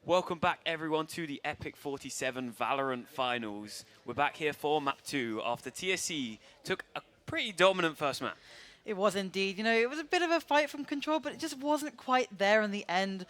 Welcome back, everyone, to the EPIC47 Valorant Finals. We're back here for Map 2 after TSE took a pretty dominant first map. It was indeed. You know, it was a bit of a fight from Control, but it just wasn't quite there in the end.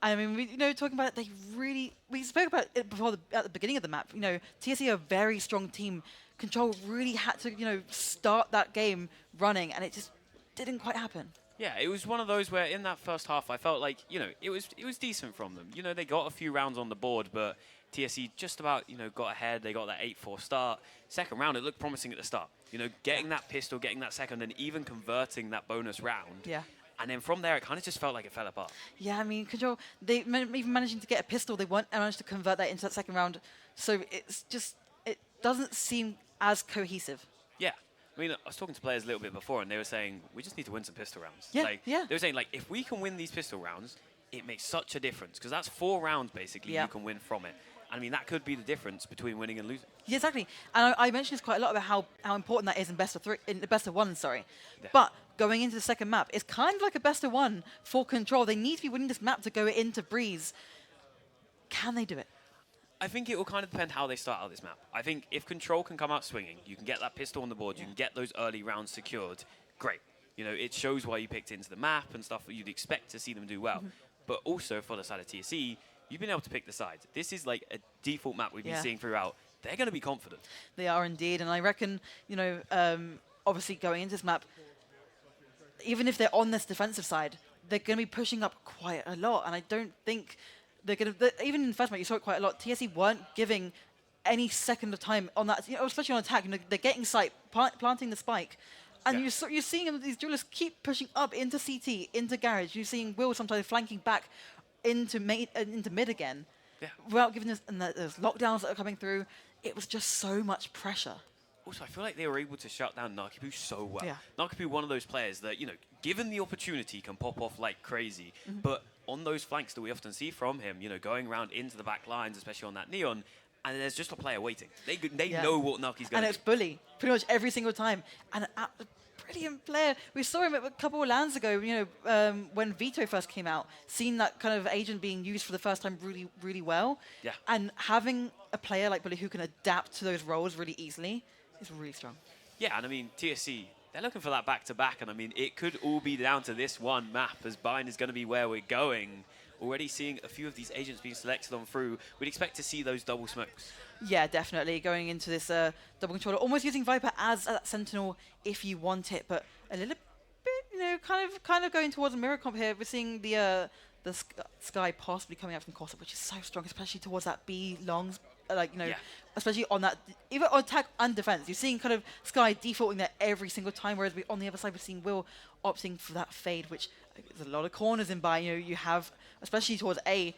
I mean, talking about it, we spoke about it before at the beginning of the map. You know, TSE are a very strong team. Control really had to, start that game running, and it just didn't quite happen. Yeah, it was one of those where in that first half I felt like, it was decent from them. They got a few rounds on the board, but TSE just about, got ahead. They got that 8-4 start. Second round, it looked promising at the start. Getting that pistol, getting that second, and even converting that bonus round. Yeah. And then from there, it kind of just felt like it fell apart. Yeah, I mean, Control, even managing to get a pistol, they managed to convert that into that second round. So it's just, it doesn't seem as cohesive. Yeah. I mean, I was talking to players a little bit before, and they were saying, we just need to win some pistol rounds. Yeah, They were saying, if we can win these pistol rounds, it makes such a difference. Because that's 4 rounds, basically, you can win from it. I mean, that could be the difference between winning and losing. Yeah, exactly. And I mentioned this quite a lot about how important that is in best of one, sorry. Yeah. But going into the second map, it's kind of like a best of one for Control. They need to be winning this map to go into Breeze. Can they do it? I think it will kind of depend how they start out this map. I think if Control can come out swinging, you can get that pistol on the board, you can get those early rounds secured, great. It shows why you picked into the map and stuff that you'd expect to see them do well. But also for the side of TSE, you've been able to pick the sides. This is like a default map we've been seeing throughout. They're going to be confident. They are indeed, and I reckon, obviously going into this map, even if they're on this defensive side, they're going to be pushing up quite a lot, and I don't think they're going to, even in the first map, you saw it quite a lot, TSE weren't giving any second of time on that, especially on attack. They're getting sight, planting the spike, and you're seeing these duelists keep pushing up into CT, into Garage. You're seeing Will sometimes flanking back into mid again, without giving us, and there's lockdowns that are coming through. It was just so much pressure. Also, I feel like they were able to shut down Narkibu so well. Yeah. Narkibu, one of those players that, given the opportunity, can pop off like crazy. But on those flanks that we often see from him, going around into the back lines, especially on that Neon, and there's just a player waiting. They know what Narki's going to do. And it's Bully, pretty much every single time. And a brilliant player. We saw him a couple of lands ago, when Vito first came out, seeing that kind of agent being used for the first time really, really well. Yeah. And having a player like Bully who can adapt to those roles really easily is really strong. Yeah, and I mean, TSE, they're looking for that back-to-back, and I mean, it could all be down to this one map, as Bind is going to be where we're going. Already seeing a few of these agents being selected on through. We'd expect to see those double smokes. Yeah, definitely. Going into this double controller, almost using Viper as that Sentinel if you want it, but a little bit, kind of going towards a mirror comp here. We're seeing the Sky possibly coming out from Corsa, which is so strong, especially towards that B longs. Especially on that, even on attack and defense. You're seeing kind of Sky defaulting there every single time, whereas on the other side, we're seeing Will opting for that fade, which there's a lot of corners in by. You have, especially towards A,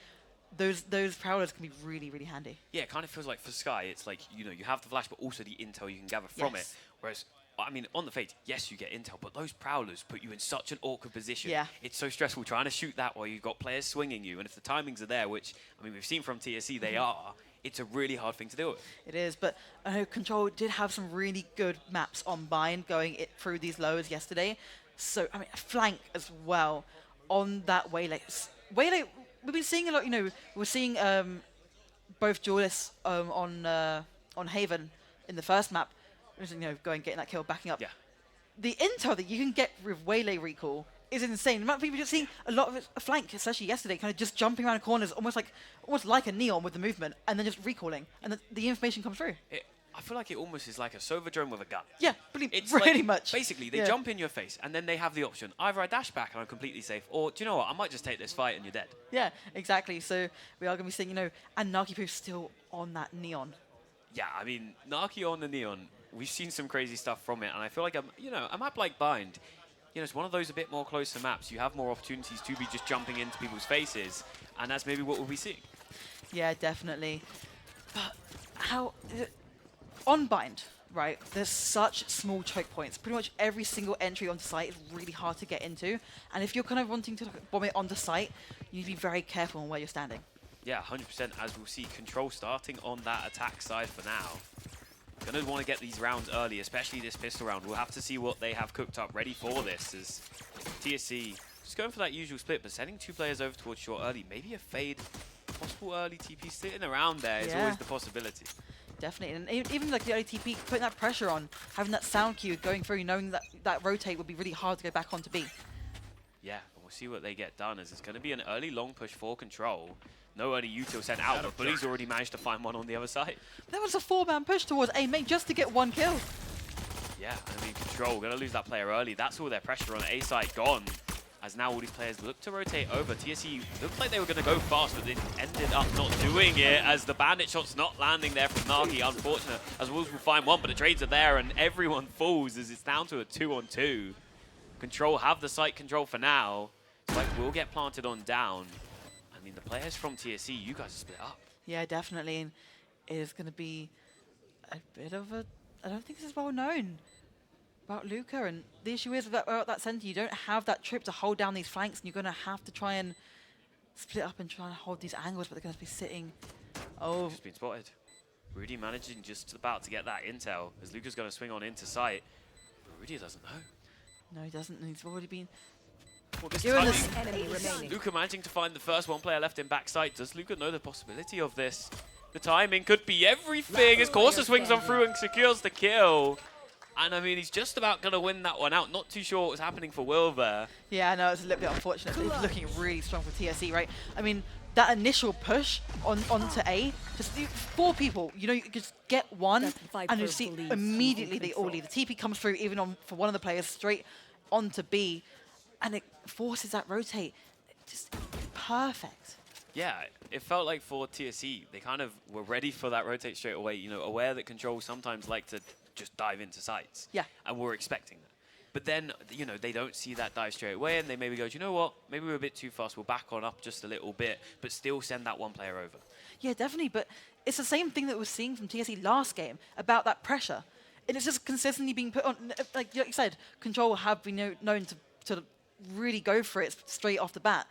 those prowlers can be really, really handy. Yeah, it kind of feels like for Sky, it's like, you have the flash, but also the intel you can gather from it. Whereas, I mean, on the fade, yes, you get intel, but those prowlers put you in such an awkward position. Yeah. It's so stressful trying to shoot that while you've got players swinging you, and if the timings are there, which, I mean, we've seen from TSE, they are, it's a really hard thing to deal with. It is, but I know Control did have some really good maps on Bind going through these lowers yesterday. So, I mean, a flank as well on that Waylay. Waylay, we've been seeing a lot, we're seeing both duelists on Haven in the first map, going, getting that kill, backing up. Yeah. The intel that you can get with Waylay recall is insane. The amount of people just seeing a lot of it, a flank, especially yesterday, kind of just jumping around corners, almost like a Neon with the movement, and then just recalling, and the information comes through. I feel like it almost is like a Sova drone with a gun. Yeah, it's pretty much. Basically, they jump in your face, and then they have the option. Either I dash back and I'm completely safe, or do you know what? I might just take this fight and you're dead. Yeah, exactly. So we are going to be seeing, and Narkipu still on that Neon. Yeah, I mean, Naki on the Neon, we've seen some crazy stuff from it, and I feel like, a map like Bind, it's one of those a bit more closer maps. You have more opportunities to be just jumping into people's faces, and that's maybe what we'll be seeing. Yeah, definitely. But how... On Bind, right, there's such small choke points. Pretty much every single entry onto site is really hard to get into. And if you're kind of wanting to bomb it onto site, you need to be very careful on where you're standing. Yeah, 100%, as we'll see Control starting on that attack side for now. Going to want to get these rounds early, especially this pistol round. We'll have to see what they have cooked up ready for this, as TSE just going for that usual split, but sending 2 players over towards short early. Maybe a fade possible early TP sitting around there is Yeah. always the possibility. Definitely, and even like the early TP, putting that pressure on, having that sound cue going through, knowing that that rotate would be really hard to go back onto B. Yeah, and we'll see what they get done, as it's going to be an early long push for Control. No early util sent out, but Bully's already managed to find one on the other side. There was a 4-man push towards A main just to get 1 kill. Yeah, I mean, Control going to lose that player early. That's all their pressure on A side gone. As now all these players look to rotate over. TSE looked like they were going to go fast, but they ended up not doing it, as the bandit shot's not landing there from Nagi. Unfortunate, as Wolves will find one, but the trades are there and everyone falls as it's down to a 2-on-2. Control have the site control for now. Spike will get planted on down. I mean, the players from TSE, you guys are split up. Yeah, definitely, and it is going to be a bit of a... I don't think this is well known about Luca, and the issue is that that center, you don't have that trip to hold down these flanks, and you're going to have to try and split up and try and hold these angles, but they're going to be sitting... Oh. Just been spotted. Rudy managing just about to get that intel, as Luca's going to swing on into sight. But Rudy doesn't know. No, he doesn't, and he's already been... Well, this Given timing, this enemy remaining. Luca managing to find the first one player left in backside. Does Luca know the possibility of this? The timing could be everything as Corsa swings on through and secures the kill. And I mean, he's just about going to win that one out. Not too sure what was happening for Will there. Yeah, no, it's a little bit unfortunate. It's looking really strong for TSE, right? I mean, that initial push onto A, just 4 people, you know, you just get one, and you see immediately they all leave. The TP comes through even on for one of the players straight onto B, and it forces that rotate. Just perfect. Yeah, it felt like for TSE, they kind of were ready for that rotate straight away, you know, aware that Control sometimes like to just dive into sites. Yeah. And we're expecting that. But then, you know, they don't see that dive straight away, and they maybe go, do you know what? Maybe we're a bit too fast. We'll back on up just a little bit, but still send that one player over. Yeah, definitely, but it's the same thing that we're seeing from TSE last game about that pressure. And it's just consistently being put on, like you said, Control have been known to really go for it straight off the bat.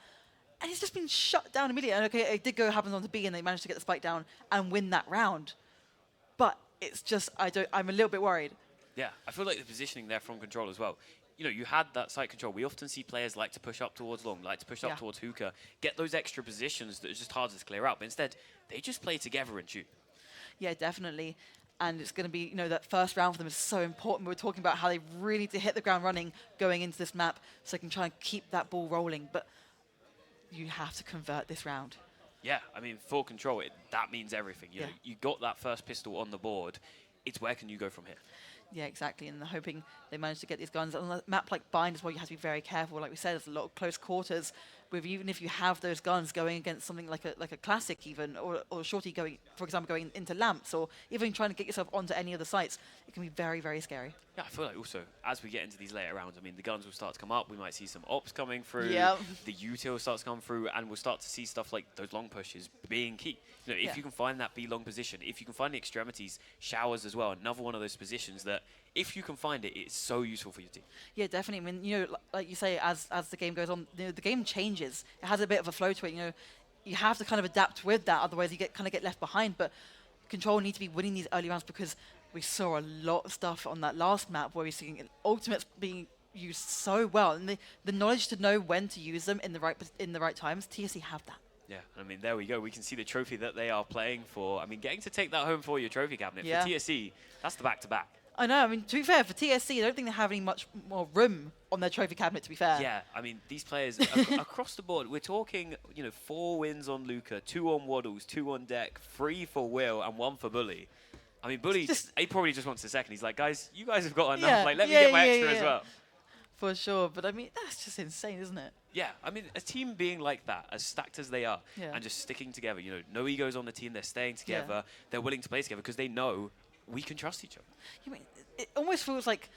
And it's just been shut down immediately. And okay, it did go happen onto B, and they managed to get the spike down and win that round. But it's just, I'm a little bit worried. Yeah, I feel like the positioning there from Control as well. You know, you had that site control. We often see players like to push up towards long, like to push up towards hookah, get those extra positions that are just harder to clear out. But instead, they just play together and shoot. Yeah, definitely. And it's going to be, you know, that first round for them is so important. We were talking about how they really need to hit the ground running going into this map so they can try and keep that ball rolling. But you have to convert this round. Yeah, I mean, for Control, that means everything. You know, you got that first pistol on the board. It's where can you go from here? Yeah, exactly. And hoping they manage to get these guns. On a map like Bind as well, you have to be very careful. Like we said, there's a lot of close quarters. With even if you have those guns going against something like a classic even, or shorty going, for example, going into lamps, or even trying to get yourself onto any other sites, it can be very, very scary. Yeah, I feel like also, as we get into these later rounds, I mean, the guns will start to come up. We might see some ops coming through. Yep. The util starts to come through, and we'll start to see stuff like those long pushes being key. You know, if you can find that B long position, if you can find the extremities, showers as well, another one of those positions that, if you can find it, it's so useful for your team. Yeah, definitely. I mean, you know, like you say, as the game goes on, you know, the game changes. It has a bit of a flow to it. You know, you have to kind of adapt with that, otherwise you get left behind. But Control need to be winning these early rounds because we saw a lot of stuff on that last map where we're seeing ultimates being used so well, and the knowledge to know when to use them in the right times. TSE have that. Yeah, I mean, there we go. We can see the trophy that they are playing for. I mean, getting to take that home for your trophy cabinet. Yeah. For TSE, that's the back-to-back. I know. I mean, to be fair, for TSE, I don't think they have any much more room on their trophy cabinet, to be fair. Yeah, I mean, these players across the board, we're talking, you know, 4 wins on Luca, 2 on Waddles, 2 on Deck, 3 for Will, and 1 for Bully. I mean, Bully, he probably just wants a second. He's like, guys, you guys have got enough. Yeah, Like, let me get my extra as well. For sure. But I mean, that's just insane, isn't it? Yeah, I mean, a team being like that, as stacked as they are, Yeah. and just sticking together, you know, no egos on the team, they're staying together, they're willing to play together because they know we can trust each other. You mean, it almost feels like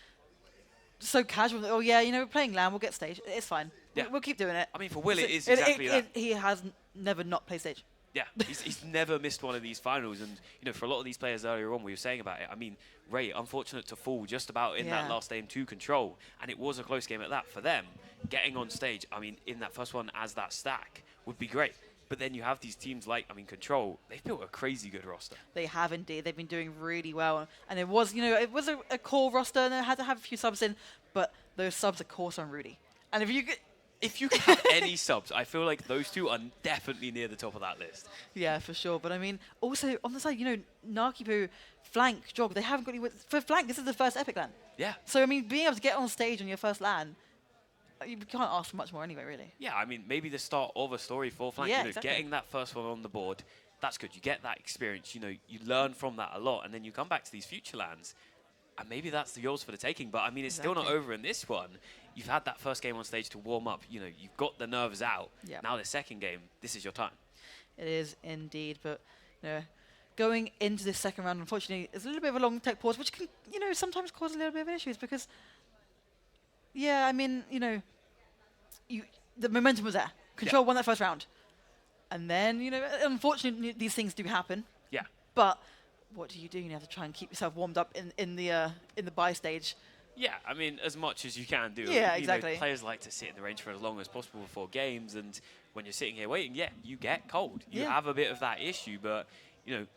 so casual. That, oh yeah, you know, we're playing LAN, we'll get stage. It's fine. Yeah. We'll keep doing it. I mean, for Will, it is exactly that. He has never not played stage. Yeah, he's never missed one of these finals. And, you know, for a lot of these players earlier on, we were saying about it. I mean, Ray, unfortunate to fall just about in that last game to Control. And it was a close game at that. For them, getting on stage, I mean, in that first one as that stack would be great. But then you have these teams like, I mean, Control, they've built a crazy good roster. They have indeed. They've been doing really well. And it was, you know, it was a core roster and they had to have a few subs in. But those subs are course on Rudy. And If you can have any subs, I feel like those two are definitely near the top of that list. Yeah, for sure. But I mean, also on the side, Nakibu, Flank, Jog, they haven't got any for Flank. This is the first Epic LAN. Yeah. So I mean, being able to get on stage on your first LAN, you can't ask for much more anyway, really. Yeah, I mean, maybe the start of a story for Flank. Yeah, You know, exactly. getting that first one on the board, that's good. You get that experience. You know, you learn from that a lot, and then you come back to these future lands, and maybe that's yours for the taking. But I mean, it's still not Exactly. over in this one. You've had that first game on stage to warm up. You know, you've got the nerves out. Yeah. Now the second game, this is your time. It is indeed, but going into this second round, unfortunately, is a little bit of a long tech pause, which can sometimes cause a little bit of issues because, yeah, I mean, the momentum was there. Control won that first round, and then unfortunately these things do happen. Yeah. But what do? You have to try and keep yourself warmed up in the buy stage. Yeah, I mean, as much as you can do. Yeah, You know, exactly. players like to sit in the range for as long as possible before games, and when you're sitting here waiting, yeah, you get cold. You Yeah. have a bit of that issue, but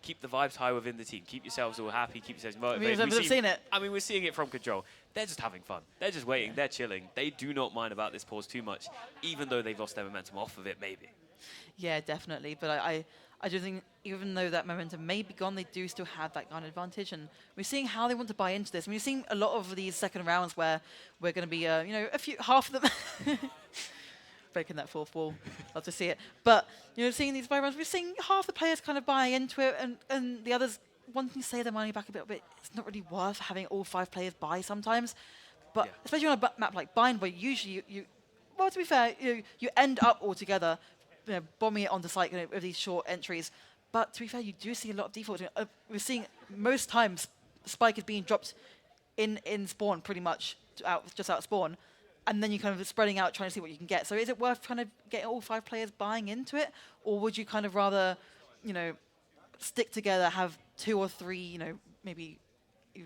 keep the vibes high within the team. Keep yourselves all happy. Keep yourselves motivated. I've seen it. I mean, we're seeing it from Control. They're just having fun. They're just waiting. They're chilling. They do not mind about this pause too much, even though they've lost their momentum off of it, maybe. Yeah, definitely. But I do think even though that momentum may be gone, they do still have that kind of advantage. And we're seeing how they want to buy into this. I mean, we're seeing a lot of these second rounds where we're going to be, half of them breaking that fourth wall. Love to see it. But, seeing these buy rounds, we're seeing half the players kind of buying into it and the others wanting to save their money back a little bit. It's not really worth having all 5 players buy sometimes. But especially on a map like Bind, where usually well, to be fair, you end up all together, bombing it onto site with these short entries. But to be fair, you do see a lot of defaults. We're seeing most times Spike is being dropped in spawn pretty much, just out of spawn, and then you're kind of spreading out trying to see what you can get. So is it worth kind of getting all 5 players buying into it, or would you kind of rather, stick together, have 2 or 3, maybe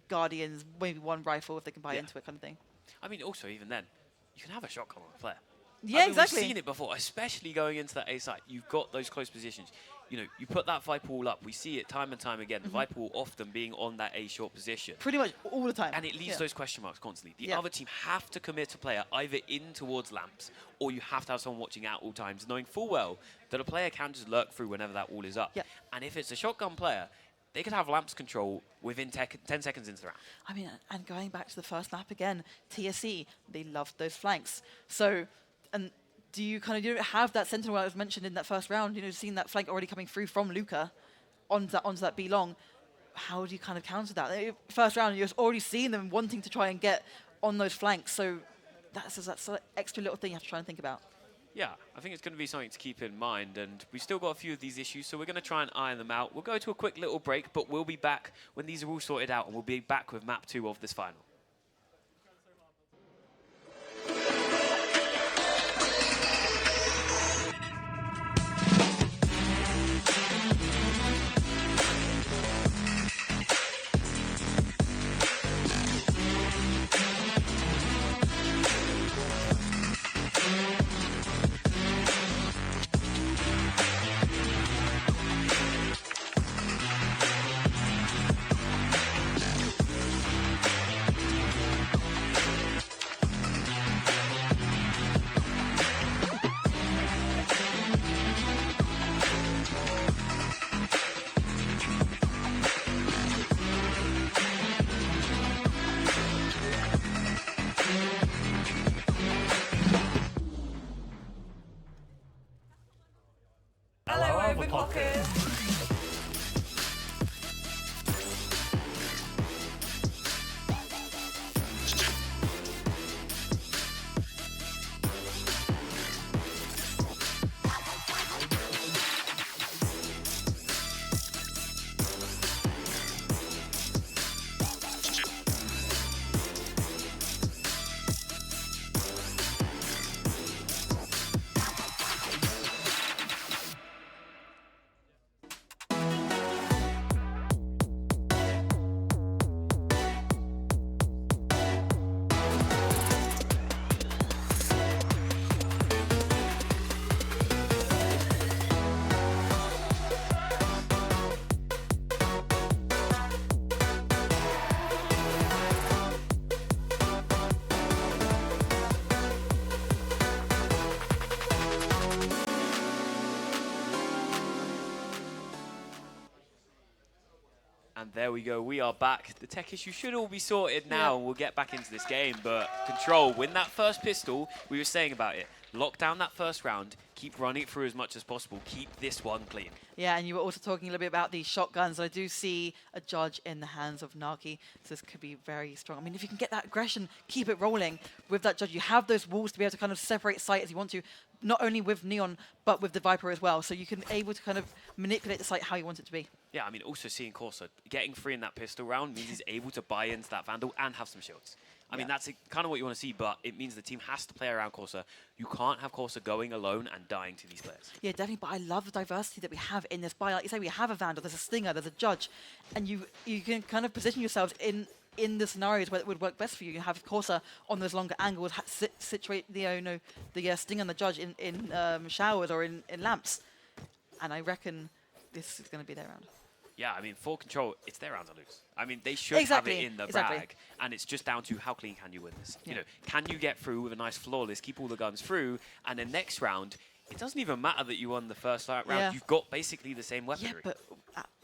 Guardians, maybe 1 rifle if they can buy into it kind of thing? I mean, also, even then, you can have a shotgun on a player. Yeah, I mean, exactly. We've seen it before, especially going into that A site. You've got those close positions. You put that Viper wall up. We see it time and time again. The Viper wall often being on that A short position. Pretty much all the time. And it leaves those question marks constantly. The Yeah. other team have to commit a player either in towards lamps, or you have to have someone watching at all times, knowing full well that a player can just lurk through whenever that wall is up. Yeah. And if it's a shotgun player, they could have lamps control within 10 seconds into the round. I mean, and going back to the first map again, TSE, they loved those flanks. So, and do you kind of have that sentinel that was mentioned in that first round, seeing that flank already coming through from Luca onto that B long? How do you kind of counter that? First round, you're already seeing them wanting to try and get on those flanks. So that's an extra little thing you have to try and think about. Yeah, I think it's going to be something to keep in mind, and we've still got a few of these issues, so we're going to try and iron them out. We'll go to a quick little break, but we'll be back when these are all sorted out, and we'll be back with map 2 of this final. And there we go, we are back. The tech issue should all be sorted now, Yeah. and we'll get back into this game. But Control, win that first pistol. We were saying about it. Lock down that first round, keep running it through as much as possible, keep this one clean. Yeah, and you were also talking a little bit about these shotguns. I do see a judge in the hands of Naki, so this could be very strong. I mean, if you can get that aggression, keep it rolling with that judge. You have those walls to be able to kind of separate sight as you want to, not only with Neon, but with the Viper as well. So you can able to kind of manipulate the sight how you want it to be. Yeah, I mean, also seeing Corsa getting free in that pistol round means he's able to buy into that Vandal and have some shields. I mean, that's kind of what you want to see, but it means the team has to play around Corsa. You can't have Corsa going alone and dying to these players. Yeah, definitely, but I love the diversity that we have in this buy. Like you say, we have a Vandal, there's a Stinger, there's a Judge, and you can kind of position yourselves in the scenarios where it would work best for you. You have Corsa on those longer angles, situate the Stinger and the Judge in showers or in lamps, and I reckon this is going to be their round. Yeah, I mean, for Control, it's their round to lose. I mean, they should have it in the bag, and it's just down to how clean can you win this. Yeah. You know, can you get through with a nice flawless, keep all the guns through, and then next round, it doesn't even matter that you won the first round. Yeah. You've got basically the same weaponry. Yeah, but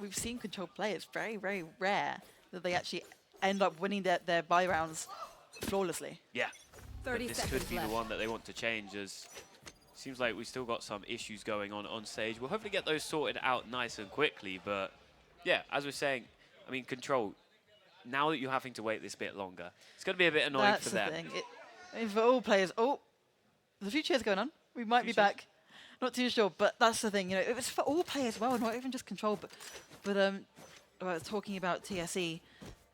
we've seen Control play. It's very, very rare that they actually end up winning their buy rounds flawlessly. Yeah. 30 This seconds could be left. the one that they want to change, as seems like we've still got some issues going on stage. We'll hopefully get those sorted out nice and quickly, but yeah, as we're saying, I mean, Control, now that you're having to wait this bit longer, it's going to be a bit annoying That's for the them. thing. I mean, for all players, there's a few cheers going on. We might be Few cheers. back. Not too sure, but that's the thing. You know, it's for all players as well, not even just Control. But talking about TSE,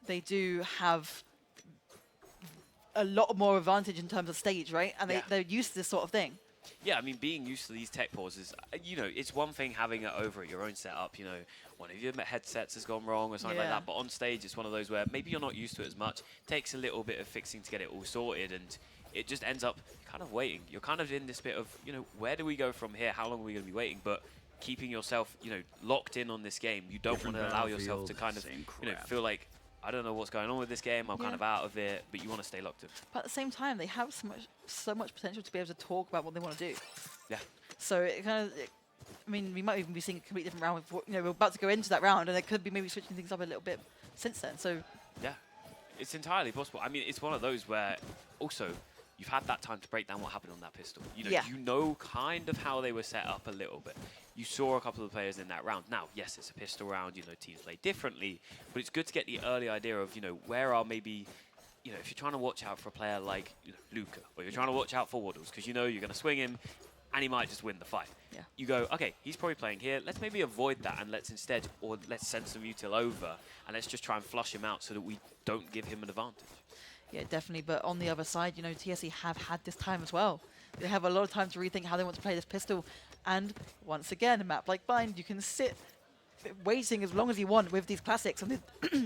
they do have a lot more advantage in terms of stage, right? And Yeah. they're used to this sort of thing. Yeah, I mean, being used to these tech pauses, you know, it's one thing having it over at your own setup, you know, one of your headsets has gone wrong or something like Yeah. that, but on stage it's one of those where maybe you're not used to it as much, takes a little bit of fixing to get it all sorted, and it just ends up kind of waiting. You're kind of in this bit of, you know, where do we go from here? How long are we going to be waiting? But keeping yourself, you know, locked in on this game, you don't want to allow yourself to kind of, you know, feel like, I don't know what's going on with this game, I'm kind of out of it, but you want to stay locked in. But at the same time, they have so much potential to be able to talk about what they want to do. Yeah. So it kind of, I mean, we might even be seeing a completely different round. You know, we're about to go into that round, and they could be maybe switching things up a little bit since then. So Yeah, it's entirely possible. I mean, it's one of those where also you've had that time to break down what happened on that pistol. You know, Yeah. you know kind of how they were set up a little bit. You saw a couple of players in that round. Now, yes, it's a pistol round. You know, teams play differently, but it's good to get the early idea of, you know, where are maybe, you know, if you're trying to watch out for a player like, you know, Luca, or you're trying to watch out for Waddles, because you know you're going to swing him, and he might just win the fight. Yeah. You go, okay, he's probably playing here. Let's maybe avoid that, and let's instead, or let's send some util over, and let's just try and flush him out so that we don't give him an advantage. yeah, definitely. But on the other side, you know, TSE have had this time as well. They have a lot of time to rethink how they want to play this pistol. And once again, a map like Bind, you can sit waiting as long as you want with these classics. And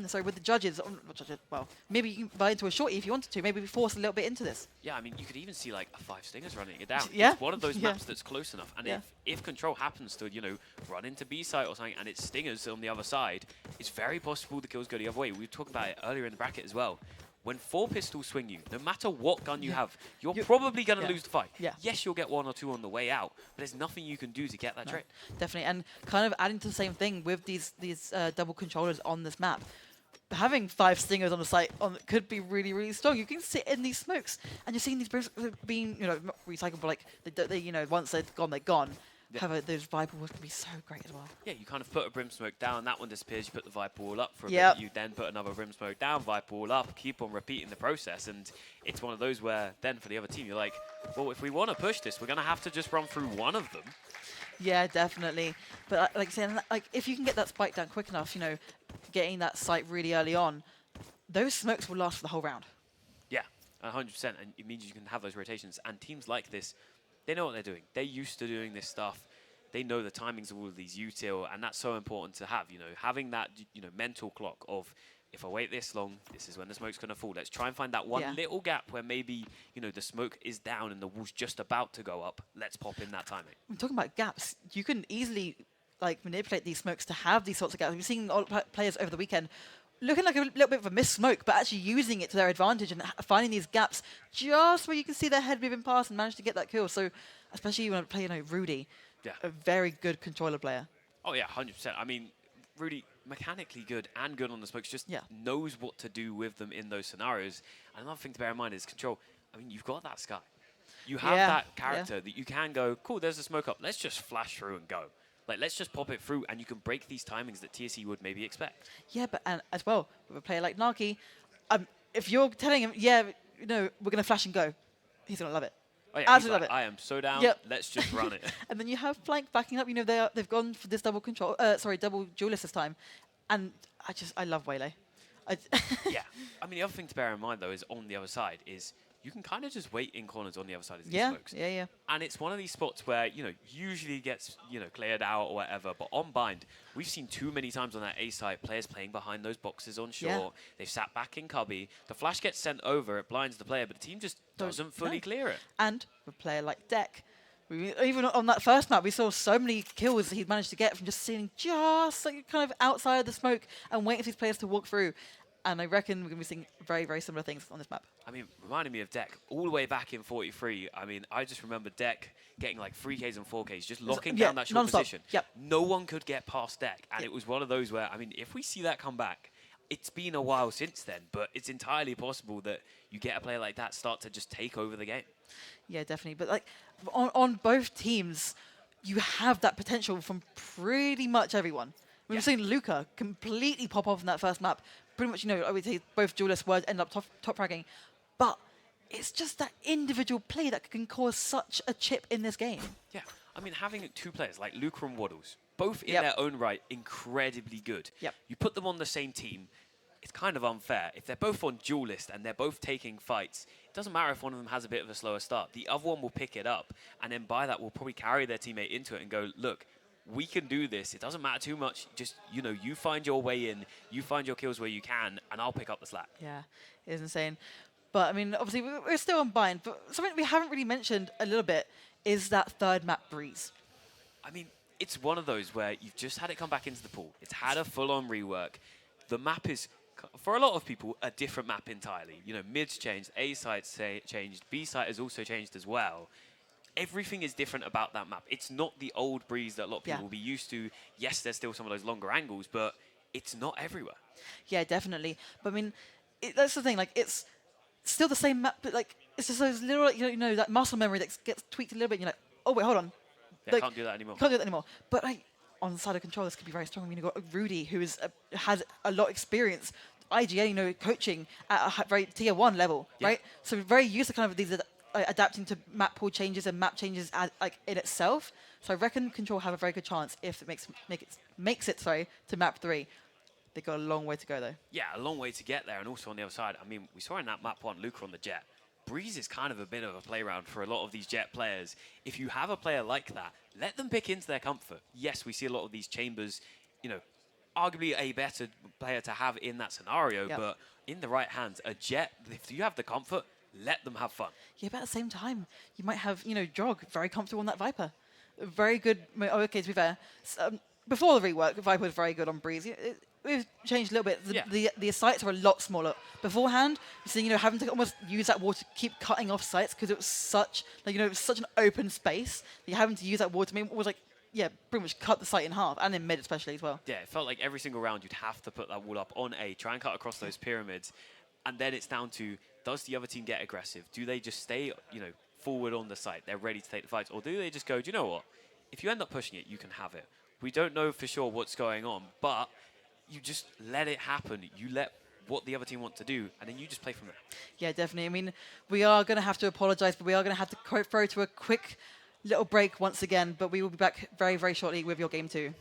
sorry, with the judges. Not judges. Well, maybe you can buy into a shorty if you wanted to. Maybe we force a little bit into this. Yeah, I mean, you could even see like a 5 Stingers running it down. Yeah. It's one of those Yeah. maps that's close enough. And Yeah. if Control happens to, you know, run into B site or something and it's Stingers on the other side, it's very possible the kills go the other way. We talked about it earlier in the bracket as well. When 4 pistols swing you, no matter what gun you have, you're probably going to yeah. lose the fight. Yeah. Yes, you'll get 1 or 2 on the way out, but there's nothing you can do to get that No, trade. definitely. And kind of adding to the same thing with these double controllers on this map. Having 5 Stingers on the site could be really, really strong. You can sit in these smokes, and you're seeing these brims being, you know, not recycled, but like they you know, once they're gone, they're gone. Yeah. However, those Viper walls can be so great as well. Yeah, you kind of put a brim smoke down, that one disappears, you put the Viper wall up for a Yep. bit, you then put another brim smoke down, Viper wall up, keep on repeating the process, and it's one of those where then for the other team, you're like, well, if we want to push this, we're going to have to just run through one of them. Yeah, definitely. But like I said, like if you can get that spike down quick enough, you know, getting that site really early on, those smokes will last for the whole round. Yeah, 100%, and it means you can have those rotations, and teams like this, they know what they're doing. They're used to doing this stuff. They know the timings of all of these util, and that's so important to have, you know, having that, you know, mental clock of, if I wait this long, this is when the smoke's going to fall. Let's try and find that one Yeah. little gap where maybe, you know, the smoke is down and the wall's just about to go up. Let's pop in that timing. I'm talking about gaps. You can easily like manipulate these smokes to have these sorts of gaps. We've seen players over the weekend looking like a little bit of a missed smoke, but actually using it to their advantage and finding these gaps just where you can see their head moving past and manage to get that kill. So, especially when I play, you know, Rudy, Yeah. a very good controller player. Oh, yeah, 100%. I mean, really mechanically good and good on the smokes, just Yeah. knows what to do with them in those scenarios. And another thing to bear in mind is control. I mean, you've got that Sky. You have Yeah, that yeah. character that you can go, cool, there's a smoke up. Let's just flash through and go. Like, let's just pop it through, and you can break these timings that TSE would maybe expect. Yeah, but and as well with a player like Nagi, if you're telling him, yeah, we're gonna flash and go, he's gonna love it. Oh, yeah, he's Absolutely like, love it. I am so down. Yep. Let's just run it. And then you have Flank backing up. They've gone for this double control. Double duelist this time, and I love Waylay. Yeah. I mean, the other thing to bear in mind, though, is on the other side is you can kind of just wait in corners on the other side of these Yeah, smokes. yeah. And it's one of these spots where, usually gets, cleared out or whatever. But on bind, we've seen too many times on that A side, players playing behind those boxes on short. Yeah. They've sat back in cubby. The flash gets sent over. It blinds the player, but the team just doesn't fully clear it. And with a player like Deck, even on that first map, we saw so many kills that he'd managed to get from just sitting just like kind of outside of the smoke and waiting for these players to walk through. And I reckon we're going to be seeing very, very similar things on this map. I mean, reminding me of Deck all the way back in 43. I mean, I just remember Deck getting like 3Ks and 4Ks, just locking down that short non-stop. position. Yep. No one could get past Deck. And it was one of those where, I mean, if we see that come back, it's been a while since then, but it's entirely possible that you get a player like that start to just take over the game. Yeah, definitely. But like on both teams, you have that potential from pretty much everyone. We've seen Luca completely pop off in that first map. Pretty much, I would say both duelists would end up top fragging. But it's just that individual play that can cause such a chip in this game. Yeah, I mean, having two players like Luca and Waddles, both in their own right, incredibly good. Yep. You put them on the same team, it's kind of unfair. If they're both on duelist and they're both taking fights, it doesn't matter if one of them has a bit of a slower start. The other one will pick it up, and then by that will probably carry their teammate into it and go, look, we can do this. It doesn't matter too much. Just, you find your way in, you find your kills where you can, and I'll pick up the slack. Yeah, it is insane. But, I mean, obviously, we're still on bind. But something we haven't really mentioned a little bit is that third map, Breeze. I mean, it's one of those where you've just had it come back into the pool. It's had a full-on rework. The map is, for a lot of people, a different map entirely. Mid's changed, A site's changed, B site has also changed as well. Everything is different about that map. It's not the old Breeze that a lot of people will be used to. Yes, there's still some of those longer angles, but it's not everywhere. Yeah, definitely. But I mean, that's the thing. Like, it's still the same map, but like, it's just those little, that muscle memory that gets tweaked a little bit. And you're like, oh wait, hold on. Yeah, like, can't do that anymore. Can't do that anymore. But like, on the side of control, this could be very strong. I mean, you've got Rudy, who has a lot of experience. IGA, coaching at a very tier 1 level, right? So very used to kind of these adapting to map pool changes and map changes in itself. So I reckon Control have a very good chance if it makes it to map 3. They've got a long way to go though. Yeah, a long way to get there, and also on the other side, I mean, we saw in that map 1, Luca on the Jet. Breeze is kind of a bit of a playground for a lot of these Jet players. If you have a player like that, let them pick into their comfort. Yes, we see a lot of these chambers, arguably a better player to have in that scenario, but in the right hands, a Jet, if you have the comfort, let them have fun. Yeah, but at the same time, you might have, Drog very comfortable on that Viper. Very good. Okay, to be fair, before the rework, Viper was very good on Breeze. We've changed a little bit. The sites are a lot smaller. Beforehand, having to almost use that wall to keep cutting off sites because it was such, it was such an open space. You're having to use that wall to make was pretty much cut the site in half, and in mid especially as well. Yeah, it felt like every single round you'd have to put that wall up on A, try and cut across those pyramids, and then it's down to, does the other team get aggressive? Do they just stay, forward on the site? They're ready to take the fights, or do they just go, do you know what? If you end up pushing it, you can have it. We don't know for sure what's going on, but you just let it happen. You let what the other team want to do, and then you just play from there. Yeah, definitely. I mean, we are going to have to apologize, but we are going to have to throw to a quick little break once again, but we will be back very, very shortly with your game 2.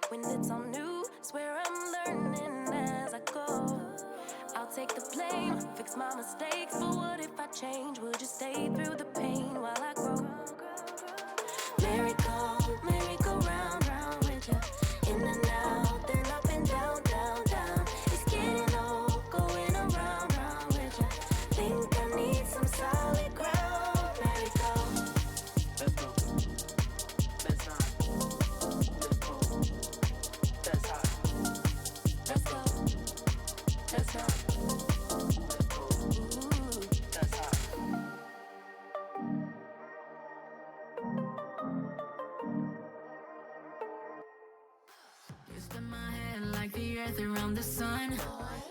When it's all new, swear I'm learning as I go. fix my mistakes, but what if I change? Would you stay through the pain while I grow? Merry-go-round, round with you. In and out, then up and down, down, down. It's getting old, going around, round with you. Think I need some solid ground. Merry-go. Let's go. Let's not. Let's go. That's hot. Let's go. Let's not. Let's go. Ooh. That's hot. You spin my head like the earth around the sun.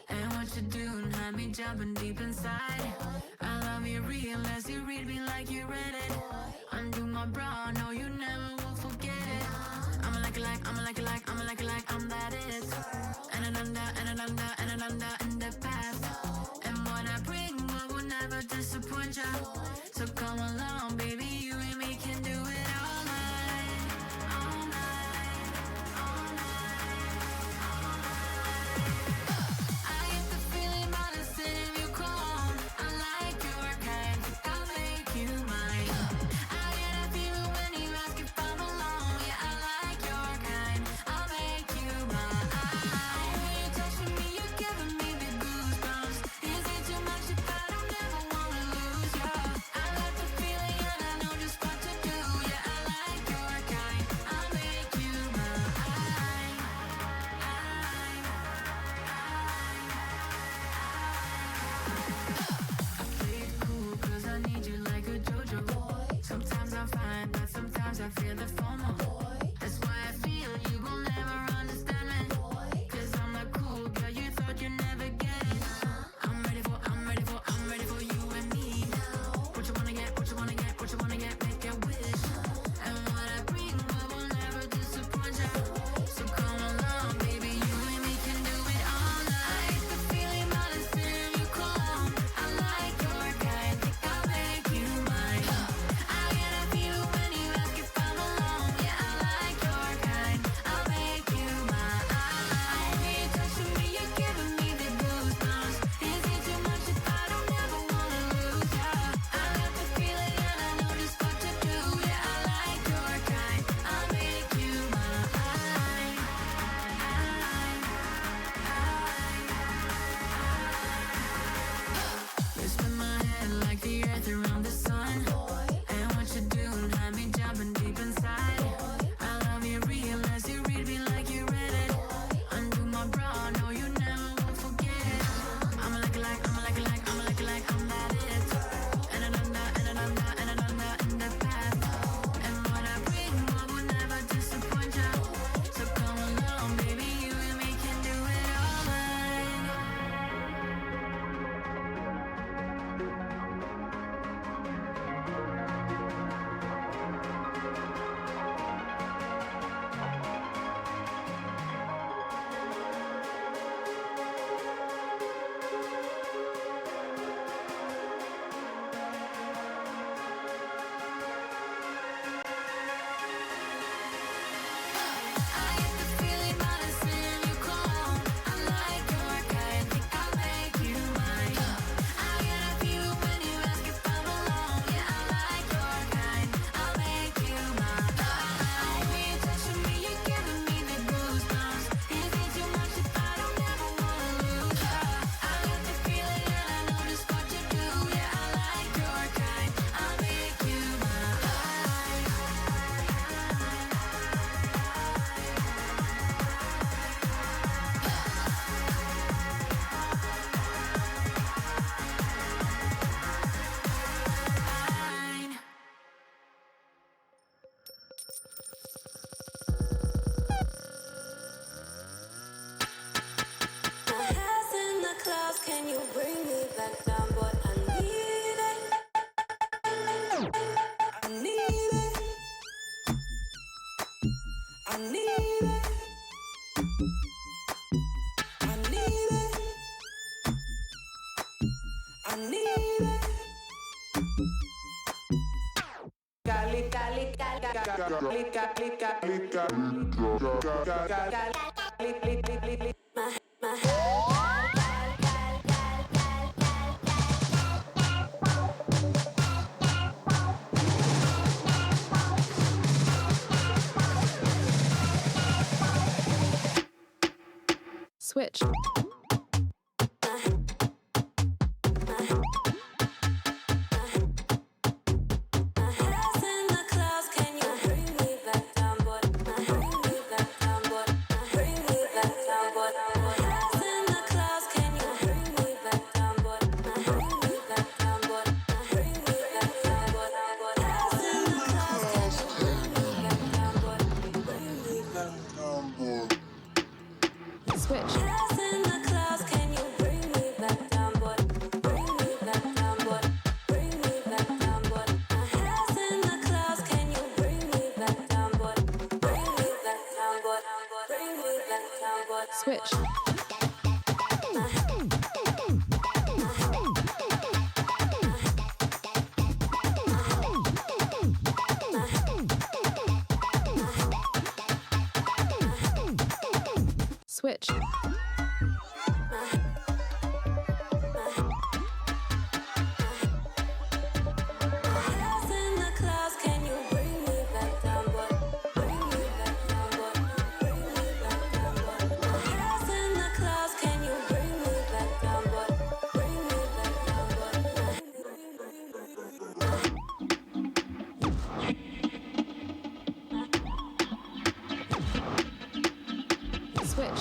And what you do had me jumping deep inside. I love you real as you read me like you read it. Undo my brow, no you never will forget it. I'm a like, I'm a like, I'm that it. And an under in the past. And what I bring, what will never disappoint ya. So come along, baby, you and me can do it all night. All night, all night, all night. I get the feeling by the sitting you calm. I like your kind, I'll make you mine. I get a feeling when you ask if I'm alone. Yeah, I like your kind, I'll make you mine. When you're touching me, you're giving me the goosebumps. Is it too much if I don't ever wanna lose ya? I got the feeling and I know just what to do. Yeah, I like your kind, I'll make you mine. I play it cool 'cause I need you like a JoJo. Sometimes I'm fine, but sometimes I feel the FOMO. That's why I feel you will never understand me. 'Cause I'm the cool girl you thought you'd never get. I'm ready for you and me. What you wanna get, make a wish. And what I bring, what will never disappoint ya. So come along, baby, you and me can do it all night. I get the feeling by the sitting you calm. I like your kind, think I'll make you mine. I get a feeling when you ask if I'm alone. Yeah, I like your kind, I'll make you mine. When you're touching me, you're giving me the goosebumps. Is it too much if I don't ever wanna lose ya? I got the feeling and I know just what to do. Yeah, I like your kind, I'll make you mine. You spin my head like the earth around the sun. And what you do had me jumping deep inside. I love you real as you read me like you read it. Undo my brow, no you never will forget it. I'm a like, I'm that it. And an under in the past. And what I bring, what will never disappoint ya. So come along, baby, you and me can do it all night. I get the feeling by the sitting you calm. I like your kind, think I'll make you mine. I get a feeling when you ask if I'm alone. Yeah, I like your kind, I'll make you mine. When you're touching me, you're giving me the goosebumps. Is it too much if I don't ever wanna lose ya? I got the feeling and I know just what to do. Yeah, I like your kind, I'll make you mine. My head's in the clouds, can you bring me back down, boy? I need it. I need it. I need it. I need it. I need it. Cali, Cali, Cali, Cali, Cali, Cali, Cali, Cali, Cali, my head. Switch. Switch. Switch. Switch. Switch.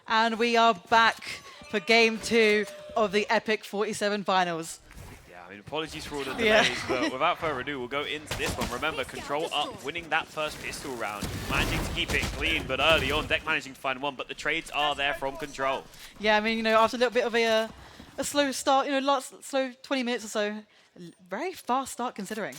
And we are back for game 2 of the EPIC47 finals. Yeah, I mean, apologies for all the delays, but without further ado, we'll go into this one. Remember, Control up, winning that first pistol round, managing to keep it clean, but early on, Deck managing to find one, but the trades are there from Control. Yeah, I mean, you know, after a little bit of a slow start, you know, slow 20 minutes or so, very fast start considering.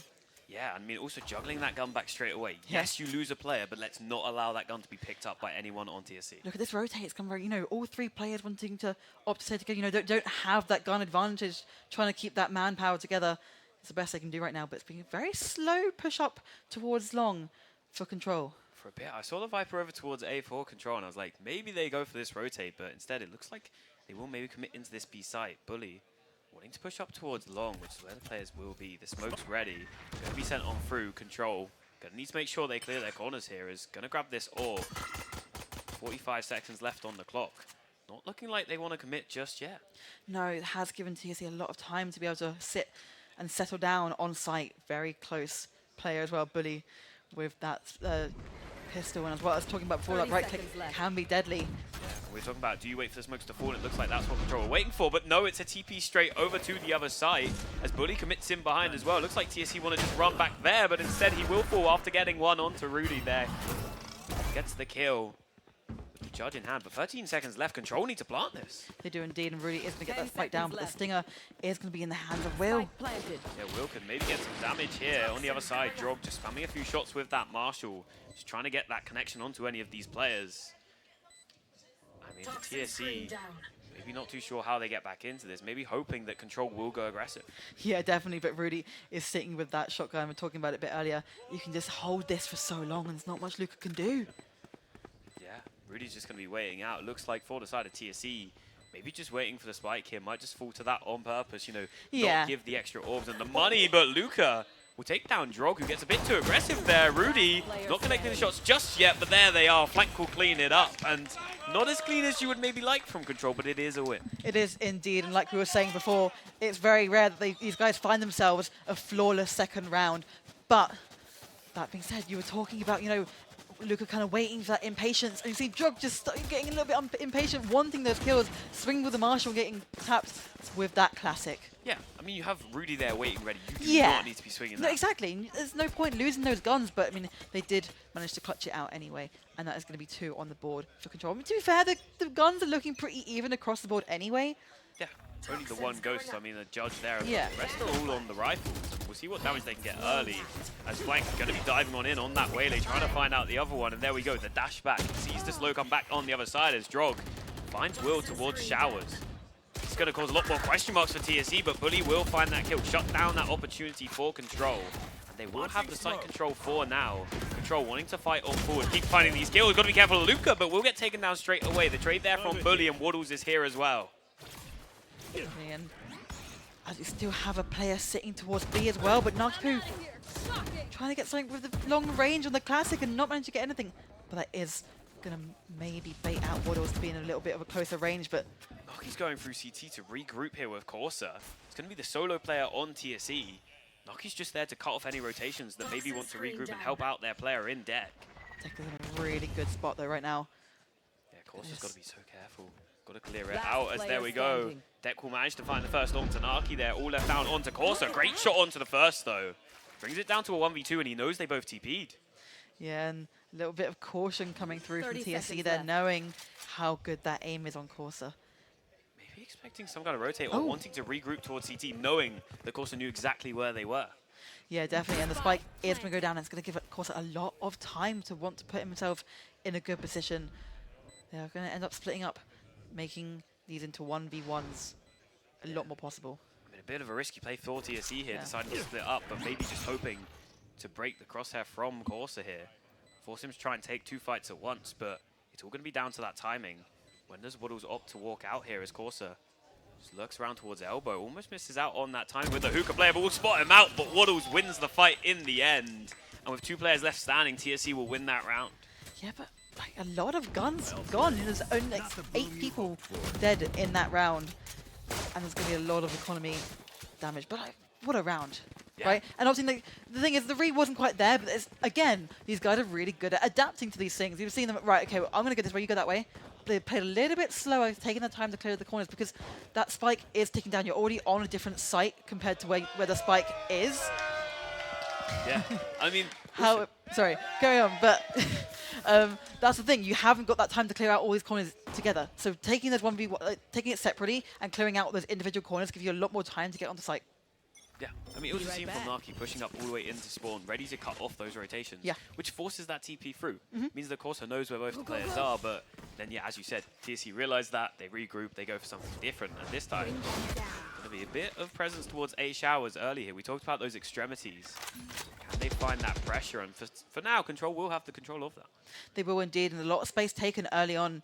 Yeah, I mean, also juggling that gun back straight away. Yeah. Yes, you lose a player, but let's not allow that gun to be picked up by anyone on TSE. Look at this rotate. It's come very, you know, all 3 players wanting to opt to go, you know, don't have that gun advantage, trying to keep that manpower together. It's the best they can do right now, but it's been a very slow push up towards long for Control. For a bit, I saw the Viper over towards A4 Control, and I was like, maybe they go for this rotate, but instead it looks like they will maybe commit into this B site. Bully wanting to push up towards long, which is where the players will be. The smoke's ready. Going to be sent on through. Control going to need to make sure they clear their corners here. Is going to grab this orb. 45 seconds left on the clock. Not looking like they want to commit just yet. No, it has given TSE a lot of time to be able to sit and settle down on site. Very close player as well, Bully, with that pistol. And as well as talking about before, that right click can be deadly. We're talking about, do you wait for the smokes to fall? It looks like that's what Control are waiting for, but no, it's a TP straight over to the other side as Bully commits in behind as well. Looks like TSE want to just run back there, but instead he will fall after getting one onto Rudy there. Gets the kill with the judge in hand, but 13 seconds left. Control need to plant this. They do indeed, and Rudy is going to get that fight down, but the Stinger is going to be in the hands of Will. Yeah, Will could maybe get some damage here. On the other side, Drog just spamming a few shots with that Marshall, just trying to get that connection onto any of these players. I mean, the TSE, maybe not too sure how they get back into this. Maybe hoping that Control will go aggressive. Yeah, definitely, but Rudy is sitting with that shotgun. We were talking about it a bit earlier. You can just hold this for so long, and there's not much Luca can do. Yeah, Rudy's just going to be waiting out. It looks like for the side of TSE, maybe just waiting for the spike here. Might just fall to that on purpose, you know, not give the extra orbs and the money, but Luca will take down Drog, who gets a bit too aggressive there. Rudy not connecting the shots just yet, but there they are. Flank will clean it up, and not as clean as you would maybe like from Control, but it is a win. It is indeed, and like we were saying before, it's very rare that these guys find themselves a flawless second round. But that being said, you were talking about, you know, Luca kind of waiting for that impatience, and you see Drog just getting a little bit impatient, wanting those kills, swinging with the Marshall, getting tapped with that classic. Yeah, I mean, you have Rudy there waiting ready. You do not need to be swinging No, that. exactly. There's no point losing those guns, but I mean, they did manage to clutch it out anyway, and that is going to be 2 on the board for Control. I mean, to be fair, the guns are looking pretty even across the board anyway. Yeah, only the one ghost, I mean, the judge there. Yeah. The rest are all on the rifles. We'll see what damage they can get early. As Flank going to be diving on in on that Waylay, trying to find out the other one. And there we go, the dash back. Sees the slow come back on the other side as Drog finds Will towards Showers. It's going to cause a lot more question marks for TSE, but Bully will find that kill. Shut down that opportunity for Control. And they will have the site control for now. Control wanting to fight on forward, keep finding these kills. Got to be careful of Luca, but will get taken down straight away. The trade there from Bully, and Waddles is here as well. And as you still have a player sitting towards B as well, but Nakipu trying to get something with the long range on the classic and not managing to get anything. But that is going to maybe bait out Waddles to be in a little bit of a closer range, but Naki's going through CT to regroup here with Corsa. It's going to be the solo player on TSE. Naki's just there to cut off any rotations that maybe want to regroup and help out their player in deck. Tech is in a really good spot though right now. Yeah, Corsa's got to be so careful. Got to clear it out as there we go. Deck will manage to find the first long to Naki there. All left down onto Corsa. Great shot onto the first though. Brings it down to a 1v2 and he knows they both TP'd. Yeah, and a little bit of caution coming through from 30 TSE seconds there, left. knowing how good that aim is on Corsa. Maybe expecting some kind of rotate or wanting to regroup towards CT, knowing that Corsa knew exactly where they were. Yeah, definitely, and the spike is going to go down. And it's going to give Corsa a lot of time to want to put himself in a good position. They're going to end up splitting up, making these into 1v1s a lot more possible. I mean, a bit of a risky play for TSE here, Yeah. deciding to split up, but maybe just hoping to break the crosshair from Corsa here. Force him to try and take 2 fights at once, but it's all going to be down to that timing. When does Waddles opt to walk out here as Corsa just lurks around towards elbow, almost misses out on that time with the hookah player, but will spot him out, but Waddles wins the fight in the end. And with 2 players left standing, TSE will win that round. Yeah, but like a lot of guns gone. There's only like 8 people dead in that round, and there's going to be a lot of economy damage. But like, what a round, Yeah. right? And obviously, like, the thing is, the read wasn't quite there. But it's, again, these guys are really good at adapting to these things. You've seen them, right? Okay, well, I'm going to go this way. You go that way. They played a little bit slower, taking the time to clear the corners because that spike is ticking down. You're already on a different site compared to where the spike is. Yeah, I mean, How? Sorry, carry on. But that's the thing. You haven't got that time to clear out all these corners together. So taking those 1v1, taking it separately and clearing out those individual corners gives you a lot more time to get onto site. yeah, I mean, it was a scene from Naki pushing up all the way into spawn, ready to cut off those rotations, Yeah. which forces that TP through. Means the Corsa knows where both the players are, but then, yeah, as you said, TSE realized that, they regroup, they go for something different, and this time, going to be a bit of presence towards A showers early here. We talked about those extremities. Can they find that pressure? And for now, Control will have the control of that. They will indeed, and a lot of space taken early on.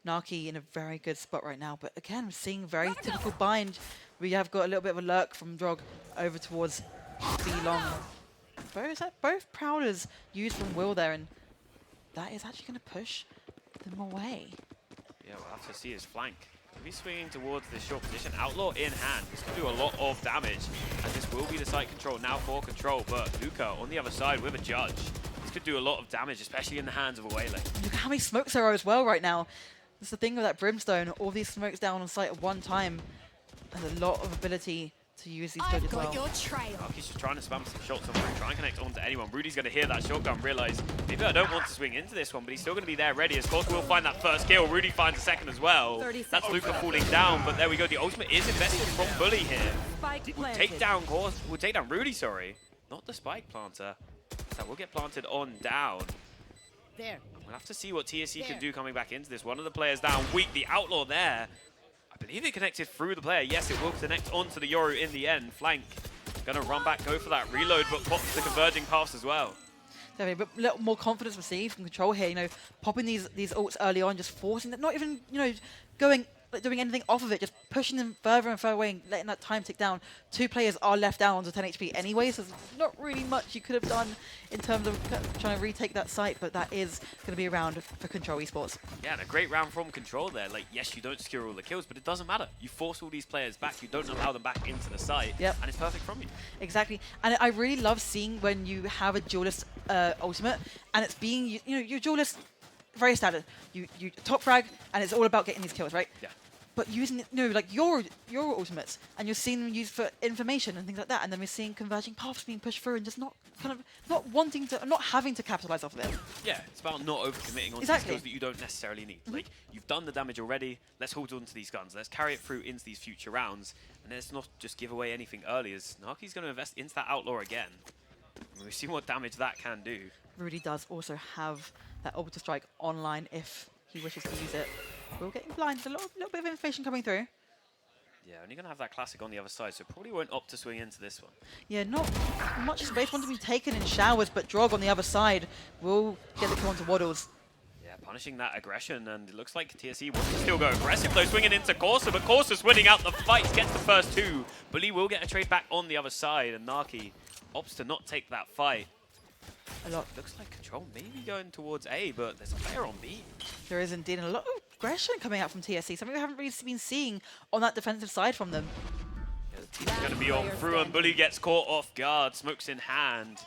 Naki in a very good spot right now, but again, we're seeing very typical bind. We have got a little bit of a lurk from Drog over towards B long. Both Prowlers used from Will there, and that is actually going to push them away. Yeah, we'll have to see his flank. He'll be swinging towards this short position. Outlaw in hand. This could do a lot of damage, as this will be the site control now for Control, but Luca on the other side with a judge. This could do a lot of damage, especially in the hands of a Waylay. Look at how many smokes there are as well right now. That's the thing with that Brimstone. All these smokes down on site at one time. There's a lot of ability to use these dodges well. Naki's just trying to spam some shots on Rudy, try and connect onto anyone. Rudy's going to hear that shotgun, realize maybe I don't want to swing into this one, but he's still going to be there ready. Of course, we'll find that first kill. Rudy finds a second as well. 30 That's seconds Luca falling down, but there we go. The ultimate is invested from Bully here. We'll take down Rudy, sorry. Not the spike planter. That will get planted on down. There. We'll have to see what TSE can do coming back into this. One of the players down, weak. The Outlaw there. I believe it connected through the player. Yes, it will connect onto the Yoru in the end. Flank. Gonna run back, go for that reload, but pops the converging pass as well. Definitely, but a little more confidence received from Control here. You know, popping these ults early on, just forcing them, not even doing anything off of it, just pushing them further and further away and letting that time tick down. 2 players are left down onto 10 HP anyway, so there's not really much you could have done in terms of trying to retake that site, but that is going to be a round for Control Esports. Yeah, and a great round from Control there. Like, yes, you don't secure all the kills, but it doesn't matter. You force all these players back, you don't allow them back into the site, Yep. and it's perfect from you. Exactly, and I really love seeing when you have a duelist ultimate, and it's being, your duelist, very standard. You top frag, and it's all about getting these kills, right? Yeah. But using like your ultimates, and you're seeing them used for information and things like that, and then we're seeing converging paths being pushed through, and just not having to capitalize off of it. Yeah, it's about not overcommitting on Exactly. skills that you don't necessarily need. Like, you've done the damage already, let's hold on to these guns, let's carry it through into these future rounds, and let's not just give away anything early, as Naki's going to invest into that Outlaw again. And we've seen what damage that can do. Rudy does also have that Orbital Strike online if he wishes to use it. We're getting blinded, a little bit of information coming through. Yeah, only going to have that classic on the other side, so probably won't opt to swing into this one. Yeah, not much space wants to be taken in showers, but Drog on the other side will get the kill onto Waddles. Yeah, punishing that aggression, and it looks like TSE wants to still go aggressive though, swinging into Corsa, but Corsa's winning out the fight, gets the first two. Bully will get a trade back on the other side, and Naki opts to not take that fight. A lot. Looks like Control maybe going towards A, but there's a player on B. There is indeed a lot of aggression coming out from TSE, something we haven't really been seeing on that defensive side from them. Yeah, the team's going to be on through, and Bully gets caught off guard, smokes in hand,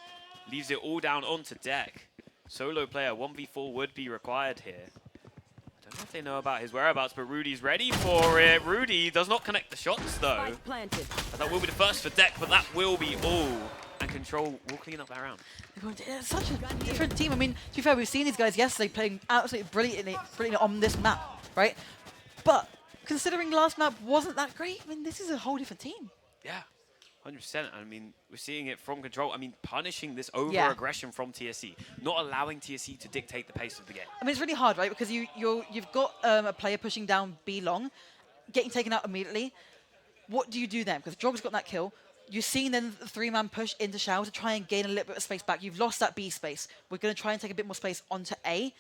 leaves it all down onto deck. Solo player 1v4 would be required here. I don't know if they know about his whereabouts, but Rudy's ready for it. Rudy does not connect the shots though. Planted. That will be the first for deck, but that will be all. And Control will clean up that round. It's such a different team. I mean, to be fair, we've seen these guys yesterday playing absolutely brilliantly on this map, right? But considering last map wasn't that great, I mean, this is a whole different team. Yeah, 100%. I mean, we're seeing it from Control. I mean, punishing this over-aggression from TSE, not allowing TSE to dictate the pace of the game. I mean, it's really hard, right? Because you've got a player pushing down B long, getting taken out immediately. What do you do then? Because Drog's got that kill. You're seeing then the three-man push into Shower to try and gain a little bit of space back. You've lost that B space. We're going to try and take a bit more space onto A,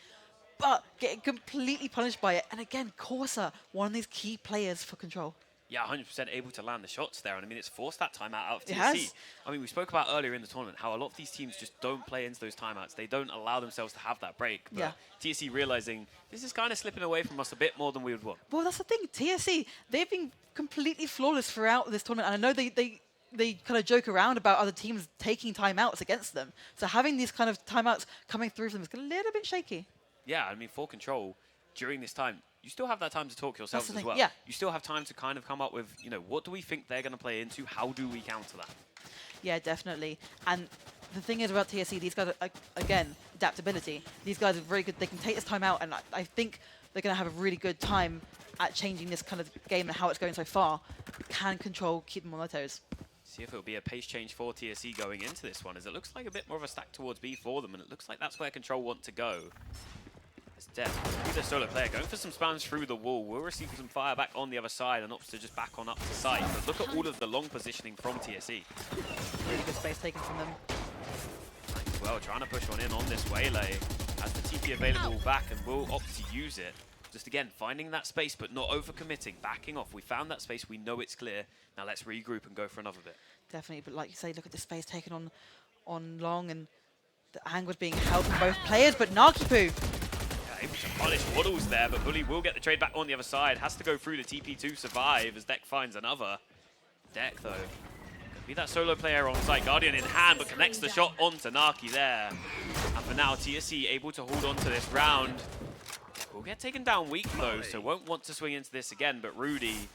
but getting completely punished by it. And again, Corsa, one of these key players for Control. Yeah, 100% able to land the shots there. And I mean, it's forced that timeout out of TSE. It has. I mean, we spoke about earlier in the tournament how a lot of these teams just don't play into those timeouts. They don't allow themselves to have that break. But TSE realizing this is kind of slipping away from us a bit more than we would want. Well, that's the thing. TSE, they've been completely flawless throughout this tournament. And I know they kind of joke around about other teams taking timeouts against them. So having these kind of timeouts coming through from them is a little bit shaky. Yeah, I mean, for Control, during this time, you still have that time to talk yourselves as well. Yeah. You still have time to kind of come up with, you know, what do we think they're going to play into? How do we counter that? Yeah, definitely. And the thing is about TSE, these guys are, again, adaptability. These guys are very good. They can take this time out, and I think they're going to have a really good time at changing this kind of game and how it's going so far. Can Control keep them on their toes? See if it'll be a pace change for TSE going into this one, as it looks like a bit more of a stack towards B for them, and it looks like that's where Control want to go. It's dead. Either solo player going for some spams through the wall. Will receive some fire back on the other side and opts to just back on up to site. But look at all of the long positioning from TSE. Really good space taken from them. Well, trying to push one in on this waylay. Has the TP available back and will opt to use it. Just again, finding that space but not overcommitting, backing off. We found that space, we know it's clear. Now let's regroup and go for another bit. Definitely, but like you say, look at the space taken on long, and the angle's being held from both players, but Nakipu. Able to punish Waddles there, but Bully will get the trade back on the other side. Has to go through the TP to survive as Deck finds another. Deck, though, could be that solo player on site. Guardian in hand, but connects the shot onto Naki there. And for now, TSE able to hold on to this round. Will get taken down weak, though, so won't want to swing into this again, but Rudy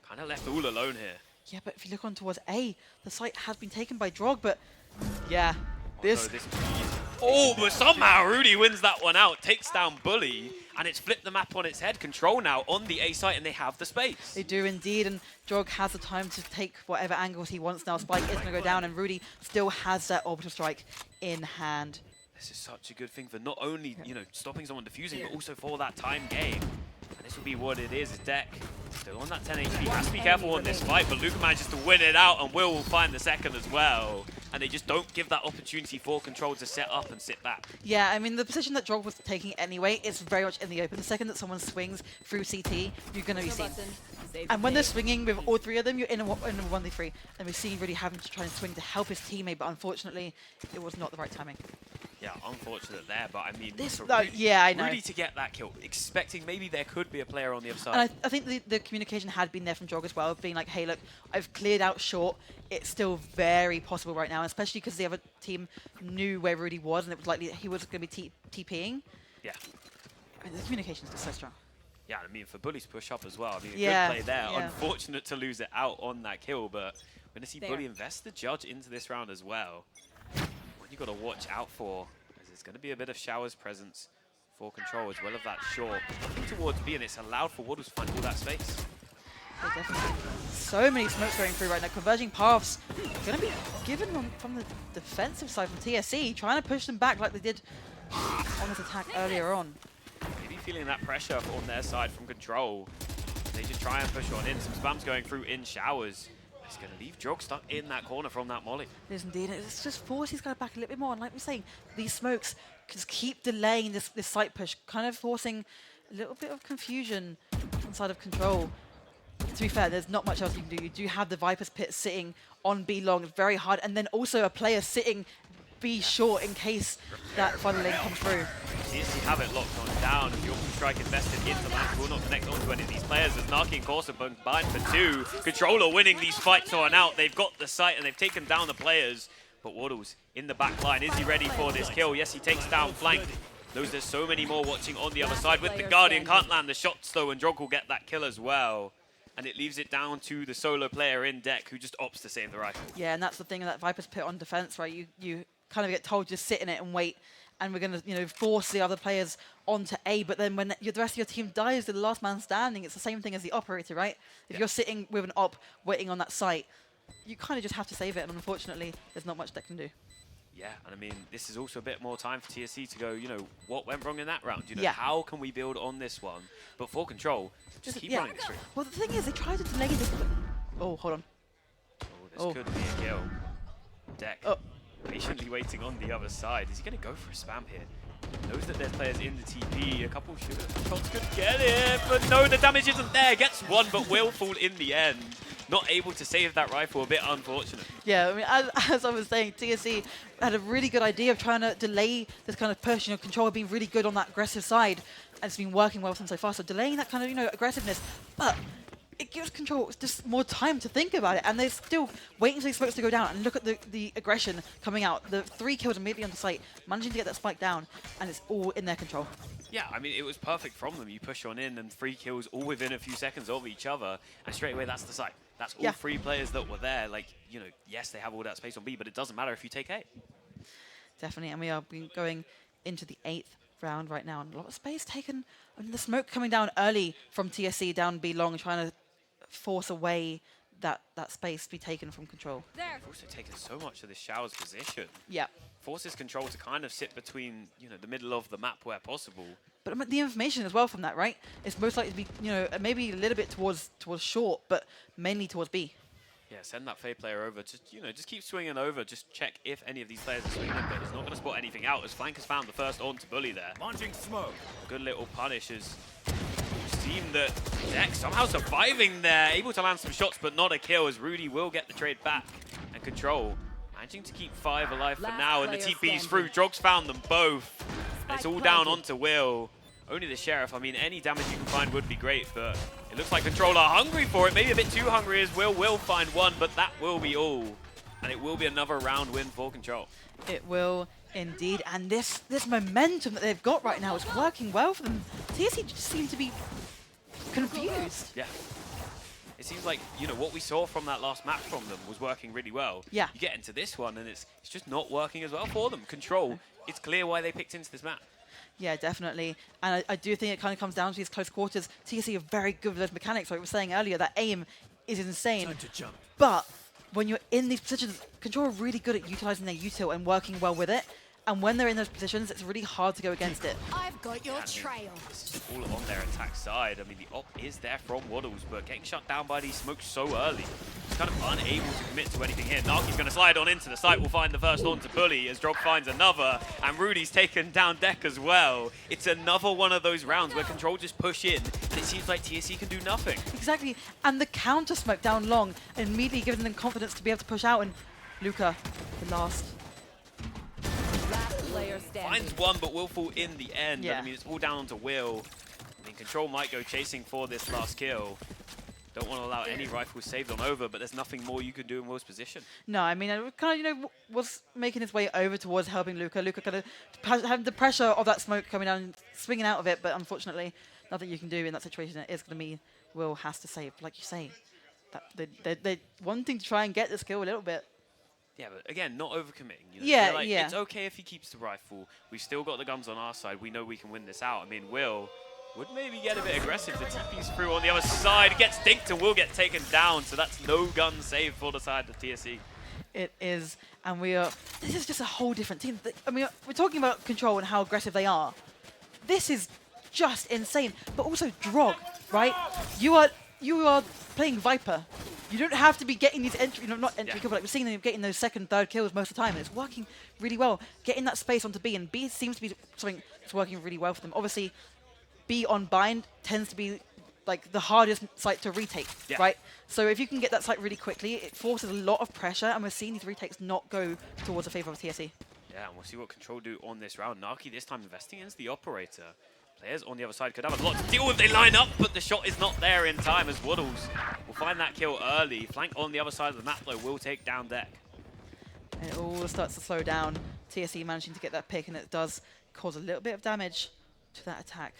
kind of left all alone here. Yeah, but if you look on towards A, the site has been taken by Drog, but yeah, this... Oh, but somehow Rudy wins that one out, takes down Bully, and it's flipped the map on its head. Control now on the A site, and they have the space. They do indeed, and Drog has the time to take whatever angles he wants now. Spike is going to go down, and Rudy still has that orbital strike in hand. This is such a good thing for not only, you know, stopping someone defusing, but also for that time game. And this will be what it is Deck still on that 10 HP. Has to be careful on this fight, but Luca manages to win it out, and Will find the second as well. And they just don't give that opportunity for Control to set up and sit back. Yeah, I mean, the position that Drog was taking anyway is very much in the open. The second that someone swings through CT, you're going to be seen. And when they're swinging with all three of them, you're in a 1v3. And we've seen really having to try and swing to help his teammate, but unfortunately, it was not the right timing. Yeah, unfortunate there, but I mean, This, Rudy, yeah, I know. Rudy to get that kill, expecting maybe there could be a player on the other side. And I think the communication had been there from Drog as well, being like, hey, look, I've cleared out short. It's still very possible right now, especially because the other team knew where Rudy was, and it was likely that he was going to be TPing. Yeah. I mean, the communication is just so strong. Yeah, I mean, for Bully to push up as well. I mean, a Yeah, good play there. yeah. Unfortunate to lose it out on that kill, but we're going to see Bully invest the judge into this round as well. What you got to watch out for is there's going to be a bit of Shower's presence for Control as well of that short. Looking towards B, and it's allowed for Waddles to find all that space. Yeah, definitely. So many smokes going through right now. Converging paths going to be given from the defensive side from TSE, trying to push them back like they did on this attack earlier on. Maybe feeling that pressure on their side from Control. They just try and push on in. Some spams going through in Showers. It's going to leave Drog stuck in that corner from that molly. It is indeed. It's just forced these guys back a little bit more. And like we're saying, these smokes just keep delaying this site push, kind of forcing a little bit of confusion inside of Control. To be fair, there's not much else you can do. You do have the Viper's Pit sitting on B long, it's very hard, and then also a player sitting B short in case that final lane comes through. TSE have it locked on down, and the Orphan Strike invested into land will not connect onto any of these players as Naki and Corsa combined for 2. Controller winning these fights on out. They've got the site and they've taken down the players. But Waddles in the back line, is he ready for this kill? Yes, he takes down flank. Knows there's so many more watching on the other side with the Guardian. Can't land the shots though, and Drog will get that kill as well. And it leaves it down to the solo player in deck who just opts to save the rifle. Yeah, and that's the thing of that Viper's Pit on defense, right? You kind of get told just sit in it and wait, and we're going to force the other players onto A. But then when the rest of your team dies to the last man standing, it's the same thing as the operator, right? If you're sitting with an op waiting on that site, you kind of just have to save it, and unfortunately, there's not much that can do. Yeah, and I mean, this is also a bit more time for TSE to go, what went wrong in that round? Yeah. How can we build on this one? But for Control, just keep running this through. Well, the thing is, they tried to delay this. Oh, hold on. Oh, this could be a kill. Deck patiently waiting on the other side. Is he going to go for a spam here? Knows that there's players in the TP. A couple shots could get it, but no, the damage isn't there. Gets one, but will fall in the end. Not able to save that rifle, a bit unfortunate. Yeah, I mean, as I was saying, TSE had a really good idea of trying to delay this kind of push. Control being really good on that aggressive side, and it's been working well for them so far. So delaying that kind of, aggressiveness, but it gives Control just more time to think about it, and they're still waiting for these smokes to go down and look at the aggression coming out. The 3 kills immediately on the site, managing to get that spike down, and it's all in their control. Yeah, I mean, it was perfect from them. You push on in and 3 kills all within a few seconds of each other, and straight away that's the site. That's all 3 players that were there. Like, yes, they have all that space on B, but it doesn't matter if you take A. Definitely, and we are going into the 8th round right now, and a lot of space taken. And the smoke coming down early from TSE down B long, trying to force away that space to be taken from Control. They've also taken so much of this Shower's position. Yeah. Forces Control to kind of sit between, the middle of the map where possible. But the information as well from that, right? It's most likely to be, maybe a little bit towards short, but mainly towards B. Yeah, send that Fae player over. Just keep swinging over. Just check if any of these players are swinging in, but he's not going to spot anything out as Flank has found the first on to Bully there. Launching smoke. Good little punish as we've seen that Deck somehow surviving there. Able to land some shots, but not a kill as Rudy will get the trade back. And Control managing to keep 5 alive for now, and the TP's through. Drog's found them both. And it's all down onto Will. Only the Sheriff. I mean, any damage you can find would be great, but it looks like Control are hungry for it. Maybe a bit too hungry as will find one, but that will be all. And it will be another round win for Control. It will indeed. And this momentum that they've got right now is working well for them. TSE just seem to be confused. Yeah. It seems like, what we saw from that last match from them was working really well. Yeah. You get into this one and it's just not working as well for them. Control, it's clear why they picked into this map. Yeah, definitely. And I do think it kind of comes down to these close quarters. TSE are very good with those mechanics. Like we were saying earlier, that aim is insane. Time to jump. But when you're in these positions, Control are really good at utilizing their util and working well with it. And when they're in those positions, it's really hard to go against it. I've got your trail. This is all on their attack side. I mean, the op is there from Waddles, but getting shut down by these smokes so early. He's kind of unable to commit to anything here. Naki's going to slide on into the site. We'll find the first on to Bully as Drog finds another. And Rudy's taken down Deck as well. It's another one of those rounds where Control just push in, and it seems like TSE can do nothing. Exactly. And the counter smoke down long immediately giving them confidence to be able to push out. And Luca, the last. Finds one, but will fall in the end. Yeah. I mean, it's all down onto Will. I mean, Control might go chasing for this last kill. Don't want to allow any rifles saved on over, but there's nothing more you can do in Will's position. No, I mean, it kind of, was making his way over towards helping Luca. Luca kind of having the pressure of that smoke coming down and swinging out of it, but unfortunately, nothing you can do in that situation. It is going to be Will has to save, like you say. That they're wanting to try and get this kill a little bit. Yeah, but again, not overcommitting. Yeah, They're like, yeah. It's okay if he keeps the rifle. We've still got the guns on our side. We know we can win this out. I mean, Will would maybe get a bit aggressive. The TP's through on the other side. Gets dinked and will get taken down. So that's no gun save for the side of TSE. It is, and this is just a whole different team. I mean, we're talking about Control and how aggressive they are. This is just insane. But also Drog, right? You are playing Viper. You don't have to be getting these entry, not entry kills, but like we're seeing them getting those second, third kills most of the time, and it's working really well. Getting that space onto B, and B seems to be something that's working really well for them. Obviously, B on bind tends to be like the hardest site to retake, right? So if you can get that site really quickly, it forces a lot of pressure, and we're seeing these retakes not go towards the favor of TSE. Yeah, and we'll see what Control do on this round. Naki this time investing into the operator. Players on the other side could have a lot to deal with. They line up, but the shot is not there in time as Waddles will find that kill early. Flank on the other side of the map, though, will take down deck. And it all starts to slow down. TSE managing to get that pick, and it does cause a little bit of damage to that attack.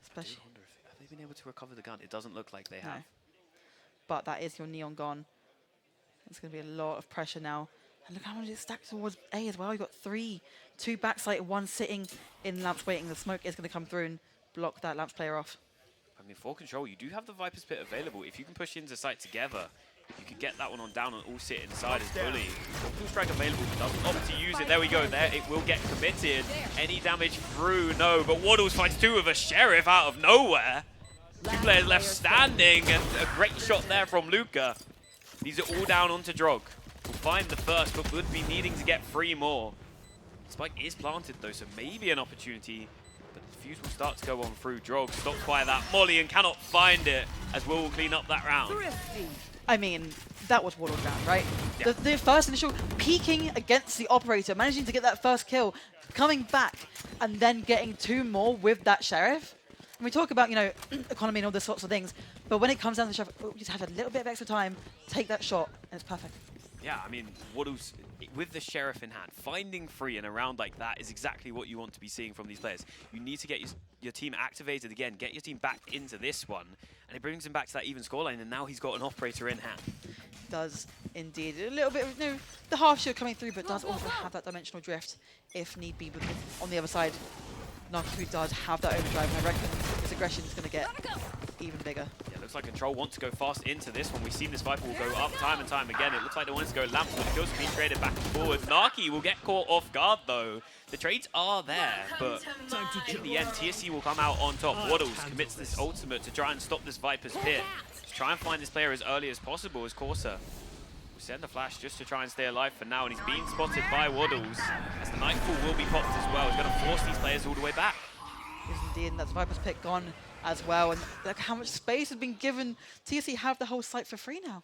Especially. I wonder if have they been able to recover the gun? It doesn't look like they have. No. But that is your Neon gone. It's going to be a lot of pressure now. And look how much it's stacked towards A as well. You've got 3, 2 backside, 1 sitting in Lamps waiting. The smoke is going to come through and block that Lamps player off. I mean, for Control, you do have the Viper's Pit available. If you can push into site together, you can get that one on down and all sit inside as Bully. Full strike available, doesn't opt to use it. There we go, there it will get committed. Any damage through? No, but Waddles finds 2 of a Sheriff out of nowhere. 2 players left standing, and a great shot there from Luca. These are all down onto Drog. Will find the first, but would be needing to get 3 more. Spike is planted though, so maybe an opportunity. But the fuse will start to go on through Drog. Stopped by that Molly and cannot find it, as Will clean up that round. I mean, that was Waddle's round, right? Yeah. The first initial peeking against the operator, managing to get that first kill, coming back, and then getting 2 more with that Sheriff. And we talk about, you know, economy and all those sorts of things, but when it comes down to the Sheriff, you just have a little bit of extra time, take that shot, and it's perfect. Yeah, I mean, Waddles, with the Sheriff in hand, finding 3 in a round like that is exactly what you want to be seeing from these players. You need to get your team activated again, get your team back into this one, and it brings him back to that even scoreline, and now he's got an operator in hand. Does indeed. A little bit of, you know, the half shield coming through, but does also have that dimensional drift if need be, because on the other side, Naki does have that overdrive, and I reckon his aggression is going to get even bigger. Yeah, looks like Control wants to go fast into this one. We've seen this Viper will go up time and time again. It looks like they wanted to go Lamps, but the kills are being traded back and forward. Naki will get caught off guard though. The trades are there, but in the end, TSE will come out on top. Waddles commits this ultimate to try and stop this Viper's Pit. Just try and find this player as early as possible as Corsa. We'll send a flash just to try and stay alive for now, and he's being spotted by Waddles. As the Nightfall will be popped as well. He's going to force these players all the way back. Yes, indeed, and that's Viper's Pick gone as well. And look how much space has been given. TSE have the whole site for free now.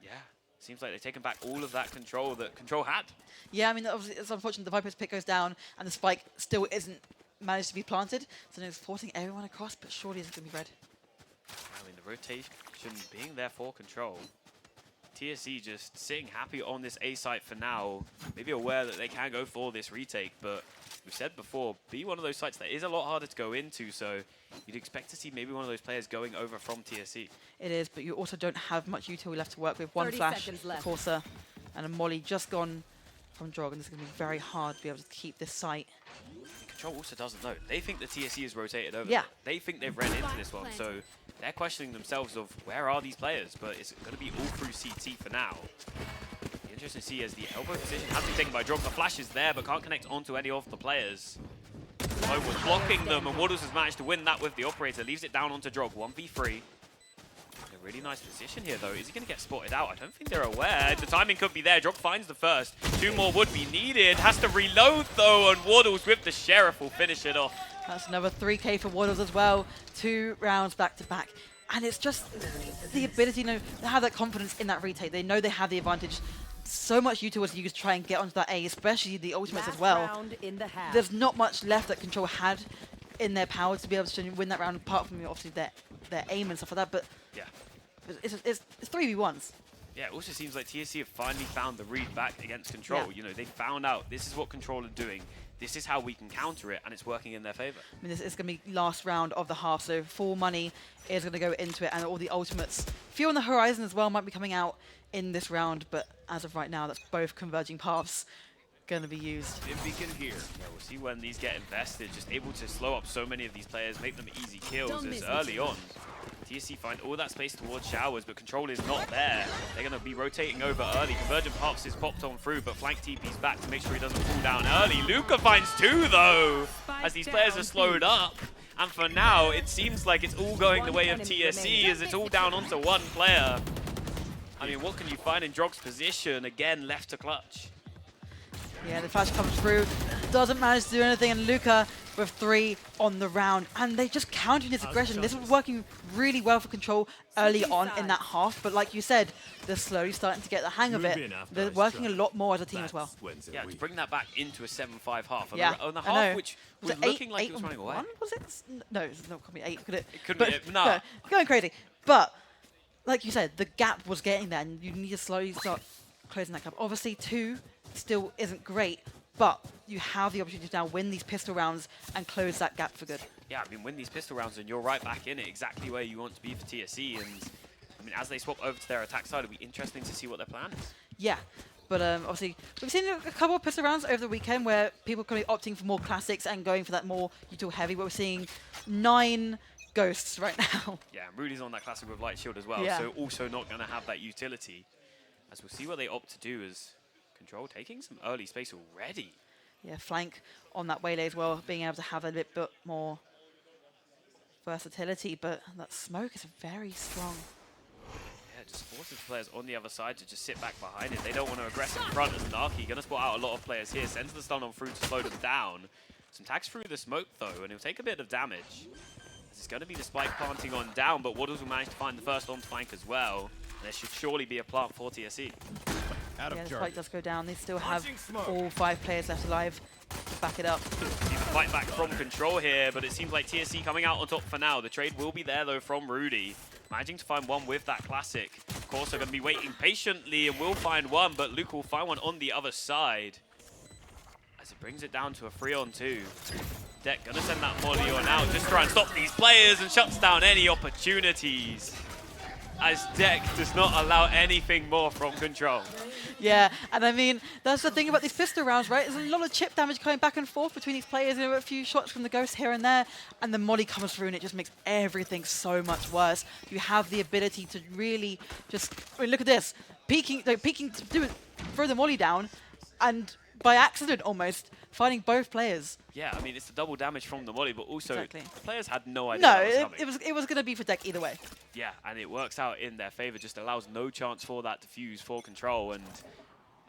Yeah, seems like they've taken back all of that control that Control had. Yeah, I mean, obviously it's unfortunate the Viper's Pick goes down and the spike still isn't managed to be planted. So now it's forcing everyone across, but surely it's going to be red. I mean, the rotation being there for Control. TSE just sitting happy on this A site for now. Maybe aware that they can go for this retake, but we've said before, be one of those sites that is a lot harder to go into, so you'd expect to see maybe one of those players going over from TSE. It is, but you also don't have much utility left to work with. 1 flash, Corsa, and a Molly just gone from Drog, and this is going to be very hard to be able to keep this site. Control also doesn't know. They think the TSE is rotated over. Yeah. They think they've ran into this one, so they're questioning themselves of where are these players, but it's going to be all through CT for now. Be interesting to see as the elbow position has been taken by Drog. The flash is there, but can't connect onto any of the players. Low was blocking them, and Waddles has managed to win that with the operator. Leaves it down onto Drog, 1v3. A really nice position here, though. Is he going to get spotted out? I don't think they're aware. The timing could be there. Drog finds the first. 2 more would be needed. Has to reload, though, and Waddles with the Sheriff will finish it off. That's another 3k for Waddles as well. 2 rounds back to back. And it's just the ability, you know, to have that confidence in that retake. They know they have the advantage. So much utility you can try and get onto that A, especially the ultimates as well. There's not much left that Control had in their power to be able to win that round, apart from obviously their aim and stuff like that. But Yeah. it's 3v1s. Yeah, it also seems like TSE have finally found the read back against Control. Yeah. You know, they found out this is what Control are doing. This is how we can counter it, and it's working in their favor. I mean, this is going to be last round of the half, so full money is going to go into it, and all the ultimates. Few on the horizon as well might be coming out in this round, but as of right now, that's both converging paths going to be used. EPIC here. Yeah, we'll see when these get invested. Just able to slow up so many of these players, make them easy kills as early on. TSE find all that space towards Showers, but Control is not there. They're going to be rotating over early. Convergent Puffs is popped on through, but flank TP's back to make sure he doesn't fall down early. Luca finds 2, though, as these players are slowed up. And for now, it seems like it's all going the way of TSE, as it's all down onto 1 player. I mean, what can you find in Drog's position? Again, left to clutch. Yeah, the flash comes through, doesn't manage to do anything, and Luca with 3 on the round. And they just countered his aggression. This was working really well for Control early on in that half, but like you said, they're slowly starting to get the hang of it. They're working a lot more as a team as well. Yeah, to bring that back into a 7-5 half. On Yeah, the I half, know. which Was was it looking like it was running away. 8-1? Was it? No, it's not going to be 8, could it? It could But- be, no. Going crazy. But, like you said, the gap was getting there, and you need to slowly start closing that gap. Obviously, 2 still isn't great, but you have the opportunity to now win these pistol rounds and close that gap for good. Yeah, I mean, win these pistol rounds and you're right back in it, exactly where you want to be for TSE. And I mean, as they swap over to their attack side, it'll be interesting to see what their plan is. Yeah, but obviously, we've seen a couple of pistol rounds over the weekend where people could be opting for more classics and going for that more util heavy, but we're seeing 9 ghosts right now. Yeah, and Rudy's on that classic with light shield as well, Yeah. so also not going to have that utility. As we'll see what they opt to do as Control taking some early space already. Yeah, flank on that waylay as well, being able to have a bit more versatility, but that smoke is very strong. Yeah, just forces players on the other side to just sit back behind it. They don't want to aggress in front as Narky. Going to spot out a lot of players here. Sends the stun on through to slow them down. Some tags through the smoke though, and he'll take a bit of damage. It's going to be the spike planting on down, but Waddles will manage to find the first on flank as well. There should surely be a plant for TSE. Out Yeah, of the spike charge. does go down. They still have Launching smoke. all 5 players left alive to back it up. See the fight back from Control here, but it seems like TSE coming out on top for now. The trade will be there though from Rudy. Managing to find one with that classic. Of course, they're going to be waiting patiently and will find one, but Luke will find one on the other side. As it brings it down to a 3-on-2. Deck going to send that molly on out, just try and stop these players and shuts down any opportunities. As Deck does not allow anything more from Control. Yeah, and I mean, that's the thing about these pistol rounds, right? There's a lot of chip damage going back and forth between these players, a few shots from the Ghost here and there, and the molly comes through and it just makes everything so much worse. You have the ability to really just, I mean, look at this. Peeking to do it, throw the molly down, and by accident almost, finding both players. Yeah, I mean, it's the double damage from the molly, but also Exactly. the players had no idea No, that was coming. it was going to be for Deck either way. Yeah, and it works out in their favor, just allows no chance for that defuse for Control, and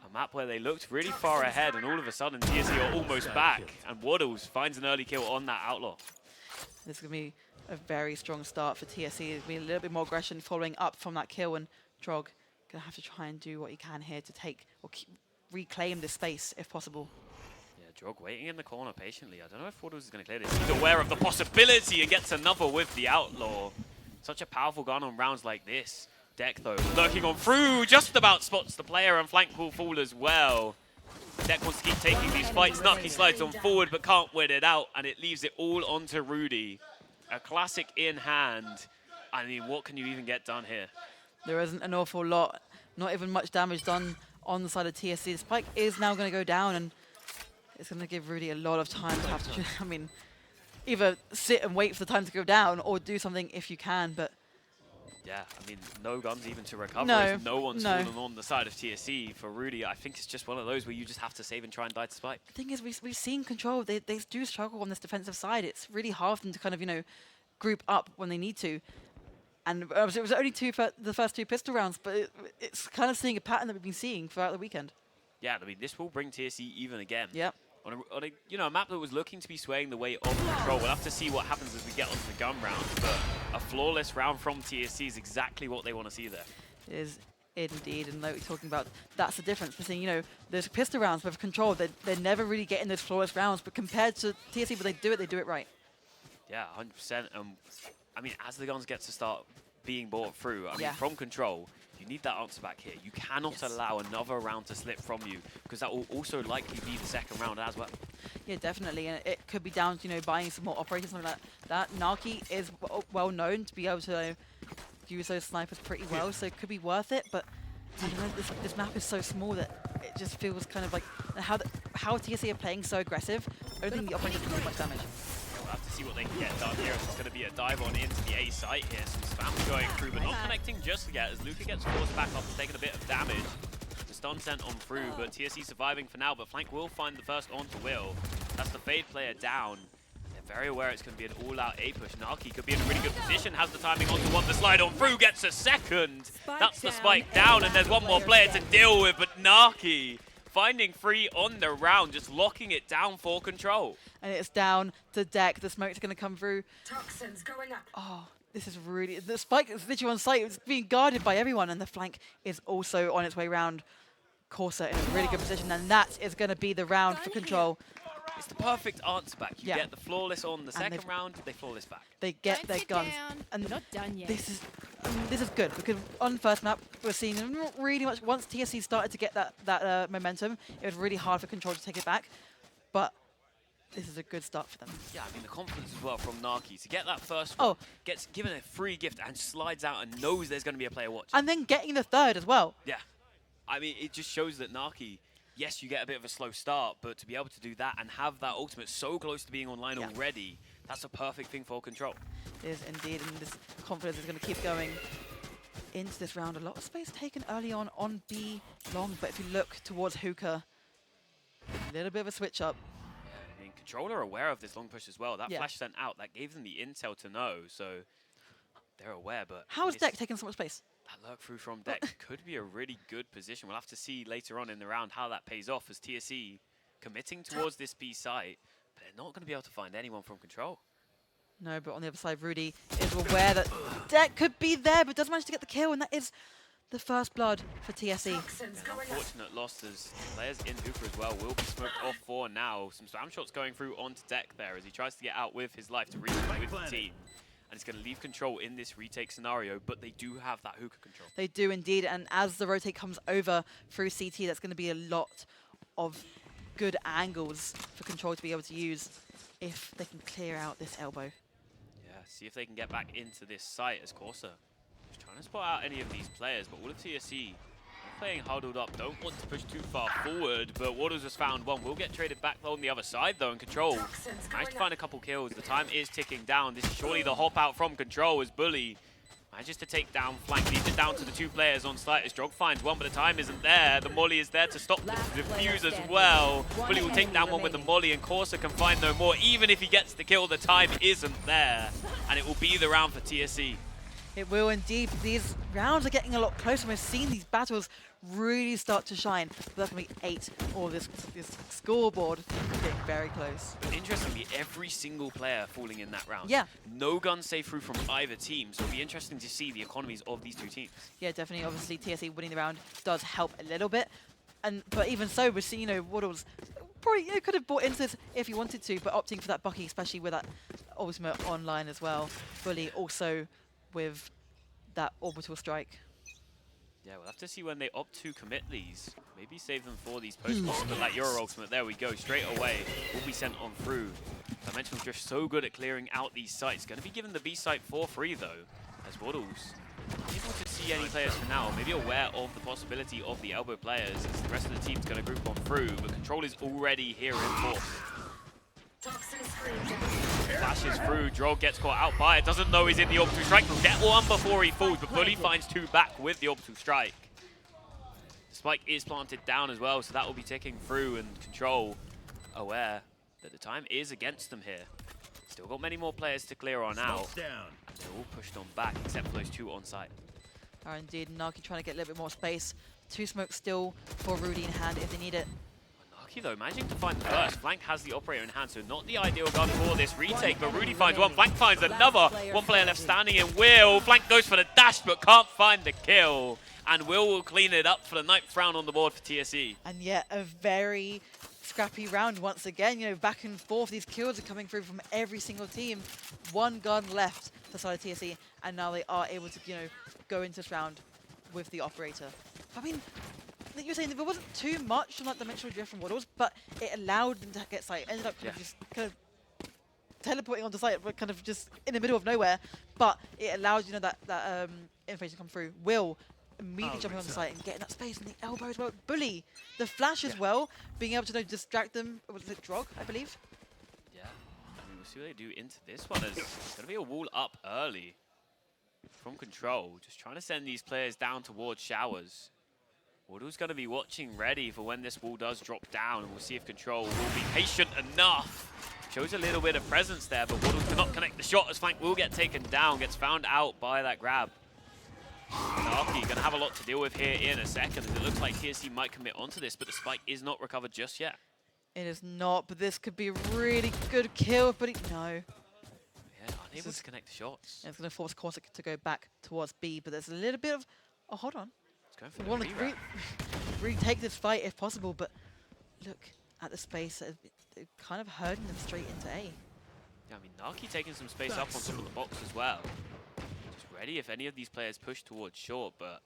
a map where they looked really far ahead, and all of a sudden TSE are almost back, and Waddles finds an early kill on that Outlaw. This is going to be a very strong start for TSE. There's going to be a little bit more aggression following up from that kill, and Drog going to have to try and do what he can here to take or reclaim this space if possible. Yeah, Drog waiting in the corner patiently. I don't know if Waddles is going to clear this. He's aware of the possibility and gets another with the Outlaw. Such a powerful gun on rounds like this. Deck, though, lurking on through, just about spots the player, and flank will fall as well. Deck wants to keep taking these fights. Nucky slides on forward, but can't win it out, and it leaves it all onto Rudy. A classic in hand. I mean, what can you even get done here? There isn't an awful lot, not even much damage done on the side of TSE. The spike is now going to go down, and it's going to give Rudy a lot of time to have to, I mean, either sit and wait for the time to go down or do something if you can, but Yeah, I mean, no guns even to recover. No, As no one's no. fallen on the side of TSE. For Rudy, I think it's just one of those where you just have to save and try and die to spike. the thing is, we've seen Control. They do struggle on this defensive side. It's really hard for them to kind of, group up when they need to. And obviously it was only the first 2 pistol rounds, but it's kind of seeing a pattern that we've been seeing throughout the weekend. Yeah, I mean, this will bring TSE even again. Yep. On a map that was looking to be swaying the way of Control. We'll have to see what happens as we get onto the gun rounds, but a flawless round from TSE is exactly what they want to see there. It is indeed, and like we're talking about, that's the difference. We're seeing, there's pistol rounds with Control. They're never really getting those flawless rounds, but compared to TSE, when they do it right. Yeah, 100%. I mean, as the guns get to start being bought through, I mean, Yeah. from Control, you need that answer back here. You cannot Yes. allow another round to slip from you, because that will also likely be the second round as well. Yeah, definitely, and it could be down to buying some more operators, something like that. Narky is well known to be able to use those snipers pretty well, so it could be worth it. But I don't know, this map is so small that it just feels kind of like how TSE are playing so aggressive. I don't think the operators can do much damage. We'll have to see what they can get done here. It's going to be a dive on into the A site here. Some spam going through, but not connecting just yet as Luca gets forced back up and taking a bit of damage. The stun sent on through, but TSE surviving for now, but flank will find the first onto Will. That's the Fade player down. They're very aware it's going to be an all-out A push. Naki could be in a really good position, has the timing onto one, the slide on through, gets a second. That's the spike down, and there's one more player to deal with, but Naki finding free on the round, just locking it down for control. And it's down to deck. The smoke's going to come through. Toxins going up. Oh, this is really... The spike is literally on site. It's being guarded by everyone, and the flank is also on its way round. Corsa in a really good position, and that is going to be the round for control. It's the perfect answer back. You Yeah. get the flawless on the second they've- round, they flawless back. They get Don't their sit guns. down. And We're not done yet. this is good, because on the first map, we're seeing not really much. Once TSE started to get that momentum, it was really hard for Control to take it back. But this is a good start for them. Yeah, I mean, the confidence as well from Naki to get that first Oh. one, gets given a free gift and slides out and knows there's going to be a player watching. And then getting the third as well. Yeah. I mean, it just shows that Naki, yes, you get a bit of a slow start, but to be able to do that and have that ultimate so close to being online Yeah. already, that's a perfect thing for Control. It is indeed, and this confidence is going to keep going into this round. A lot of space taken early on B long, but if you look towards Hookah, a little bit of a switch up. I mean, Control are aware of this long push as well. That Yeah. flash sent out, that gave them the intel to know, so they're aware, but... How is this- Deck taking so much space? That lurk through from deck could be a really good position. We'll have to see later on in the round how that pays off as TSE committing towards this B site, but they're not going to be able to find anyone from Control. No, but on the other side, Rudy is aware that Deck could be there, but does manage to get the kill, and that is the first blood for TSE. Toxins An going up. unfortunate loss as players in Hooper as well will be smoked off for now. Some spam shots going through onto deck there as he tries to get out with his life to reach with the team. And it's going to leave Control in this retake scenario, but they do have that Hookah control. They do indeed, and as the rotate comes over through CT, that's going to be a lot of good angles for Control to be able to use if they can clear out this elbow. Yeah, see if they can get back into this site as Corsa. Just trying to spot out any of these players, but all of TSE playing huddled up, don't want to push too far forward, but Waters has found one. Will get traded back on the other side though, and Control managed to find a couple kills. The time is ticking down. This is surely the hop out from Control as Bully manages to take down flank, leaves it down to the two players on site as Drog finds one, but the time isn't there. The Molly is there to stop the defuse as well. Bully will take down one with the Molly, and Corsa can find no more. Even if he gets the kill, the time isn't there, and it will be the round for TSE. It will indeed. These rounds are getting a lot closer. We've seen these battles really start to shine. But that's going to be 8, or this scoreboard getting very close. But interestingly, every single player falling in that round. Yeah. No guns saved through from either team, so it'll be interesting to see the economies of these two teams. Yeah, definitely. Obviously, TSE winning the round does help a little bit. But even so, we're seeing, Waddles probably could have bought into this if he wanted to, but opting for that Bucky, especially with that ultimate online as well. Bully also with that orbital strike. Yeah, we'll have to see when they opt to commit these. Maybe save them for these post-boss, but like your ultimate, there we go, straight away, will be sent on through. Dimensional's just so good at clearing out these sites. Going to be given the B site for free though, as Waddles able to see any players for now, maybe aware of the possibility of the elbow players, as the rest of the team's going to group on through, but Control is already here in force. Toxins screamed. Flashes through, Drog gets caught out by it, doesn't know he's in the orbital strike, will get one before he falls, but Bully finds two back with the orbital strike. The spike is planted down as well, so that will be ticking through, and Control aware that the time is against them here. Still got many more players to clear on out. And they're all pushed on back, except for those two on site. Indeed, Naki trying to get a little bit more space. 2 smokes still for Rudy in hand if they need it. Naki though, managing to find the first. Flank has the operator in hand, so not the ideal gun for this retake, but Rudy finds one, Flank finds another. One player left standing in Will. Flank goes for the dash, but can't find the kill. And will clean it up for the 9th round on the board for TSE. And yet a very scrappy round once again. Back and forth. These kills are coming through from every single team. 1 gun left for side of TSE, and now they are able to, go into this round with the operator. I mean, like you were saying, there wasn't too much on that dimensional drift from Waddles, but it allowed them to get site. Ended up kind of teleporting onto site, but kind of just in the middle of nowhere. But it allowed that information to come through. Will immediately jumping on the site and getting that space, and the elbow as well. Bully, the flash as well, being able to distract them. Was it Drog, I believe? Yeah, I mean, we'll see what they do into this one. As it's going to be a wall up early from Control, just trying to send these players down towards showers. Waddle's going to be watching ready for when this wall does drop down, and we'll see if Control will be patient enough. shows a little bit of presence there, but Waddles cannot connect the shot as Flank will get taken down, gets found out by that grab. Narky going to have a lot to deal with here in a second, as it looks like TSE might commit onto this, but the spike is not recovered just yet. It is not, but this could be a really good kill, but no. Yeah, unable to connect the shots. It's going to force Corsic to go back towards B, but there's a little bit of... Oh, hold on. It's going for We the want to re-wrap. retake this fight if possible, but look at the space. They're kind of herding them straight into A. Yeah, I mean, Narky taking some space up on top of the box as well. Just ready if any of these players push towards short, but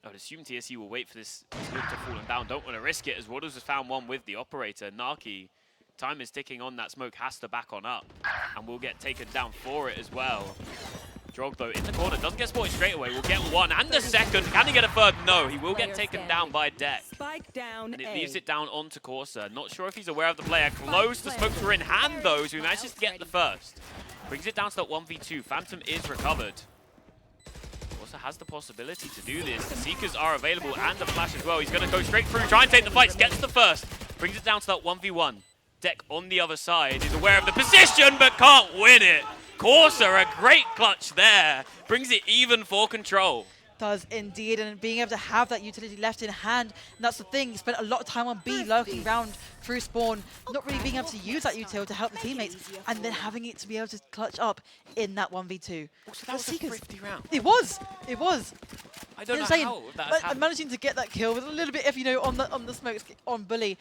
I would assume TSE will wait for this smoke to fall down. Don't want to risk it, as Waddles has found one with the operator. Narky, time is ticking on. That smoke has to back on up, and will get taken down for it as well. Drog, though, in the corner, doesn't get spotted straight away. Will get one and a second. Can he get a third? No, he will get taken down by Deck. Spike down And it A. leaves it down onto Corsa. Not sure if he's aware of the player. Close, the smokes were in hand, though, so he manages to get the first. Brings it down to that 1v2. Phantom is recovered. Corsa has the possibility to do this. The Seekers are available and the flash as well. He's going to go straight through, try and take the fights, gets the first. Brings it down to that 1v1. Deck on the other side is aware of the position, but can't win it. Corsa, a great clutch there. Brings it even for Control. Does indeed, and being able to have that utility left in hand, and that's the thing. You spent a lot of time on B, lurking around through spawn, not really being able to use that util to help the teammates, and then having it to be able to clutch up in that 1v2. Also, that was a 50 round. It was. It was. I don't know Insane. how that has happened. Managing to get that kill was a little bit iffy, you know, on the smokes on Bully,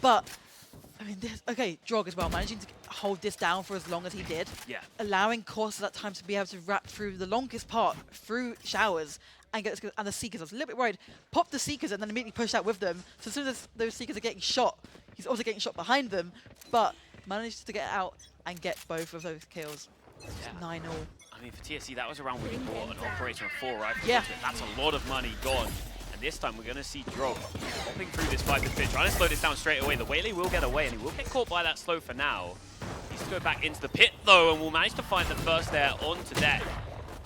but I mean, okay, Drog as well, managing to hold this down for as long as he did. Yeah. Allowing Corsa that time to be able to wrap through the longest part through showers and get and the Seekers. I was a little bit worried. Pop the Seekers and then immediately push out with them. So as soon as those Seekers are getting shot, he's also getting shot behind them, but managed to get out and get both of those kills. Yeah. 9-0. I mean, for TSE, that was a round where you bought an operator and 4 rifles. Yeah. into it. That's a lot of money gone. And this time, we're going to see Drog hopping through this Viper's pit, trying to slow this down straight away. The Whaley will get away, and he will get caught by that slow for now. He needs to go back into the pit, though, and will manage to find the first there onto Deck.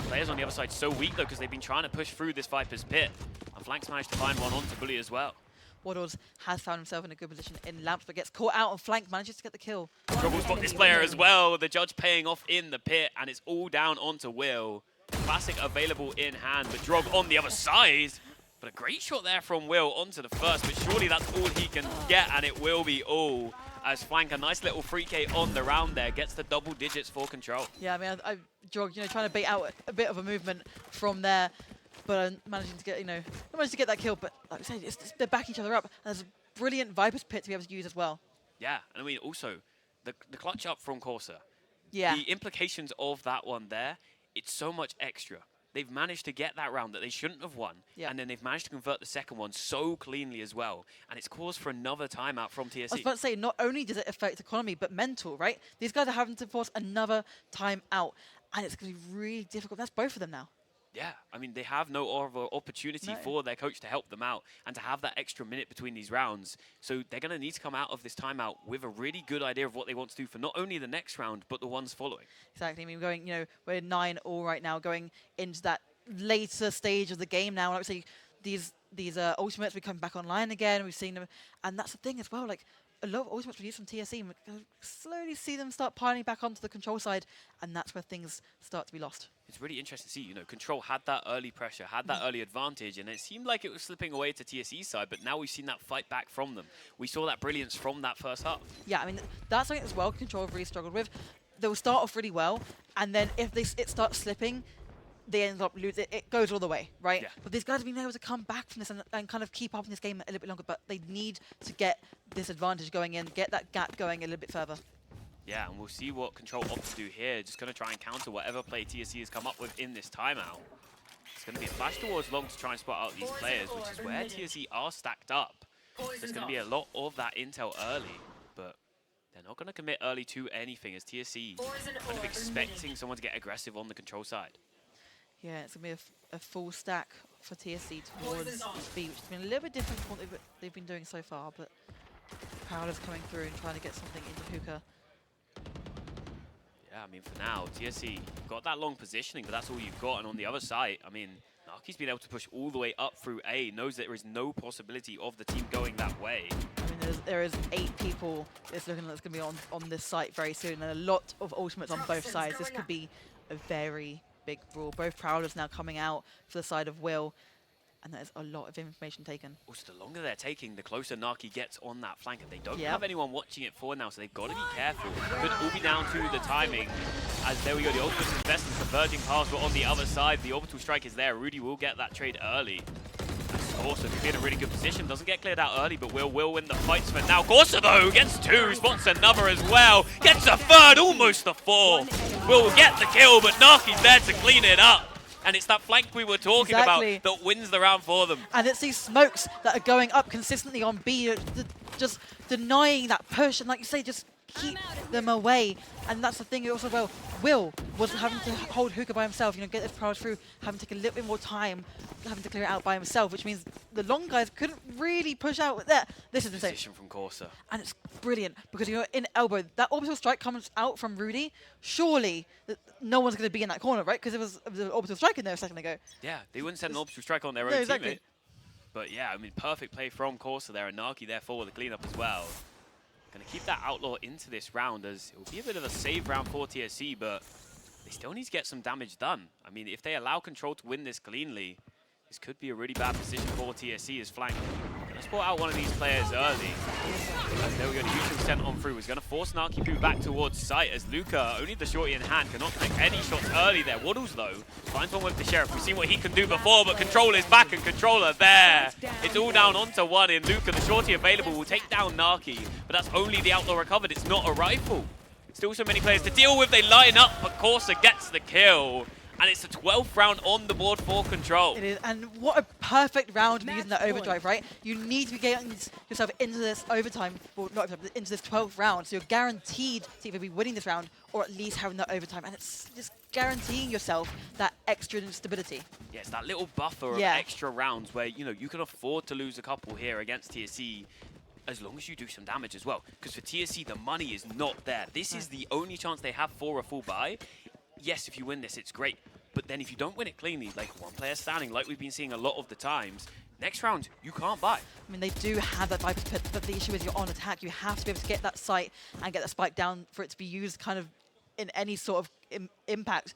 Players on the other side so weak, though, because they've been trying to push through this Viper's pit. And Flank's managed to find one onto Bully as well. Waddles has found himself in a good position in Lamps, but gets caught out on flank, manages to get the kill. Drog will spot this player as well. The judge paying off in the pit, and it's all down onto Will. Classic available in hand, but Drog on the other side. But a great shot there from Will onto the first, but surely that's all he can get, and it will be all. As Flank, a nice little 3K on the round there, gets the double digits for Control. Yeah, I mean, Drog, you know, trying to bait out a bit of a movement from there, but managing to get, you know, managed to get that kill. But like I said, they back each other up, and there's a brilliant Viper's pit to be able to use as well. Yeah, and I mean, also, the clutch up from Corsa. Yeah. The implications of that one there, it's so much extra. They've managed to get that round that they shouldn't have won. Yeah. And then they've managed to convert the second one so cleanly as well. And it's caused for another timeout from TSE. I was about to say, not only does it affect economy, but mental, right? These guys are having to force another time out, and it's going to be really difficult. That's both of them now. Yeah, I mean, they have no other opportunity for their coach to help them out and to have that extra minute between these rounds. So they're going to need to come out of this timeout with a really good idea of what they want to do for not only the next round, but the ones following. Exactly. I mean, we're 9-all right now, going into that later stage of the game now. Like I say, these ultimates will come back online again. We've seen them, and that's the thing as well. Like, a lot of ultimates we use from TSE, and we slowly see them start piling back onto the Control side, and that's where things start to be lost. It's really interesting to see, Control had that early pressure, had that early advantage, and it seemed like it was slipping away to TSE's side, but now we've seen that fight back from them. We saw that brilliance from that first half. Yeah, I mean, that's something as well Control have really struggled with. They'll start off really well, and then if it starts slipping, they end up losing. It goes all the way, right? Yeah. But these guys have been able to come back from this and kind of keep up in this game a little bit longer, but they need to get this advantage going in, get that gap going a little bit further. Yeah, and we'll see what Control opt to do here. Just going to try and counter whatever play TSE has come up with in this timeout. It's going to be a flash towards long to try and spot out these players, which is where TSE are stacked up. There's going to be a lot of that intel early, but they're not going to commit early to anything as TSE kind of expecting someone to get aggressive on the Control side. Yeah, it's going to be a full stack for TSE towards B, which has been a little bit different from what they've been doing so far, but Prowler's coming through and trying to get something into Hookah. Yeah, I mean, for now, TSE got that long positioning, but that's all you've got. And on the other side, I mean, Naki's been able to push all the way up through A, knows that there is no possibility of the team going that way. I mean, there is 8 people it's looking like it's going to be on this site very soon, and a lot of ultimates on both sides. This could be a very big brawl. Both Prowlers now coming out for the side of Will, and there's a lot of information taken. Also, the longer they're taking, the closer Naki gets on that flank, and they don't Yep. have anyone watching it for now, so they've got to be careful. Could all be down to the timing, as there we go, the ultimate is best and converging pass, but on the other side, the orbital strike is there. Rudy will get that trade early. Corsa could be in a really good position, doesn't get cleared out early, but will win the fights for now. Corsa, though, gets 2, spots another as well, gets a 3rd, almost a 4th. Will get the kill, but Naki's there to clean it up. And it's that flank we were talking about that wins the round for them. And it's these smokes that are going up consistently on B, just denying that push, and like you say, just keep them away. And that's the thing also, well, Will was having to hold hookah by himself, get his prowess through, having to take a little bit more time, having to clear it out by himself, which means the long guys couldn't really push out with that. This is insane. Position from Corsa. And it's brilliant, because you're in elbow. That orbital strike comes out from Rudy. Surely no one's going to be in that corner, right? Because there was an orbital strike in there a second ago. Yeah, they wouldn't send an orbital strike on their own teammate. But yeah, I mean, perfect play from Corsa there, and Naki there for the cleanup as well. Going to keep that Outlaw into this round, as it will be a bit of a save round for TSE, but they still need to get some damage done. I mean, if they allow Control to win this cleanly, this could be a really bad position for TSE as flank. Going to spot out one of these players early. And there we go, the usual sent on through is going to force Naki Poo back towards site, as Luca, only the shorty in hand, cannot connect any shots early there. Waddles, though, finds one with the Sheriff. We've seen what he can do before, but Control is back, and Controller there. It's all down onto one in Luca. The shorty available will take down Naki, but that's only the Outlaw recovered. It's not a rifle. Still so many players to deal with. They line up, but Corsa gets the kill. And it's the 12th round on the board for Control. It is, and what a perfect round to be using that overdrive, right? You need to be getting yourself into this overtime, well, not overtime, but into this 12th round, so you're guaranteed to either be winning this round or at least having that overtime, and it's just guaranteeing yourself that extra stability. Yeah, it's that little buffer of extra rounds where, you can afford to lose a couple here against TSE, as long as you do some damage as well. Because for TSE, the money is not there. This is the only chance they have for a full buy. Yes, if you win this, it's great. But then if you don't win it cleanly, like one player standing, like we've been seeing a lot of the times, next round, you can't buy. I mean, they do have that Viper's Pit, but the issue is you're on attack. You have to be able to get that site and get that spike down for it to be used kind of in any sort of impact.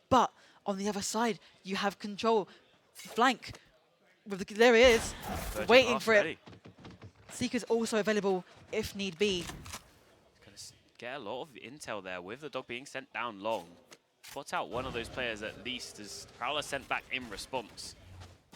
But on the other side, you have Control flank. There he is, waiting for it. Seeker's also available if need be. Going to get a lot of intel there with the dog being sent down long. Spots out one of those players at least, as Prowler sent back in response.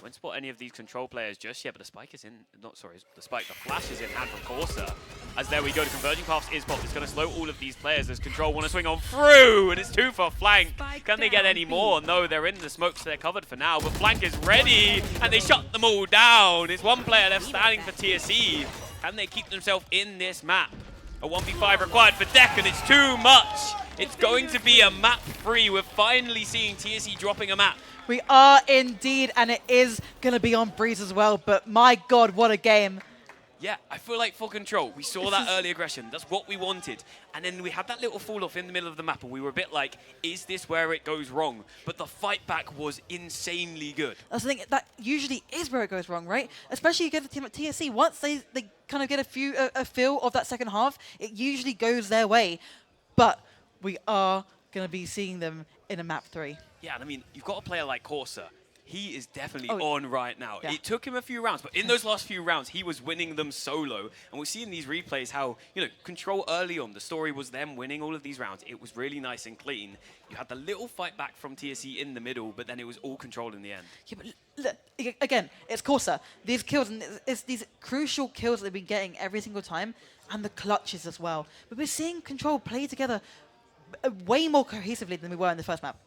Won't spot any of these Control players just yet, but the spike is in, the flash is in hand from Corsa. As there we go, the converging paths is bot. It's going to slow all of these players as Control want to swing on through, and it's 2 for flank. Can they get any more? No, they're in the smoke, so they're covered for now, but flank is ready, and they shut them all down. It's one player left standing for TSE. Can they keep themselves in this map? A 1v5 required for Deck, and it's too much. It's going to be a map 3. We're finally seeing TSE dropping a map. We are indeed, and it is going to be on Breeze as well, but my God, what a game. Yeah, I feel like for Control, we saw that early aggression. That's what we wanted. And then we had that little fall off in the middle of the map, and we were a bit like, is this where it goes wrong? But the fight back was insanely good. That's the thing, that usually is where it goes wrong, right? Especially you get a team at TSE. Once they kind of get a feel of that second half, it usually goes their way. But we are going to be seeing them in a map 3. Yeah, and I mean, you've got a player like Corsa. He is definitely on right now. Yeah. It took him a few rounds, but in those last few rounds, he was winning them solo. And we see in these replays how, Control early on, the story was them winning all of these rounds. It was really nice and clean. You had the little fight back from TSE in the middle, but then it was all Control in the end. Yeah, but look, again, it's Corsa. These kills, and it's these crucial kills that they've been getting every single time, and the clutches as well. But we're seeing Control play together way more cohesively than we were in the first map.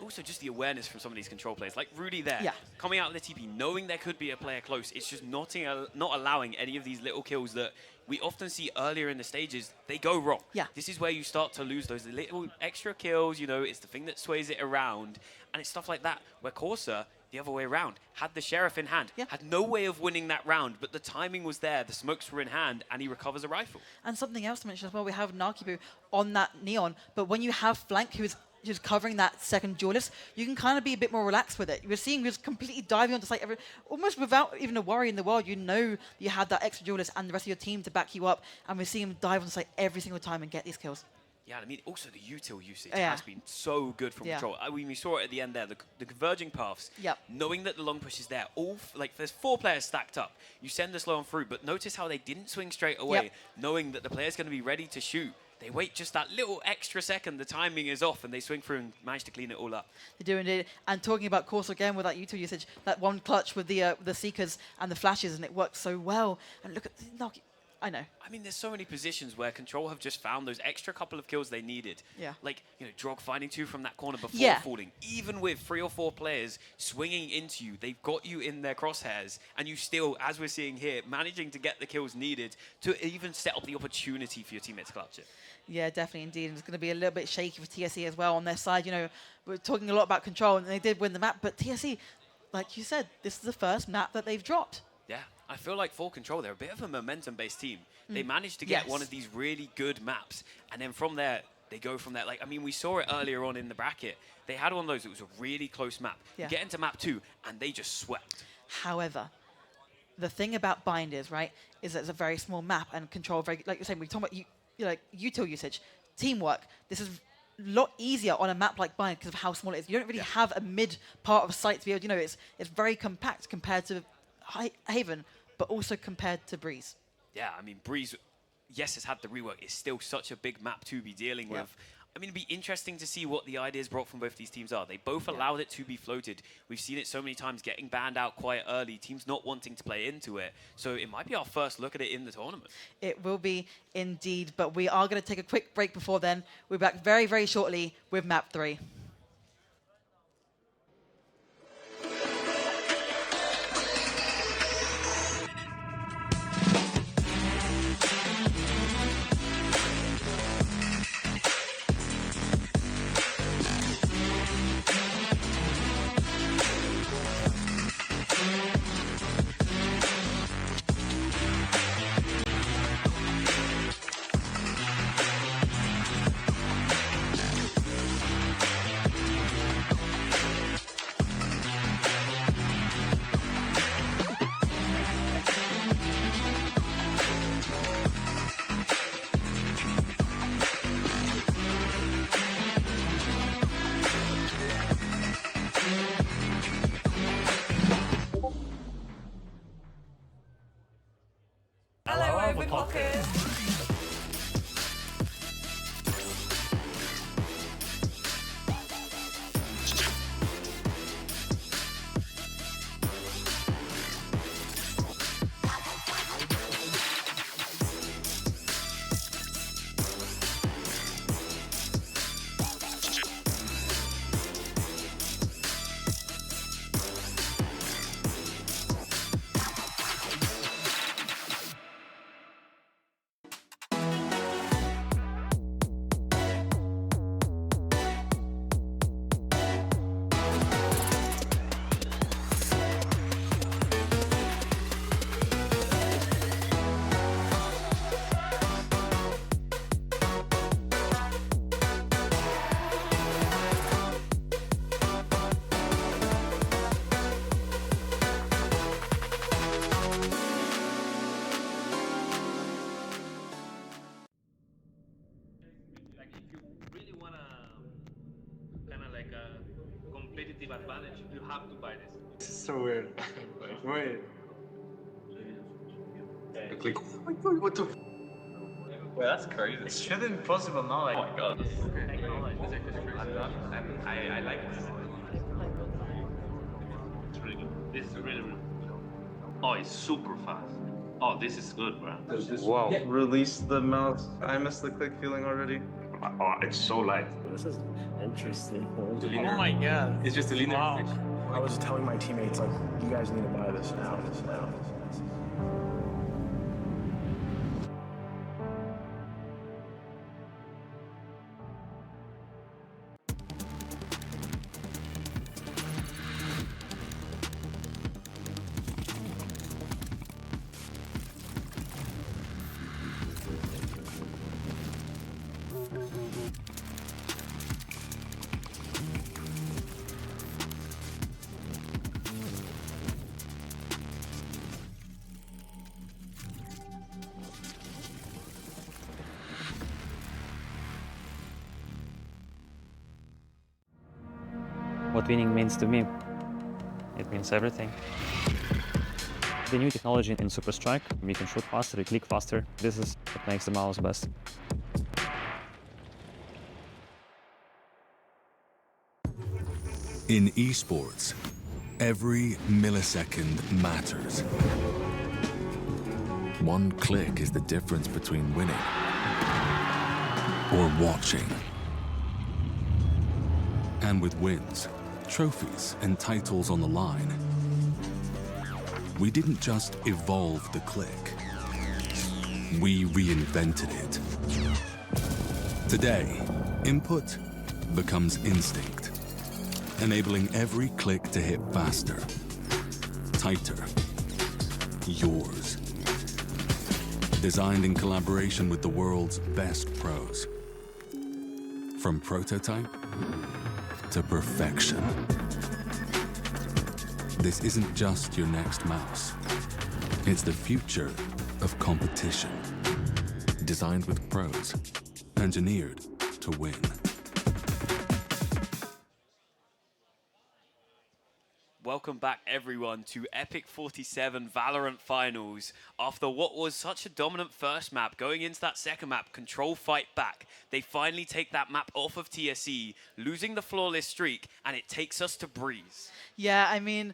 Also, just the awareness from some of these Control players, like Rudy there, coming out of the TP, knowing there could be a player close. It's just not allowing any of these little kills that we often see earlier in the stages. They go wrong. Yeah. This is where you start to lose those little extra kills. It's the thing that sways it around, and it's stuff like that where Corsa the other way around. Had the Sheriff in hand, Yeah. had no way of winning that round, but the timing was there, the smokes were in hand, and he recovers a rifle. And something else to mention as well, we have Nakibu on that Neon, but when you have Flank who's covering that second duelist, you can kind of be a bit more relaxed with it. You're seeing he was completely diving onto site, almost without even a worry in the world. You know you have that extra duelist and the rest of your team to back you up, and we're seeing him dive on site every single time and get these kills. Yeah, I mean, also the util usage Yeah. has been so good from Yeah. Control. I mean, we saw it at the end there, the converging paths. Yep. Knowing that the long push is there, like there's 4 players stacked up. You send this low on through, but notice how they didn't swing straight away, Yep. knowing that the player's going to be ready to shoot. They wait just that little extra second, the timing is off, and they swing through and manage to clean it all up. They do indeed. And talking about course again with that util usage, that one clutch with the Seekers and the flashes, and it worked so well. And look at Naki. I know. I mean, there's so many positions where Control have just found those extra couple of kills they needed. Yeah. Like, Drog finding 2 from that corner before Yeah. falling. Even with 3 or 4 players swinging into you, they've got you in their crosshairs, and you still, as we're seeing here, managing to get the kills needed to even set up the opportunity for your teammates to clutch it. Yeah, definitely indeed. And it's going to be a little bit shaky for TSE as well on their side. We're talking a lot about Control, and they did win the map, but TSE, like you said, this is the first map that they've dropped. Yeah, I feel like for Control, they're a bit of a momentum-based team. They managed to get Yes. one of these really good maps, and then from there, they go from there. Like, I mean, we saw it earlier on in the bracket. They had one of those. It was a really close map. Yeah. You get into map 2, and they just swept. However, the thing about Bind is that it's a very small map and Control. Very, like you're saying, we're talking about util usage, teamwork. This is a lot easier on a map like Bind because of how small it is. You don't really have a mid part of site to be able to, it's very compact compared to Haven, but also compared to Breeze. Yeah, I mean, Breeze, yes, has had the rework. It's still such a big map to be dealing Yeah. with. I mean, it'd be interesting to see what the ideas brought from both these teams are. They both allowed it to be floated. We've seen it so many times getting banned out quite early, teams not wanting to play into it. So it might be our first look at it in the tournament. It will be indeed, but we are going to take a quick break before then. We're back very, very shortly with map 3. Like if you really want a kind of like a competitive advantage, you have to buy this. This is so weird. Wait. Click. What the? Well, that's crazy. It shouldn't be possible now. Like, Oh my god. I like this. It's really good. This is really, really good. Oh, it's super fast. Oh, this is good, bro. wow. Release the mouse. I miss the click feeling already. Oh, it's so light. This is interesting. Oh my god. It's just a linear. Wow. I was telling my teammates, like, you guys need to buy this now. what winning means to me. It means everything. The new technology in Super Strike, we can shoot faster, we click faster. This is what makes the mouse best. In esports, every millisecond matters. One click is the difference between winning or watching. And with wins, trophies, and titles on the line, we didn't just evolve the click. We reinvented it. Today, input becomes instinct, enabling every click to hit faster, tighter, yours. Designed in collaboration with the world's best pros. From prototype to perfection. This isn't just your next mouse. It's the future of competition. Designed with pros, engineered to win. Welcome back, everyone, to EPIC47 Valorant Finals. After what was such a dominant first map, going into that second map, Control fight back. They finally take that map off of TSE, losing the flawless streak, and it takes us to Breeze. Yeah, I mean,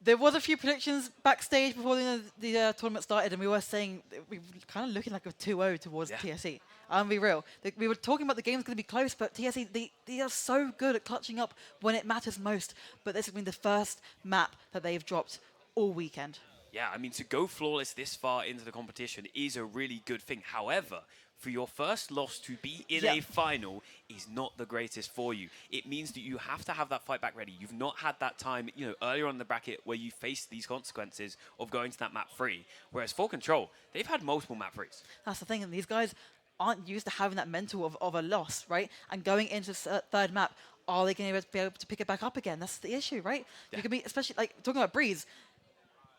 there was a few predictions backstage before the tournament started, and we were saying we were kind of looking like a 2-0 towards TSE. I'll be real. We were talking about the game's going to be close, but TSE, they are so good at clutching up when it matters most. But this has been the first map that they've dropped all weekend. Yeah, I mean, to go flawless this far into the competition is a really good thing. However, for your first loss to be in a final is not the greatest for you. It means that you have to have that fight back ready. You've not had that time, earlier on in the bracket where you faced these consequences of going to that map free. Whereas for Control, they've had multiple map frees. That's the thing, and these guys aren't used to having that mental of a loss, right? And going into third map, are they going to be able to pick it back up again? That's the issue, right? Yeah. You can be, especially like talking about Breeze.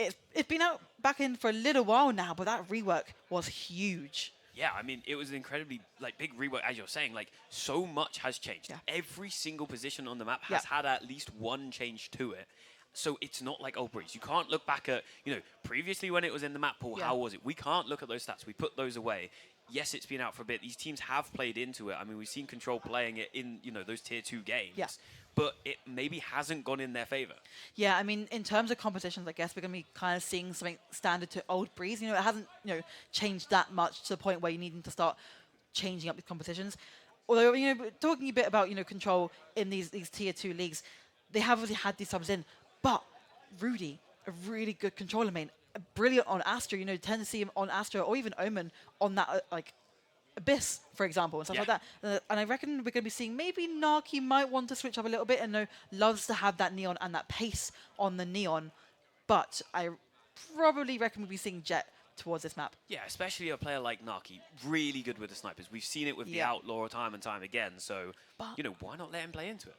It's been out back in for a little while now, but that rework was huge. Yeah, I mean, it was an incredibly big rework, as you're saying. So much has changed. Yeah. Every single position on the map has had at least one change to it. So it's not like old Breeze. You can't look back at, previously when it was in the map pool, how was it? We can't look at those stats. We put those away. Yes, it's been out for a bit. These teams have played into it. I mean, we've seen Control playing it in, those tier 2 games. Yeah. But it maybe hasn't gone in their favor. Yeah, I mean, in terms of competitions, I guess we're going to be kind of seeing something standard to old Breeze. It hasn't, changed that much to the point where you need to start changing up the competitions. Although, talking a bit about, Control in these tier 2 leagues, they have obviously had these subs in, but Rudy, a really good controller main, brilliant on Astra, tend to see him on Astra or even Omen on that, Abyss, for example, and stuff like that. And I reckon we're going to be seeing maybe Naki might want to switch up a little bit and loves to have that Neon and that pace on the Neon. But I probably reckon we'll be seeing Jet towards this map. Yeah, especially a player like Naki, really good with the snipers. We've seen it with the Outlaw time and time again. So, why not let him play into it?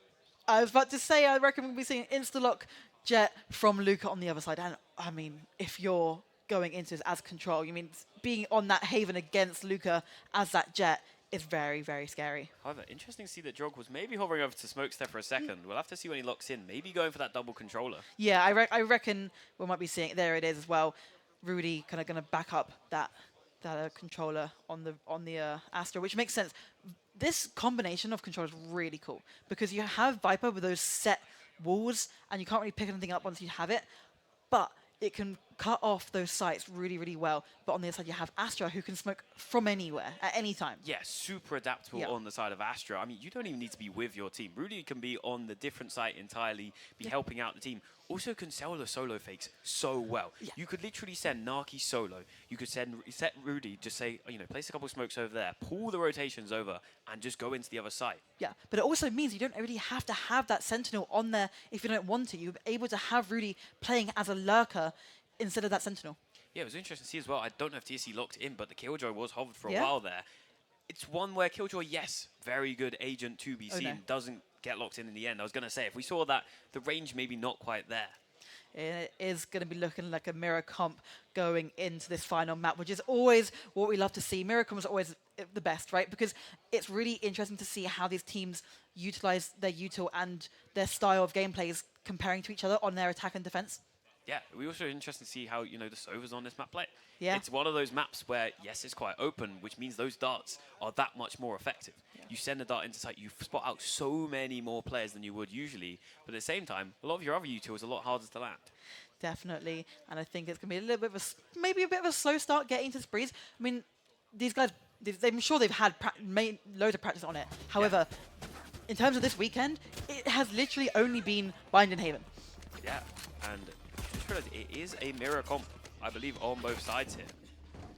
I was about to say, I reckon we'll be seeing insta-lock Jet from Luca on the other side. And, I mean, if you're going into this as Control, being on that Haven against Luca as that Jet is very, very scary. However, interesting to see that Jog was maybe hovering over to Smokestep for a second. We'll have to see when he locks in. Maybe going for that double controller. Yeah, I reckon we might be seeing it. There it is as well. Rudy kind of going to back up that controller on the Astra, which makes sense. This combination of controllers is really cool because you have Viper with those set walls and you can't really pick anything up once you have it, but it can cut off those sites really, really well. But on the other side, you have Astra, who can smoke from anywhere, at any time. Yeah, super adaptable on the side of Astra. I mean, you don't even need to be with your team. Rudy can be on the different site entirely, be helping out the team. Also can sell the solo fakes so well. Yeah. You could literally send Naki solo. You could set Rudy, just say, place a couple of smokes over there, pull the rotations over, and just go into the other site. Yeah, but it also means you don't really have to have that Sentinel on there if you don't want to. You're able to have Rudy playing as a lurker instead of that Sentinel. Yeah, it was interesting to see as well. I don't know if TSE locked in, but the Killjoy was hovered for a while there. It's one where Killjoy, yes, very good agent to be seen, doesn't get locked in the end. I was going to say, if we saw that, the range maybe not quite there. It is going to be looking like a mirror comp going into this final map, which is always what we love to see. Mirror comps are always the best, right? Because it's really interesting to see how these teams utilize their util and their style of gameplay is comparing to each other on their attack and defense. Yeah, we also interested to see how, you know, the Sovas on this map play. Yeah. It's one of those maps where, yes, it's quite open, which means those darts are that much more effective. Yeah. You send a dart into sight, you spot out so many more players than you would usually, but at the same time, a lot of your other util is a lot harder to land. Definitely, and I think it's going to be a little bit of maybe a bit of a slow start getting to Breeze. I mean, these guys, I'm sure they've had loads of practice on it. However, in terms of this weekend, it has literally only been Bind and Haven. Yeah, and just realized it is a mirror comp, I believe, on both sides here.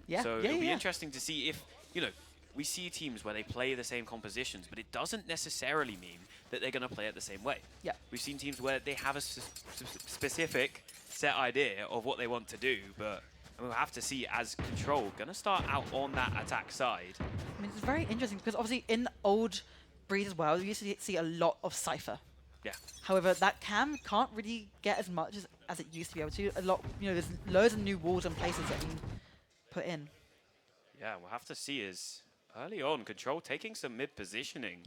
Yeah. So it'll be interesting to see if, you know, we see teams where they play the same compositions, but it doesn't necessarily mean that they're going to play it the same way. Yeah. We've seen teams where they have a specific set idea of what they want to do, but we'll have to see as Control going to start out on that attack side. I mean, it's very interesting because obviously in old Breeze as well, you used to see a lot of Cypher. Yeah. However, that can't really get as much as it used to be able to. A lot, you know, there's loads of new walls and places that can put in. Yeah, we'll have to see is early on, Control taking some mid positioning,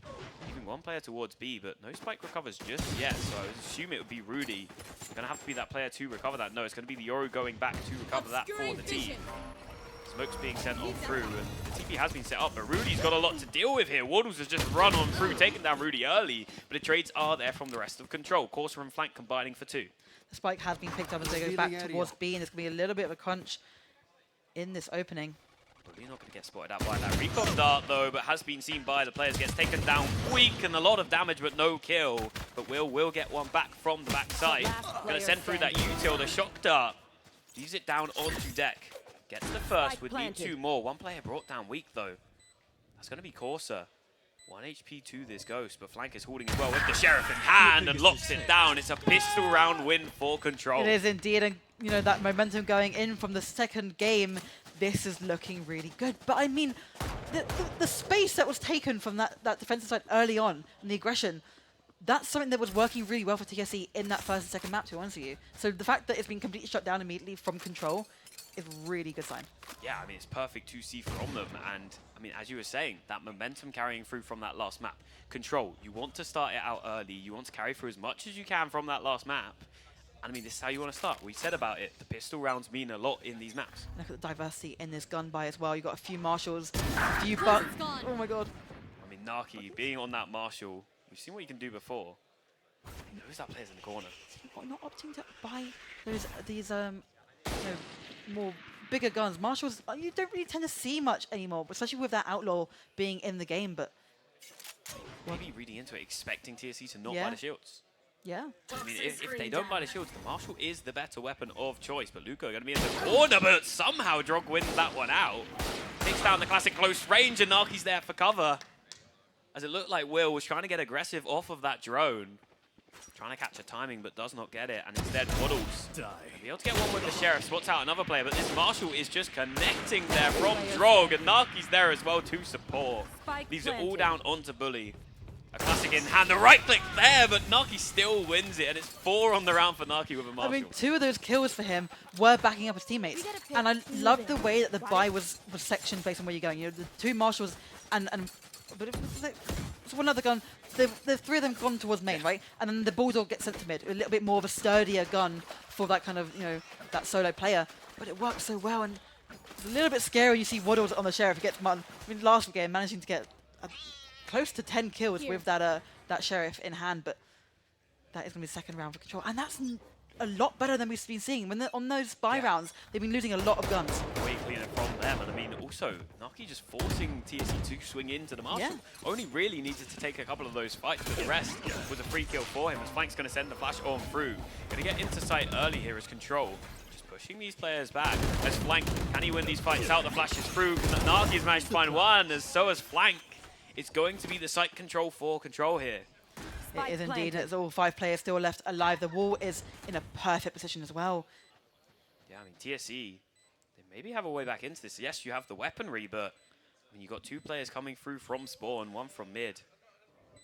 leaving one player towards B, but no spike recovers just yet, so I would assume it would be Rudy. Gonna have to be that player to recover that. No, it's gonna be the Yoru going back to recover that for the team. Smoke's being sent on through, and the TP has been set up, but Rudy's got a lot to deal with here. Waddles has just run on through, taking down Rudy early, but the trades are there from the rest of Control. Corsair and Flank combining for 2. The spike has been picked up as they go back towards B, and there's going to be a little bit of a crunch in this opening. Bully not going to get spotted out by that recon dart, though, but has been seen by the players. Gets taken down weak and a lot of damage, but no kill. But will get one back from the backside. Going to send through that util, the shock dart. Leaves it down onto deck. Gets the first, would need 2 more. One player brought down weak, though. That's going to be Corsair. 1 HP to this Ghost, but Flank is holding as well with the Sheriff in hand and locks it down. It's a pistol round win for Control. It is indeed, and you know, that momentum going in from the second game, this is looking really good. But I mean, the space that was taken from that defensive side early on, and the aggression, that's something that was working really well for TSE in that first and second map, to be honest with you. So the fact that it's been completely shut down immediately from Control is a really good sign. Yeah, I mean, it's perfect to see from them. And, I mean, as you were saying, that momentum carrying through from that last map. Control, you want to start it out early. You want to carry through as much as you can from that last map. And, I mean, this is how you want to start. We said about it. The pistol rounds mean a lot in these maps. Look at the diversity in this gun buy as well. You've got a few Marshals, a few Bucks. Oh, my God. I mean, Naki being on that Marshal, we've seen what you can do before. Who's that player's in the corner? Not opting to buy these you know, more bigger guns. Marshals, you don't really tend to see much anymore, especially with that Outlaw being in the game, but... Maybe reading into it, expecting TSE to not Yeah. buy the shields. Yeah. I mean, if they don't buy the shields, the Marshal is the better weapon of choice, but Luca going to be in the corner, but somehow Drog wins that one out. Takes down the classic close range, and Naki's there for cover. As it looked like Will was trying to get aggressive off of that drone. Trying to catch a timing, but does not get it, and instead Waddles. Be able to get one with the Sheriff, spots out another player, but this Marshal is just connecting there from Drog, and Naki's there as well to support. Leaves it all down onto Bully. A classic in hand, the right click there, but Naki still wins it, and it's 4 on the round for Naki with a Marshal. I mean, 2 of those kills for him were backing up his teammates, and I love the way that the buy was sectioned based on where you're going. You know, the 2 Marshals but it was one other gun. The 3 of them gone towards main, right? And then the Bulldog gets sent to mid. A little bit more of a sturdier gun for that kind of, you know, that solo player. But it works so well, and it's a little bit scary when you see Waddles on the Sheriff. He gets I mean, last game managing to get close to 10 kills with that Sheriff in hand, but that is going to be the second round for Control, and that's a lot better than we've been seeing. When on those buy rounds, they've been losing a lot of guns. Way cleaner from them, and I mean, also, Naki just forcing TSE to swing into the Marshal. Yeah. Only really needed to take a couple of those fights, but the rest was a free kill for him, as Flank's going to send the flash on through. Going to get into sight early here as Control. Just pushing these players back. As Flank, can he win these fights out? The flash is through. Naki's managed to find one, as so has Flank. It's going to be the site control for Control here. It is indeed. It's all 5 players still left alive. The wall is in a perfect position as well. Yeah, I mean, TSE, they maybe have a way back into this. Yes, you have the weaponry, but I mean, you've got 2 players coming through from spawn, 1 from mid.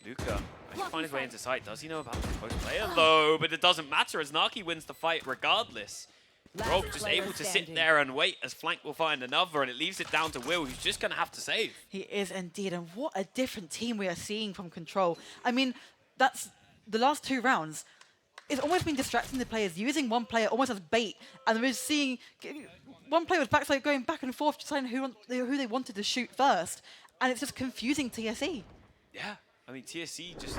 Luca, I should find his way into sight. Does he know about the post player though? But it doesn't matter as Naki wins the fight regardless. Rogue just able to sit there and wait as Flank will find another, and it leaves it down to Will, who's just going to have to save. He is indeed, and what a different team we are seeing from Control. I mean, that's the last 2 rounds. It's almost been distracting the players, using one player almost as bait, and we're seeing one player was backside going back and forth, deciding who they wanted to shoot first, and it's just confusing TSE. Yeah, I mean, TSE just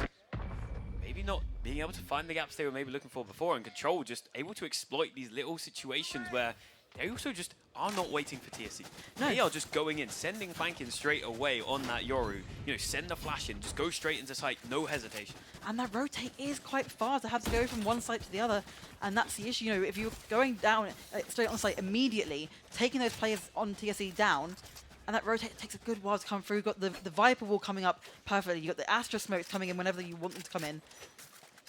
maybe not being able to find the gaps they were maybe looking for before, and Control just able to exploit these little situations where they also just are not waiting for TSE. No. They are just going in, sending Flank in straight away on that Yoru. You know, send the flash in, just go straight into sight, no hesitation. And that rotate is quite far to have to go from one site to the other, and that's the issue. You know, if you're going down straight on site immediately, taking those players on TSE down, and that rotate takes a good while to come through. You've got the Viper wall coming up perfectly. You've got the Astra smokes coming in whenever you want them to come in.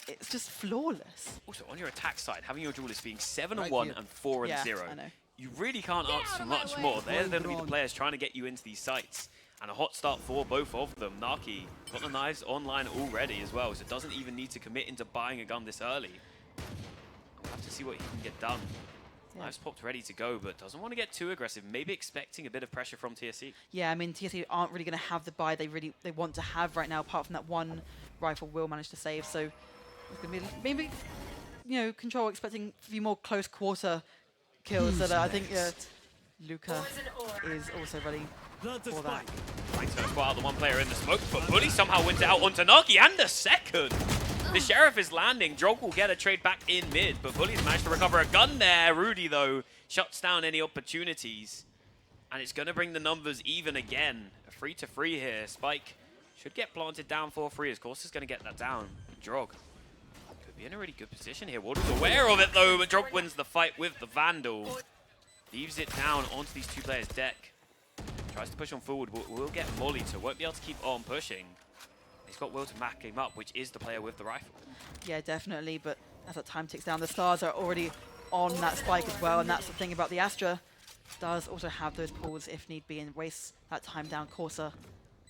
It's just flawless. Also, on your attack side, having your duelists being 7-1 and 4-0, I know. you really can't ask for much more. They're going to be the players trying to get you into these sites. And a hot start for both of them. Naki got the knives online already as well, so doesn't even need to commit into buying a gun this early. We'll have to see what he can get done. Yeah. Knives popped ready to go, but doesn't want to get too aggressive. Maybe expecting a bit of pressure from TSE. Yeah, I mean, TSE aren't really going to have the buy they want to have right now, apart from that one rifle Will managed to save. So it's going to be maybe, you know, Control expecting a few more close quarter kills. That I think Luca is also ready for that. Flank's going to spot out the one player in the smoke, but Bully somehow wins it out onto Naki, and a second. The Sheriff is landing. Drog will get a trade back in mid, but Bully's managed to recover a gun there. Rudy, though, shuts down any opportunities. And it's going to bring the numbers even again. A 3-3 here. Spike should get planted down for free. Of course, is going to get that down. Drog could be in a really good position here. Waddle's aware of it, though, but Drog wins the fight with the Vandal. Leaves it down onto these 2 players' deck. Tries to push on forward. Will get mollied, so won't be able to keep on pushing. He's got Will to back him up, which is the player with the rifle. Yeah, definitely, but as that time ticks down, the stars are already on that Spike as well, and that's the thing about the Astra. Does also have those pulls if need be and waste that time down. Corsa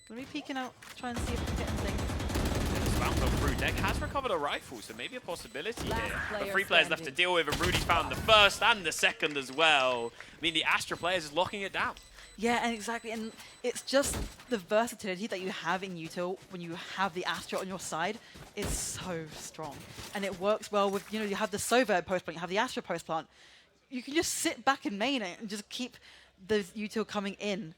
going to be peeking out, trying to see if we can get anything. Bound on through. Deck has recovered a rifle, so maybe a possibility here. But 3 players left to deal with, and Rudy found the first and the second as well. I mean, the Astra players is locking it down. Yeah, and exactly, and it's just the versatility that you have in util when you have the Astra on your side is so strong. And it works well with, you know, you have the Sova post plant, you have the Astra post plant. You can just sit back in main and just keep the util coming in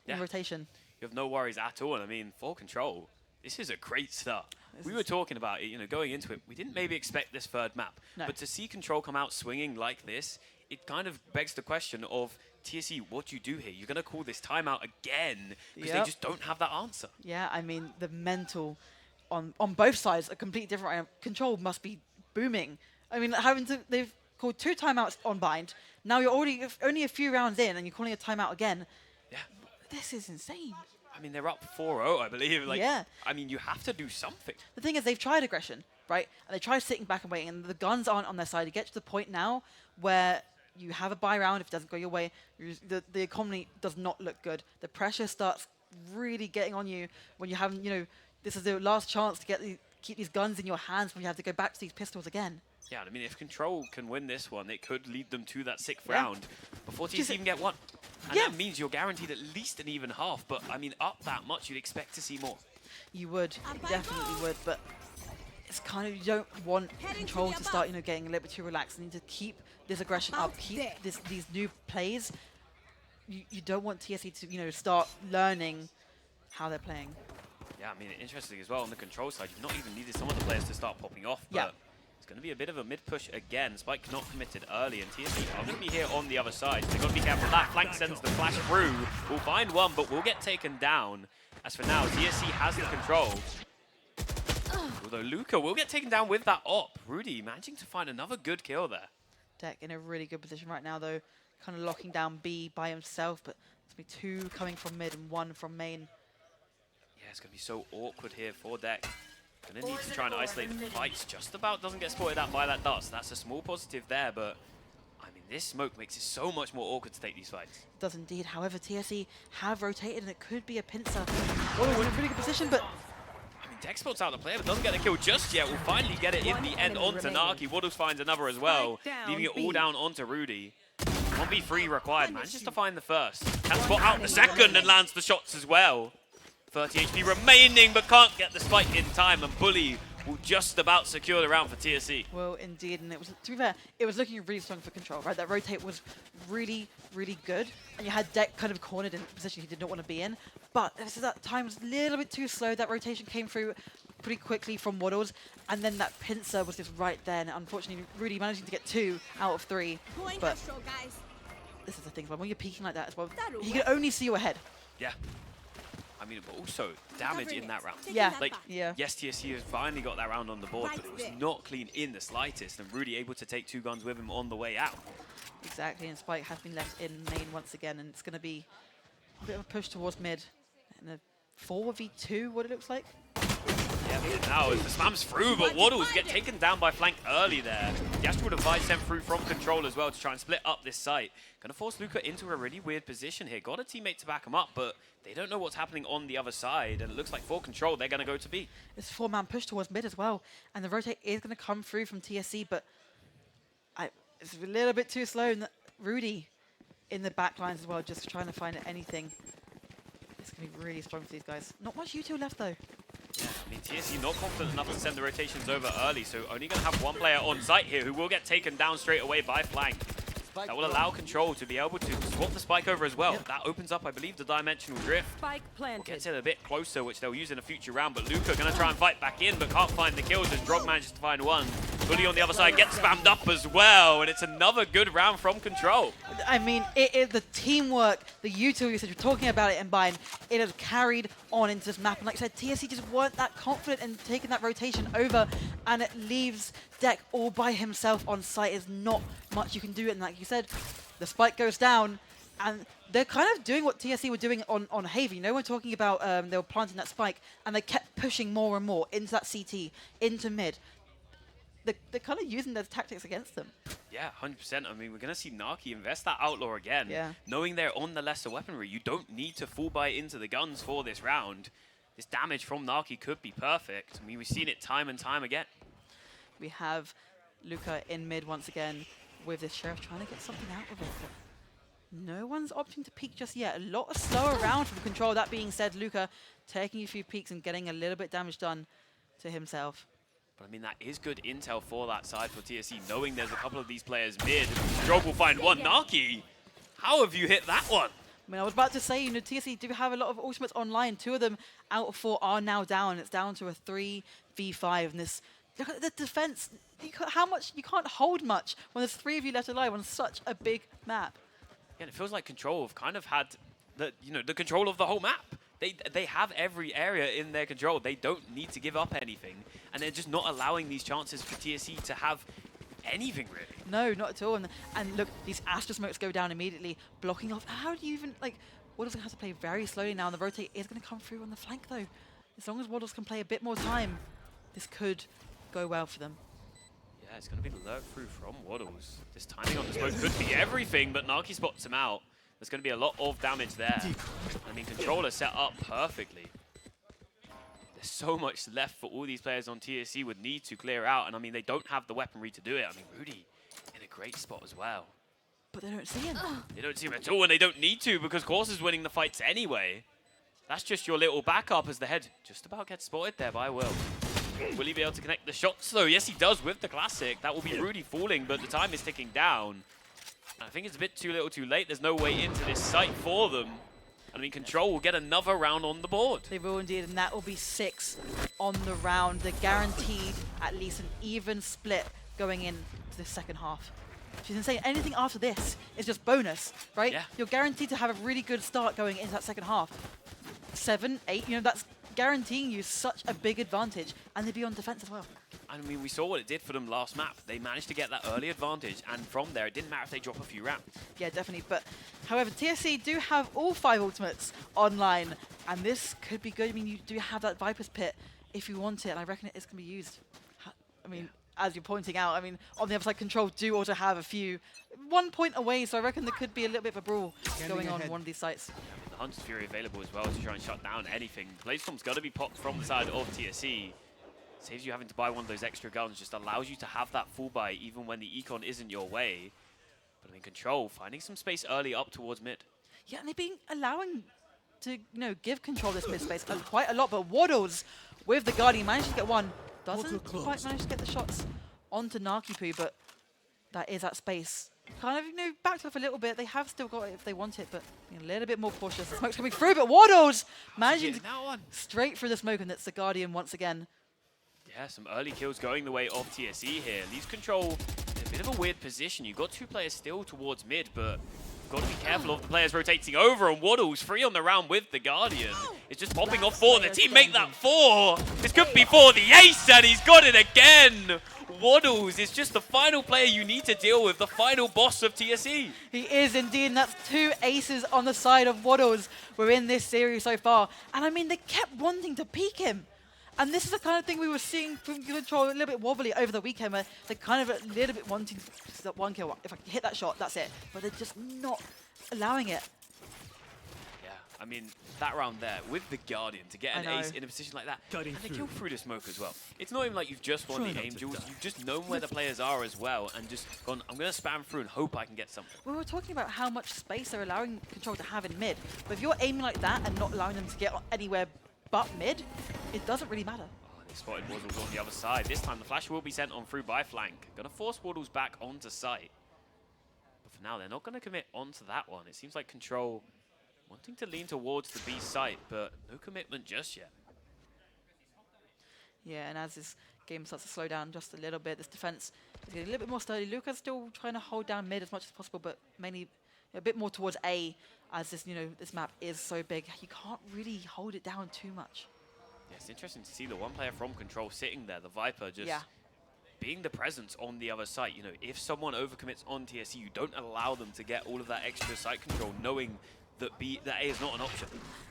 rotation. You have no worries at all. And I mean, for Control, this is a great start. We were talking about it, you know, going into it. We didn't maybe expect this 3rd map. No. But to see Control come out swinging like this, it kind of begs the question of, TSE, what do you do here? You're going to call this timeout again because they just don't have that answer. Yeah, I mean, the mental on both sides are completely different. Control must be booming. I mean, they've called 2 timeouts on bind. Now you're already only a few rounds in and you're calling a timeout again. Yeah. This is insane. I mean, they're up 4-0, I believe. Like, yeah. I mean, you have to do something. The thing is, they've tried aggression, right? And they tried sitting back and waiting, and the guns aren't on their side. You get to the point now where you have a buy round. If it doesn't go your way, the economy does not look good. The pressure starts really getting on you when you have, you know, this is the last chance to keep these guns in your hands when you have to go back to these pistols again. Yeah, I mean, if Control can win this one, it could lead them to that 6th round before TSE even get one. And that means you're guaranteed at least an even half. But, I mean, up that much, you'd expect to see more. You would. You definitely would. But it's kind of, you don't want Control to start, you know, getting a little bit too relaxed. You need to keep this aggression up, keep these new plays. You don't want TSE to, you know, start learning how they're playing. Yeah, I mean, interesting as well on the Control side. You've not even needed some of the players to start popping off. But it's going to be a bit of a mid-push again. Spike not committed early, and TSE are going to be here on the other side. So they've got to be careful of that. Flank sends the flash through. We'll find one, but we'll get taken down. As for now, TSE has the control. Although Luca will get taken down with that op. Rudy managing to find another good kill there. Deck in a really good position right now, though. Kind of locking down B by himself, but there's going to be 2 coming from mid and 1 from main. Yeah, it's going to be so awkward here for Deck. Going to need to try and isolate the fights. Just about doesn't get spotted out by that dust. That's a small positive there, but I mean, this smoke makes it so much more awkward to take these fights. It does indeed. However, TSE have rotated, and it could be a pincer. Oh, in a really good position, but Dex spots out the player, but doesn't get the kill just yet. Will finally get it in the end onto Naki. Waddles finds another as well, leaving it all down onto Rudy. 1v3 required, manages to find the first. Can spot out the second and lands the shots as well. 30 HP remaining, but can't get the spike in time, and Bully will just about secure the round for TSE. Well, indeed, and it was, to be fair, it was looking really strong for Control, right? That rotate was really, really good, and you had Deck kind of cornered in a position he did not want to be in, but that time was a little bit too slow. That rotation came through pretty quickly from Waddles, and then that pincer was just right there, and unfortunately, Rudy managing to get 2 out of 3, but this is the thing, when you're peeking like that as well, he can only see you ahead. Yeah. I mean, but also damage in that round. Yeah. Like, yeah. yes, TSE has finally got that round on the board, but it was not clean in the slightest, and Rudy able to take 2 guns with him on the way out. Exactly, and Spike has been left in main once again, and it's going to be a bit of a push towards mid, and a 4v2, what it looks like. Yeah, but now as the spam's through, but Waddles get taken down by flank early there. The Astral Device sent through from Control as well to try and split up this site. Going to force Luca into a really weird position here. Got a teammate to back him up, but they don't know what's happening on the other side, and it looks like for Control, they're going to go to B. It's a 4-man push towards mid as well, and the rotate is going to come through from TSE, but it's a little bit too slow, and Rudy in the back lines as well, just trying to find anything. It's going to be really strong for these guys. Not much U2 left, though. Yeah, I mean, TSE not confident enough to send the rotations over early, so only going to have one player on site here who will get taken down straight away by flank. That will allow Control to be able to swap the spike over as well. Yep. That opens up, I believe, the dimensional drift. Spike planted. Gets it a bit closer, which they'll use in a future round, but Luca going to try and fight back in, but can't find the kills as Drog manages to find one. Bully on the other side gets spammed up as well, and it's another good round from Control. I mean, it is the teamwork, the U2 usage, we're talking about it in Bind, it has carried on into this map. And like I said, TSE just weren't that confident in taking that rotation over, and it leaves Deck all by himself on site. There's not much you can do. And like you said, the spike goes down, and they're kind of doing what TSE were doing on Haven. You know, we're talking about they were planting that spike, and they kept pushing more and more into that CT, into mid. They're kind of using those tactics against them. Yeah, 100%. I mean, we're going to see Naki invest that Outlaw again. Yeah. Knowing they're on the lesser weaponry, you don't need to full buy into the guns for this round. This damage from Naki could be perfect. I mean, we've seen it time and time again. We have Luca in mid once again with this Sheriff trying to get something out of it. No one's opting to peek just yet. A lot of slower round from Control. That being said, Luca taking a few peeks and getting a little bit damage done to himself. But I mean, that is good intel for that side for TSE, knowing there's a couple of these players mid. Drog will find one. Naki, how have you hit that one? I mean, I was about to say, you know, TSE do have a lot of ultimates online. 2 of them out of 4 are now down. It's down to a 3v5. And this, look at the defense. You can't hold much when there's 3 of you left alive on such a big map. Yeah, and it feels like Control have kind of had the control of the whole map. They have every area in their control. They don't need to give up anything, and they're just not allowing these chances for TSE to have anything really. No, not at all. And look, these Astra smokes go down immediately, blocking off. How do you even Waddles has to play very slowly now, and the rotate is going to come through on the flank though. As long as Waddles can play a bit more time, this could go well for them. Yeah, it's going to be the lurk through from Waddles. This timing on the smoke could be everything, but Naki spots him out. There's going to be a lot of damage there. I mean, Controller set up perfectly. There's so much left for all these players on TSE would need to clear out. And I mean, they don't have the weaponry to do it. I mean, Rudy in a great spot as well. But they don't see him. They don't see him at all, and they don't need to because Course is winning the fights anyway. That's just your little backup as the head just about gets spotted there by Will. Will he be able to connect the shots though? Yes, he does with the classic. That will be Rudy falling, but the time is ticking down. I think it's a bit too little too late. There's no way into this site for them. I mean, Control will get another round on the board. They will indeed, and that will be 6 on the round. They're guaranteed at least an even split going into the second half. Which is insane. Anything after this is just bonus, right? Yeah. You're guaranteed to have a really good start going into that second half. 7, 8, you know, that's guaranteeing you such a big advantage, and they'd be on defense as well. I mean, we saw what it did for them last map. They managed to get that early advantage, and from there, it didn't matter if they drop a few rounds. Yeah, definitely. But however, TSE do have all 5 ultimates online, and this could be good. I mean, you do have that Viper's Pit if you want it, and I reckon it is going to be used. I mean, as you're pointing out, I mean, on the other side, Control do also have a few 1 point away, so I reckon there could be a little bit of a brawl going on one of these sites. The Hunter's Fury available as well to try and shut down anything. Blazestorm's got to be popped from the side of TSE. Saves you having to buy one of those extra guns, just allows you to have that full buy even when the econ isn't your way. But I mean, Control finding some space early up towards mid. Yeah, and they've been allowing to give Control this mid space quite a lot, but Waddles with the Guardian managed to get one. Doesn't quite manage to get the shots onto Nakipu, but that is that space. Kind of, backed off a little bit. They have still got it if they want it, but a little bit more cautious. The smoke's coming through, but Waddles managing to straight through the smoke, and that's the Guardian once again. Yeah, some early kills going the way of TSE here. Leaves Control in a bit of a weird position. You've got 2 players still towards mid, but you've got to be careful of the players rotating over, and Waddles free on the round with the Guardian. It's just popping off 4. The team make that 4. This could be 4. The ace, and he's got it again. Waddles is just the final player you need to deal with, the final boss of TSE. He is indeed, and that's 2 aces on the side of Waddles. We're in this series so far. And I mean, they kept wanting to peek him. And this is the kind of thing we were seeing from Control a little bit wobbly over the weekend, where they're kind of a little bit wanting just that 1 kill. If I can hit that shot, that's it. But they're just not allowing it. Yeah, I mean, that round there with the Guardian to get an ace in a position like that, and they kill through the smoke as well. It's not even like you've just won the Angels, you've just known where the players are as well, and just gone, I'm going to spam through and hope I can get something. We were talking about how much space they're allowing Control to have in mid, but if you're aiming like that and not allowing them to get anywhere but mid, it doesn't really matter. Oh, they spotted Waddles on the other side. This time the flash will be sent on through by flank. Gonna force Waddles back onto site. But for now, they're not gonna commit onto that one. It seems like Control wanting to lean towards the B site, but no commitment just yet. Yeah, and as this game starts to slow down just a little bit, this defense is getting a little bit more sturdy. Luca's still trying to hold down mid as much as possible, but mainly a bit more towards A, as this, this map is so big. You can't really hold it down too much. Yeah, it's interesting to see the 1 player from Control sitting there, the Viper, just being the presence on the other site. If someone overcommits on TSE, you don't allow them to get all of that extra site control, knowing that A is not an option.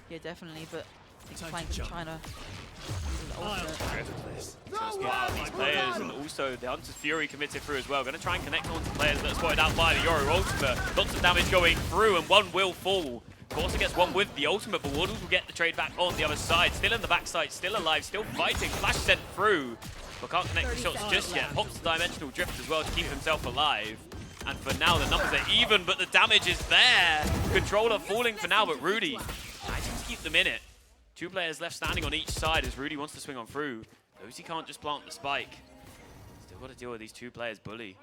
Yeah, definitely, but I think Flank is trying to use an ultimate. Gonna spot out these players, and also the Hunter's Fury committed through as well. Gonna try and connect onto players that are spotted out by the Yoru ultimate. Lots of damage going through, and 1 will fall. Corsa gets 1 with the ultimate, but Waddles will get the trade back on the other side. Still in the backside, still alive, still fighting. Flash sent through, but can't connect the shots just yet. Pops the Dimensional Drift as well to keep himself alive. And for now, the numbers are even, but the damage is there. Controller falling for now, but Rudy managing to keep them in it. 2 players left standing on each side as Rudy wants to swing on through. Knows he can't just plant the spike. Still got to deal with these 2 players. Bully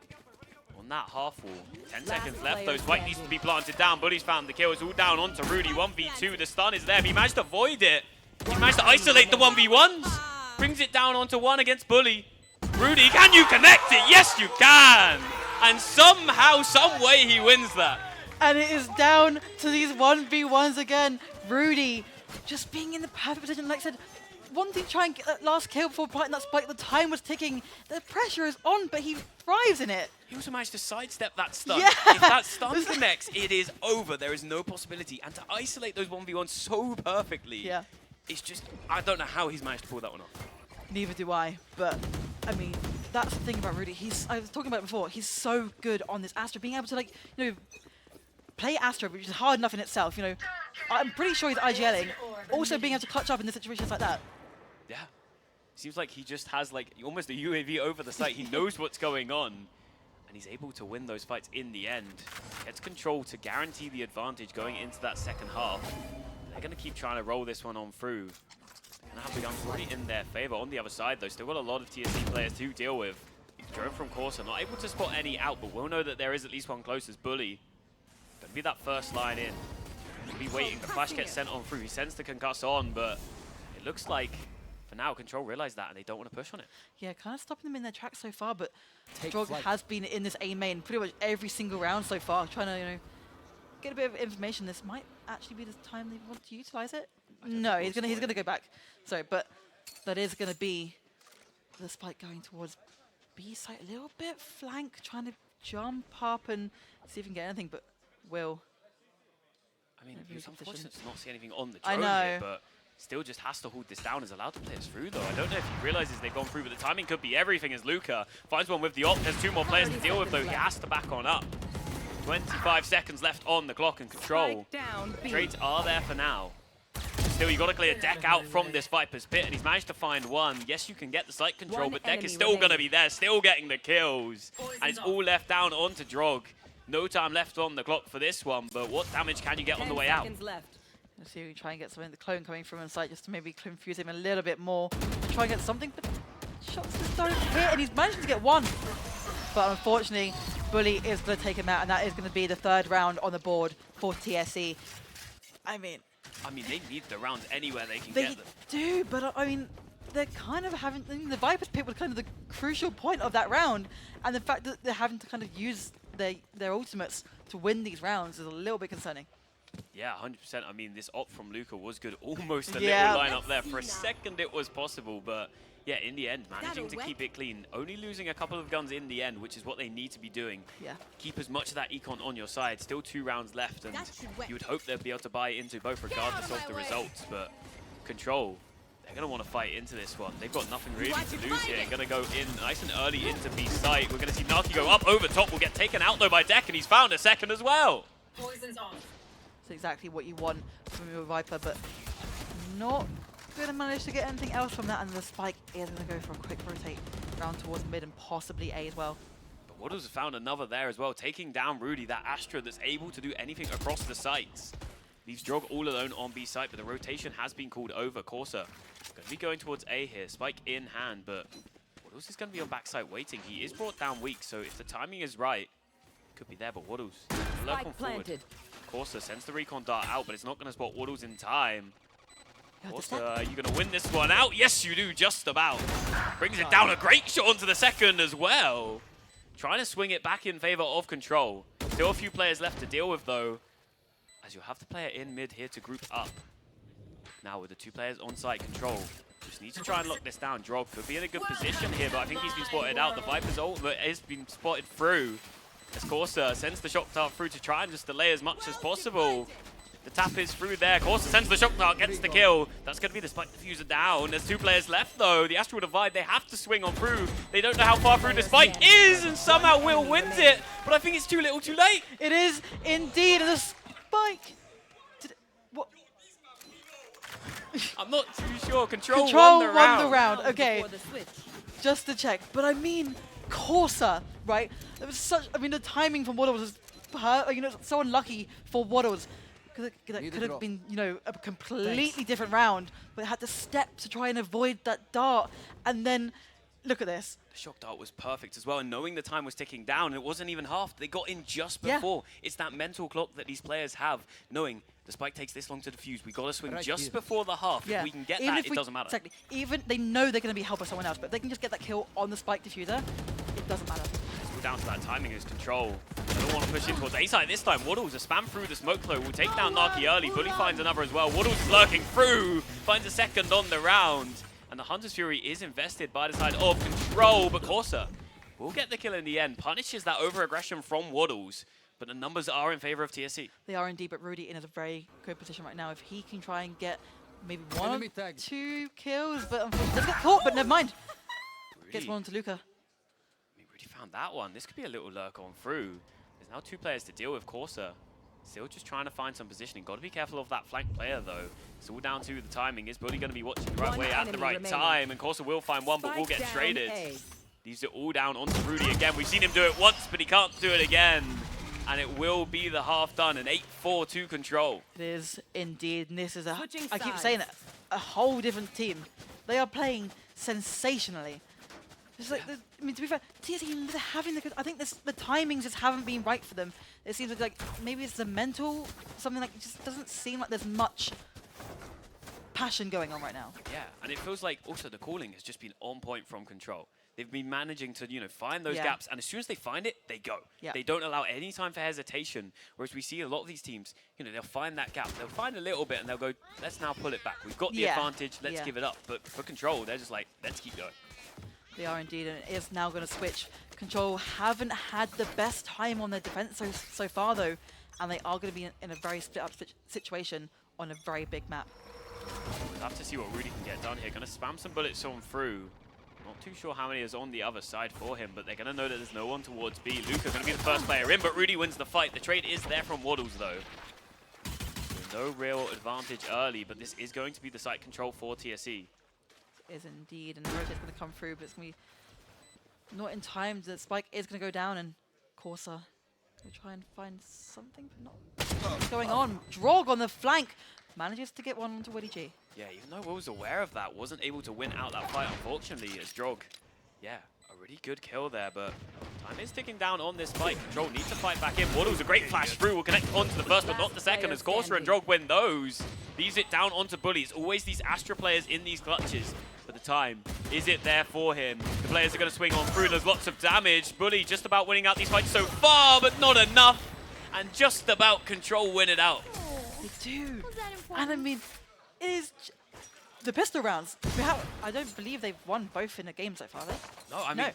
on that half wall. 10 seconds left, though. Spike needs to be planted down. Bully's found the kill. It's all down onto Rudy. 1v2. The stun is there. He managed to avoid it. He managed to isolate the 1v1s. Brings it down onto 1 against Bully. Rudy, can you connect it? Yes, you can. And somehow, some way, he wins that. And it is down to these 1v1s again. Rudy just being in the perfect position, like I said, wanting to try and get that last kill before planting that spike. The time was ticking. The pressure is on, but he thrives in it. He also managed to sidestep that stun. Yeah. If that stun connects, it is over. There is no possibility. And to isolate those 1v1s so perfectly, it's just, I don't know how he's managed to pull that one off. Neither do I, but I mean, that's the thing about Rudy. I was talking about it before, he's so good on this Astra, being able to play Astra, which is hard enough in itself, I'm pretty sure he's IGLing, also being able to clutch up in the situations like that. Yeah. Seems like he just has almost a UAV over the site. He knows what's going on, and he's able to win those fights in the end. Gets Control to guarantee the advantage going into that second half. They're going to keep trying to roll this one on through. They're going to have the guns right in their favor. On the other side, though, still got a lot of TSE players to deal with. Drone from Corsa, not able to spot any out, but we'll know that there is at least one close as Bully. Going to be that first line in. We'll be waiting. The flash gets sent on through. He sends the concuss on, but it looks like for now Control realize that and they don't want to push on it. Yeah, kind of stopping them in their tracks so far, but Drog has been in this A main pretty much every single round so far, trying to, get a bit of information. This might actually be the time they want to utilize it. No, he's gonna go back. Sorry, but that is gonna be the spike going towards B site a little bit. Flank trying to jump up and see if he can get anything, but Will. I mean, it's unfortunate to not see anything on the drone here, but still just has to hold this down. Is allowed to play us through, though. I don't know if he realizes they've gone through, but the timing could be everything as Luca finds one with the op. There's 2 more players to deal with, though. He has to back on up. 25 seconds left on the clock, and Control. Trades are there for now. Still, you got to clear Deck out from this Viper's Pit, and he's managed to find one. Yes, you can get the site control, but Deck is still going to be there, still getting the kills. And it's all left down onto Drog. No time left on the clock for this one, but what damage can you get on the way out? Let's see if we can try and get something, the clone coming from inside, just to maybe confuse him a little bit more. Try and get something, but shots just don't hit, and he's managed to get one. But unfortunately, Bully is going to take him out, and that is going to be the 3rd round on the board for TSE. I mean, they need the rounds anywhere they can they get them. do, but I mean, they're kind of having, I mean, the Viper's Pit was kind of the crucial point of that round, and the fact that they're having to kind of use their ultimates to win these rounds is a little bit concerning. Yeah, 100%. I mean, this op from Luca was good. Almost a Yeah. little lineup there. For a second, it was possible, but yeah, in the end, managing to keep it clean. Only losing a couple of guns in the end, which is what they need to be doing. Yeah. Keep as much of that econ on your side. Still 2 rounds left, and you would hope they'd be able to buy into both regardless of the results. But Control, they're going to want to fight into this one. They've got nothing really to lose here. Going to go in nice and early into B site. We're going to see Naki go up over top. Will get taken out, though, by Deck, and he's found a second as well. Poison's off. It's exactly what you want from your Viper, but not going to manage to get anything else from that, and the Spike is going to go for a quick rotate round towards mid and possibly A as well. But Waddles has found another there as well, taking down Rudy, that Astra that's able to do anything across the sites. Leaves Drog all alone on B site, but the rotation has been called over. Corsa going to be going towards A here, Spike in hand, but Waddles is going to be on backside waiting. He is brought down weak, so if the timing is right, could be there, but Waddles lurk on forward. Corsa sends the recon dart out, but it's not going to spot Waddles in time. Corsa, are you going to win this one out? Yes, you do, just about. Brings it down, a great shot onto the second as well. Trying to swing it back in favor of Control. Still a few players left to deal with, though, as you'll have the player in mid here to group up. Now with the 2 players on site, Control just need to try and lock this down. Drog could be in a good position here, but I think he's been spotted out. The Viper's ultimate has been spotted through, as Corsa sends the shock dart through to try and just delay as much as possible. The tap is through there. Corsa sends the shock dart, gets the kill. That's going to be the Spike Diffuser down. There's 2 players left, though. The Astral Divide, they have to swing on through. They don't know how far through the Spike is, and somehow Will wins it. But I think it's too little too late. It is indeed the Spike. What? I'm not too sure. Control Control won the round. Okay, just to check. But I mean, Corsa, right? It was such. I mean, the timing from Waddles was, so unlucky for Waddles. Because that could have been, a completely different round, but it had to step to try and avoid that dart. And then, look at this. The shock dart was perfect as well, and knowing the time was ticking down, and it wasn't even half. They got in just before. Yeah. It's that mental clock that these players have, knowing the Spike takes this long to defuse. We got to swing just before the half. Yeah. If we can get that, it doesn't matter. Exactly. Even they know they're going to be helped by someone else, but if they can just get that kill on the Spike Diffuser, it doesn't matter. It's all down to that timing as Control. I don't want to push in towards A side this time. Waddles, a spam through the smoke cloak, will take down Naki early. Bully finds another as well. Waddles is lurking through, finds a second on the round. And the Hunter's Fury is invested by the side of Control, but Corsa will get the kill in the end. Punishes that over-aggression from Waddles, but the numbers are in favor of TSE. They are indeed, but Rudy in a very good position right now. If he can try and get maybe 1 or 2 kills, but unfortunately doesn't get caught, but never mind. Rudy. Gets one to Luca. I mean, Rudy found that one. This could be a little lurk on through. There's now 2 players to deal with. Corsa still just trying to find some positioning. Got to be careful of that flank player, though. It's all down to the timing. Is Bully going to be watching the right way at the right time? And Corsa will find one, but will get traded. Leaves it all down onto Rudy again. We've seen him do it once, but he can't do it again. And it will be the half done, an 8-4 to Control. It is indeed, and this is I keep saying it, a whole different team. They are playing sensationally. It's like, I mean, to be fair, TSE, they're having I think the timings just haven't been right for them. It seems like maybe it's the mental, something like, it just doesn't seem like there's much passion going on right now. Yeah, and it feels like also the calling has just been on point from Control. They've been managing to, find those gaps, and as soon as they find it, they go. Yeah. They don't allow any time for hesitation, whereas we see a lot of these teams, they'll find that gap. They'll find a little bit, and they'll go, let's now pull it back. We've got the advantage, let's give it up. But for Control, they're just like, let's keep going. They are indeed, and it is now going to switch. Control haven't had the best time on their defense so far, though, and they are going to be in a very split-up situation on a very big map. We'll have to see what Rudy can get done here. Going to spam some bullets on through. Not too sure how many is on the other side for him, but they're going to know that there's no one towards B. Luca going to be the first player in, but Rudy wins the fight. The trade is there from Waddles, though. So no real advantage early, but this is going to be the site control for TSE. Is indeed, and the rotate's going to come through, but it's going to be not in time. The spike is going to go down, and Corsa will try and find something, but not what's going on. Drog on the flank manages to get one onto Willie G. Yeah, even though I was aware of that, wasn't able to win out that fight, unfortunately, as Drog. Yeah, a really good kill there, but time is ticking down on this fight. Control needs to fight back in. Waddle's a great flash through, will connect onto the first, but not the second, as Corsa and Drog win those. Leaves it down onto Bully. It's always these Astra players in these clutches. But the time, is it there for him? The players are going to swing on through. There's lots of damage. Bully just about winning out these fights so far, but not enough. And just about Control win it out. They do. And I mean, it is the pistol rounds. I don't believe they've won both in a game so far, have they? No, I mean,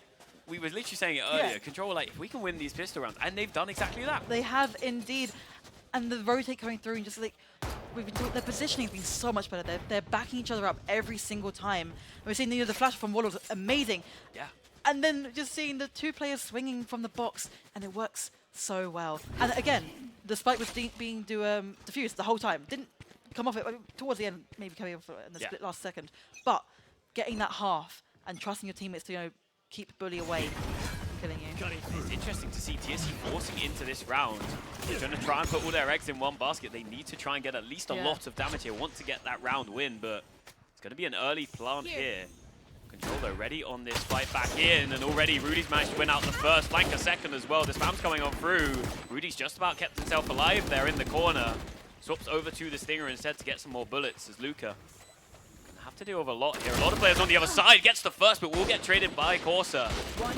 we were literally saying it earlier. Control, like, if we can win these pistol rounds, and they've done exactly that. They have indeed. And the rotate coming through and just like, their positioning has been so much better. They're backing each other up every single time. And we're seeing the flash from Waddle was amazing. Yeah. And then just seeing the two players swinging from the box, and it works so well. And again, the spike was being diffused the whole time. Didn't come off it towards the end, maybe coming off in the split last second. But getting that half and trusting your teammates to keep Bully away. Killing you. It's interesting to see TSE forcing into this round. They're going to try and put all their eggs in one basket. They need to try and get at least a lot of damage here. Want to get that round win, but it's going to be an early plant here. Control, though, ready on this fight back in, and already Rudy's managed to win out the first, flank a second as well. The spam's coming on through. Rudy's just about kept himself alive there in the corner. Swaps over to the Stinger instead to get some more bullets as Luca have to deal with a lot here. A lot of players on the other side. Gets the first, but will get traded by Corsa.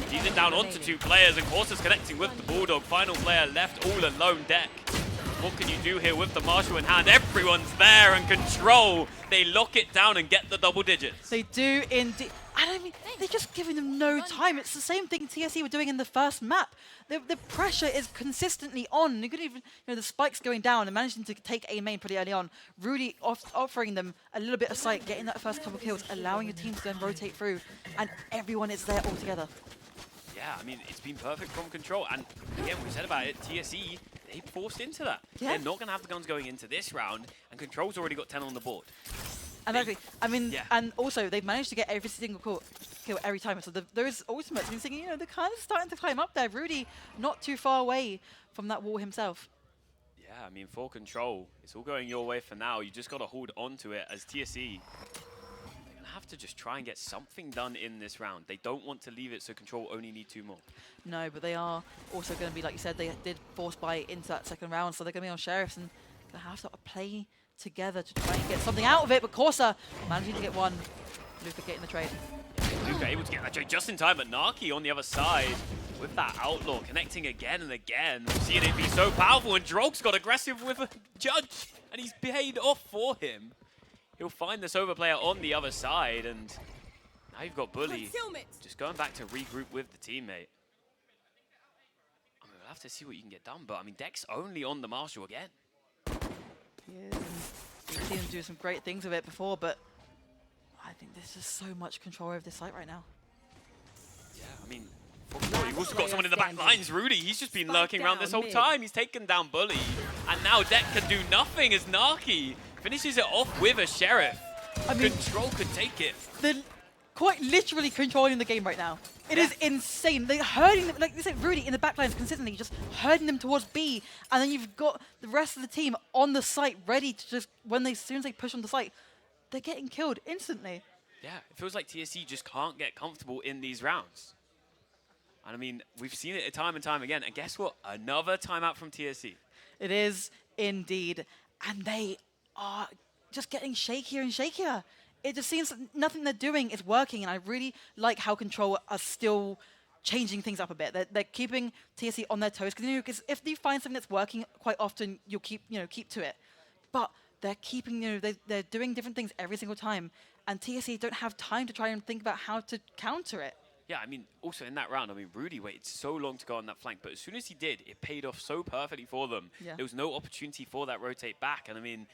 He's it down onto two players, and Corsa's connecting with the Bulldog. Final player left all alone. Deck. What can you do here with the Marshal in hand? Everyone's there, and Control. They lock it down and get the double digits. They do indeed. And I mean, they're just giving them no time. It's the same thing TSE were doing in the first map. The pressure is consistently on. You could even, the spikes going down and managing to take A main pretty early on. Rudy offering them a little bit of sight, getting that first couple kills, allowing your team to then rotate through, and everyone is there all together. Yeah, I mean, it's been perfect from Control. And again, we said about it, TSE, they forced into that. Yeah. They're not going to have the guns going into this round, and Control's already got 10 on the board. And actually, I mean, and also they've managed to get every single kill every time. So those ultimates, been thinking, they're kind of starting to climb up there. Rudy, not too far away from that wall himself. Yeah, I mean, for Control, it's all going your way for now. You just got to hold on to it as TSE. They're going to have to just try and get something done in this round. They don't want to leave it so Control only need 2 more. No, but they are also going to be, like you said, they did force buy into that second round, so they're going to be on Sheriffs and they have to play together to try and get something out of it, but Corsa managing to get one. Luca getting the trade. Luca able to get that trade just in time, but Naki on the other side with that Outlaw connecting again and again. Seeing it be so powerful, and Drog's got aggressive with a Judge, and he's paid off for him. He'll find this overplayer on the other side, and now you've got Bully just going back to regroup with the teammate. I mean, we'll have to see what you can get done, but I mean, Deck's only on the Marshal again. He is, and we've seen him do some great things with it before, but I think there's just so much control over this site right now. Yeah, I mean, you've also got someone in the back lines, Rudy. He's just been lurking around this whole time. He's taken down Bully, and now Deck can do nothing as Naki finishes it off with a Sheriff. I mean, Control could take it. They're quite literally controlling the game right now. It is insane. They're herding them, like they said, Rudy in the backlines consistently, just herding them towards B, and then you've got the rest of the team on the site ready to just, as soon as they push on the site, they're getting killed instantly. Yeah, it feels like TSE just can't get comfortable in these rounds. And I mean, we've seen it time and time again, and guess what? Another timeout from TSE. It is indeed, and they are just getting shakier and shakier. It just seems that nothing they're doing is working, and I really like how Control are still changing things up a bit. They're keeping TSE on their toes, because if you find something that's working, quite often you'll keep to it. But they're keeping, they're doing different things every single time, and TSE don't have time to try and think about how to counter it. Yeah, I mean, also in that round, I mean, Rudy waited so long to go on that flank, but as soon as he did, it paid off so perfectly for them. Yeah. There was no opportunity for that rotate back, and I mean,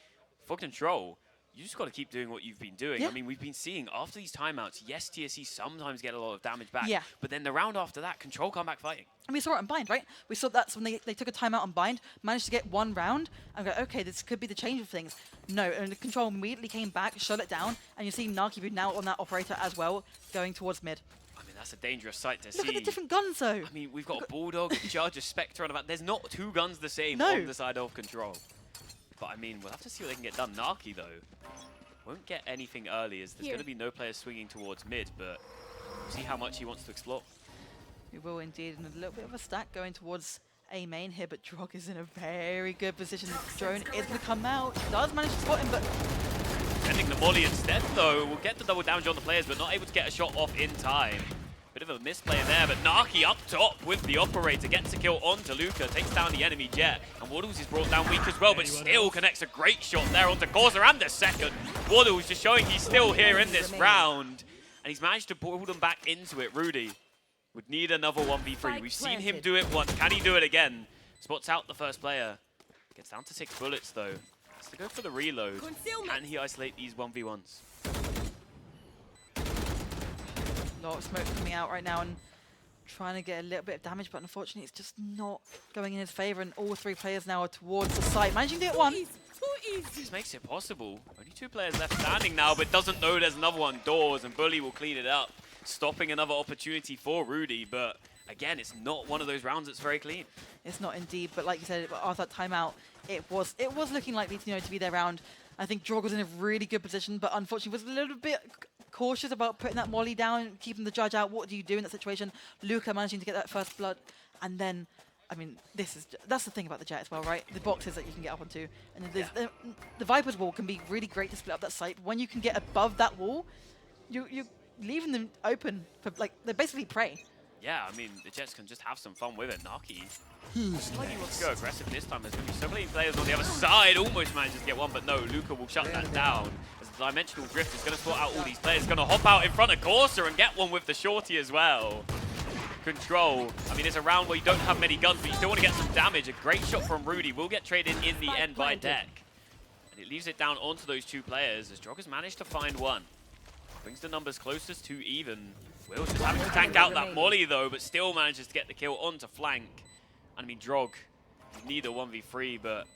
for Control, you just got to keep doing what you've been doing. Yeah. I mean, we've been seeing after these timeouts, yes, TSE sometimes get a lot of damage back, Yeah. but then the round after that, Control come back fighting. And we saw it on Bind, right? We saw that's when they took a timeout on Bind, managed to get one round, and go, okay, this could be the change of things. No, and the Control immediately came back, shut it down, and you see Nakibu now on that operator as well, going towards mid. I mean, that's a dangerous sight to see. Look at the different guns, though. I mean, we've got a Bulldog, a Judge, a Spectre on the back. There's not two guns the same No. on the side of Control. But I mean, we'll have to see what they can get done. Naki, though, won't get anything early, as there's going to be no players swinging towards mid, but we'll see how much he wants to explore. We will indeed, and a little bit of a stack going towards A main here, but Drog is in a very good position. The drone is going to come out. Does manage to spot him, but Sending the molly instead, though, will get the double damage on the players, but not able to get a shot off in time. Bit of a misplay there, but Naki up top with the operator, gets a kill onto Luca, takes down the enemy jet, and Waddles is brought down weak as well, but still connects a great shot there onto Corsa and the second. Waddles just showing he's still here in this round, and he's managed to pull them back into it. Rudy would need another 1v3. We've seen him do it once. Can he do it again? Spots out the first player. Gets down to 6 bullets, though. Has to go for the reload. Can he isolate these 1v1s? a lot of smoke coming out right now and trying to get a little bit of damage, but unfortunately it's just not going in his favor, and all 3 players now are towards the site. Managing to get one. This makes it possible. Only 2 players left standing now, but doesn't know there's another one doors, and Bully will clean it up, stopping another opportunity for Rudy. But again, it's not one of those rounds that's very clean. It's not indeed, but like you said, after that timeout, it was looking likely to be their round. I think Drog was in a really good position, but unfortunately was a little bit cautious about putting that molly down, keeping the judge out. What do you do in that situation? Luca managing to get that first blood, and then, I mean, that's the thing about the jet as well, right? The boxes that you can get up onto, and the Viper's wall can be really great to split up that site. When you can get above that wall, you're leaving them open for, like, they're basically prey. Yeah, I mean, the Jets can just have some fun with it. Naki, like he wants to go aggressive this time. There's going to be so many players on the other side. Almost manages to get one, but no, Luca will shut that down. As the Dimensional Drift is going to sort out all these players. Going to hop out in front of Corsa and get one with the shorty as well. Control. I mean, it's a round where you don't have many guns, but you still want to get some damage. A great shot from Rudy will get traded in the end by Deck. And it leaves it down onto those 2 players as Drog has managed to find one. Brings the numbers closest to even. Will's just having to tank out that molly though, but still manages to get the kill onto flank. And I mean, Drog, you need a 1v3, but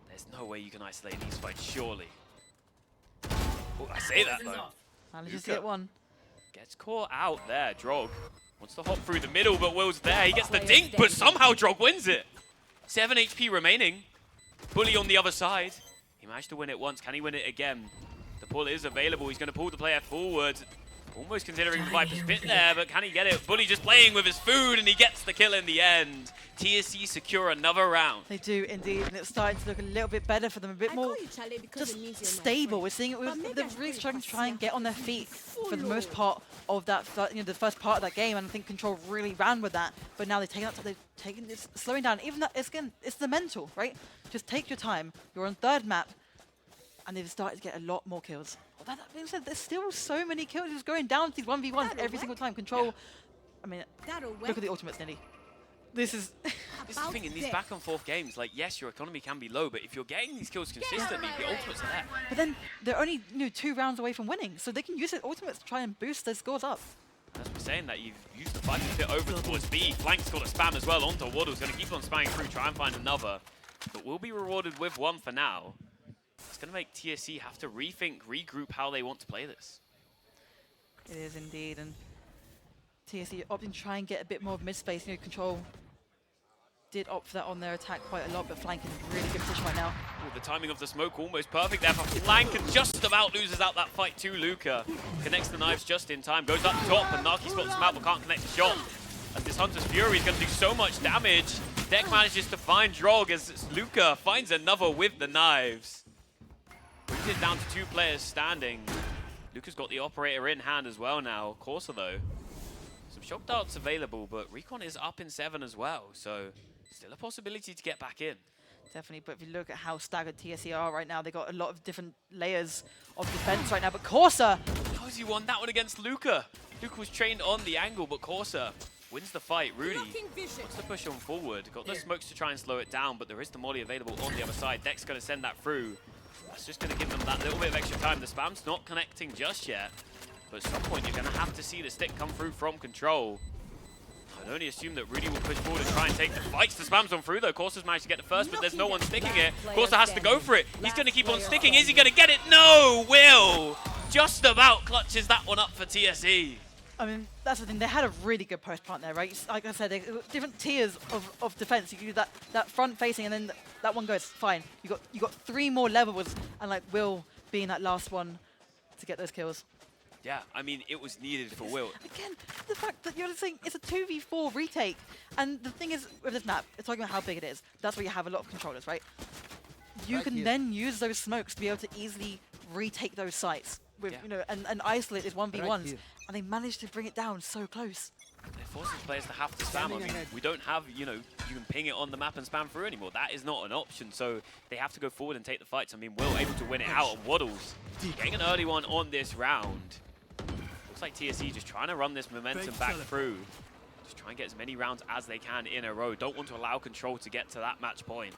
there's no way you can isolate these fights, surely. Oh, I say that though. Manages to get one. Gets caught out there. Drog wants to hop through the middle, but Will's there. He gets the dink, but somehow Drog wins it. 7 HP remaining. Bully on the other side. He managed to win it once. Can he win it again? The pull is available. He's going to pull the player forward. Almost considering the Viper's pit there, but can he get it? Bully just playing with his food, and he gets the kill in the end. TSE secure another round. They do indeed, and it's starting to look a little bit better for them, a bit more just stable. We're seeing it. They're really struggling to try and get on their feet for the most part of that, the first part of that game, and I think Control really ran with that. But now they've taken this, slowing down. Even that, it's the mental, right? Just take your time. You're on 3rd map, and they've started to get a lot more kills. That being said, there's still so many kills just going down to these 1v1s every single time. Control, I mean, look at the ultimates, Niddy. This is the thing, in these back and forth games, like, yes, your economy can be low, but if you're getting these kills consistently, the ultimates are there. But then they're only 2 rounds away from winning, so they can use their ultimates to try and boost their scores up. As we're saying that, you've used the Viper pit over towards B. Flank's got a spam as well onto Waddle's. Going to keep on spamming through, try and find another. But we'll be rewarded with one for now. It's going to make TSE have to rethink, regroup how they want to play this. It is indeed, and TSE opting to try and get a bit more of mid-space. Control did opt for that on their attack quite a lot, but Flank in a really good position right now. Ooh, the timing of the smoke almost perfect there for Flank, and just about loses out that fight to Luca. Connects the knives just in time, goes up top, and Naki spots him out but can't connect the shot. As this Hunter's Fury is going to do so much damage, Deck manages to find Drog as Luca finds another with the knives. Brings it down to 2 players standing. Luca's got the operator in hand as well now. Corsa though, some shock darts available, but Recon is up in 7 as well, so still a possibility to get back in. Definitely, but if you look at how staggered TSE are right now, they've got a lot of different layers of defense right now, but Corsa! How has he won that one against Luca? Luca was trained on the angle, but Corsa wins the fight. Rudy wants to push on forward. Got the smokes to try and slow it down, but there is the molly available on the other side. Deck's going to send that through. That's just going to give them that little bit of extra time. The spam's not connecting just yet, but at some point you're going to have to see the stick come through from Control. I'd only assume that Rudy will push forward and try and take the fights. The spam's on through though. Corsa's managed to get the first, but there's no one sticking it. Corsa has to go for it. He's going to keep on sticking. Is he going to get it? No! Will just about clutches that one up for TSE. I mean, that's the thing. They had a really good post plant there, right? Like I said, different tiers of defense. You can do that front facing, and then that one goes fine. You got 3 more levels, and like Will being that last one to get those kills. Yeah, I mean, it was needed for Will. Again, the fact that you're saying it's a 2v4 retake, and the thing is with this map, it's talking about how big it is. That's where you have a lot of controllers, right? You can then use those smokes to be able to easily retake those sites with, you know, and isolate these 1v1s, and they managed to bring it down so close. They're forcing players to have to spam. I mean, we don't have, you know, you can ping it on the map and spam through anymore. That is not an option, so they have to go forward and take the fights. I mean, Will able to win it out, and Waddles getting an early one on this round. Looks like TSE just trying to run this momentum back through. Just try and get as many rounds as they can in a row. Don't want to allow Control to get to that match point.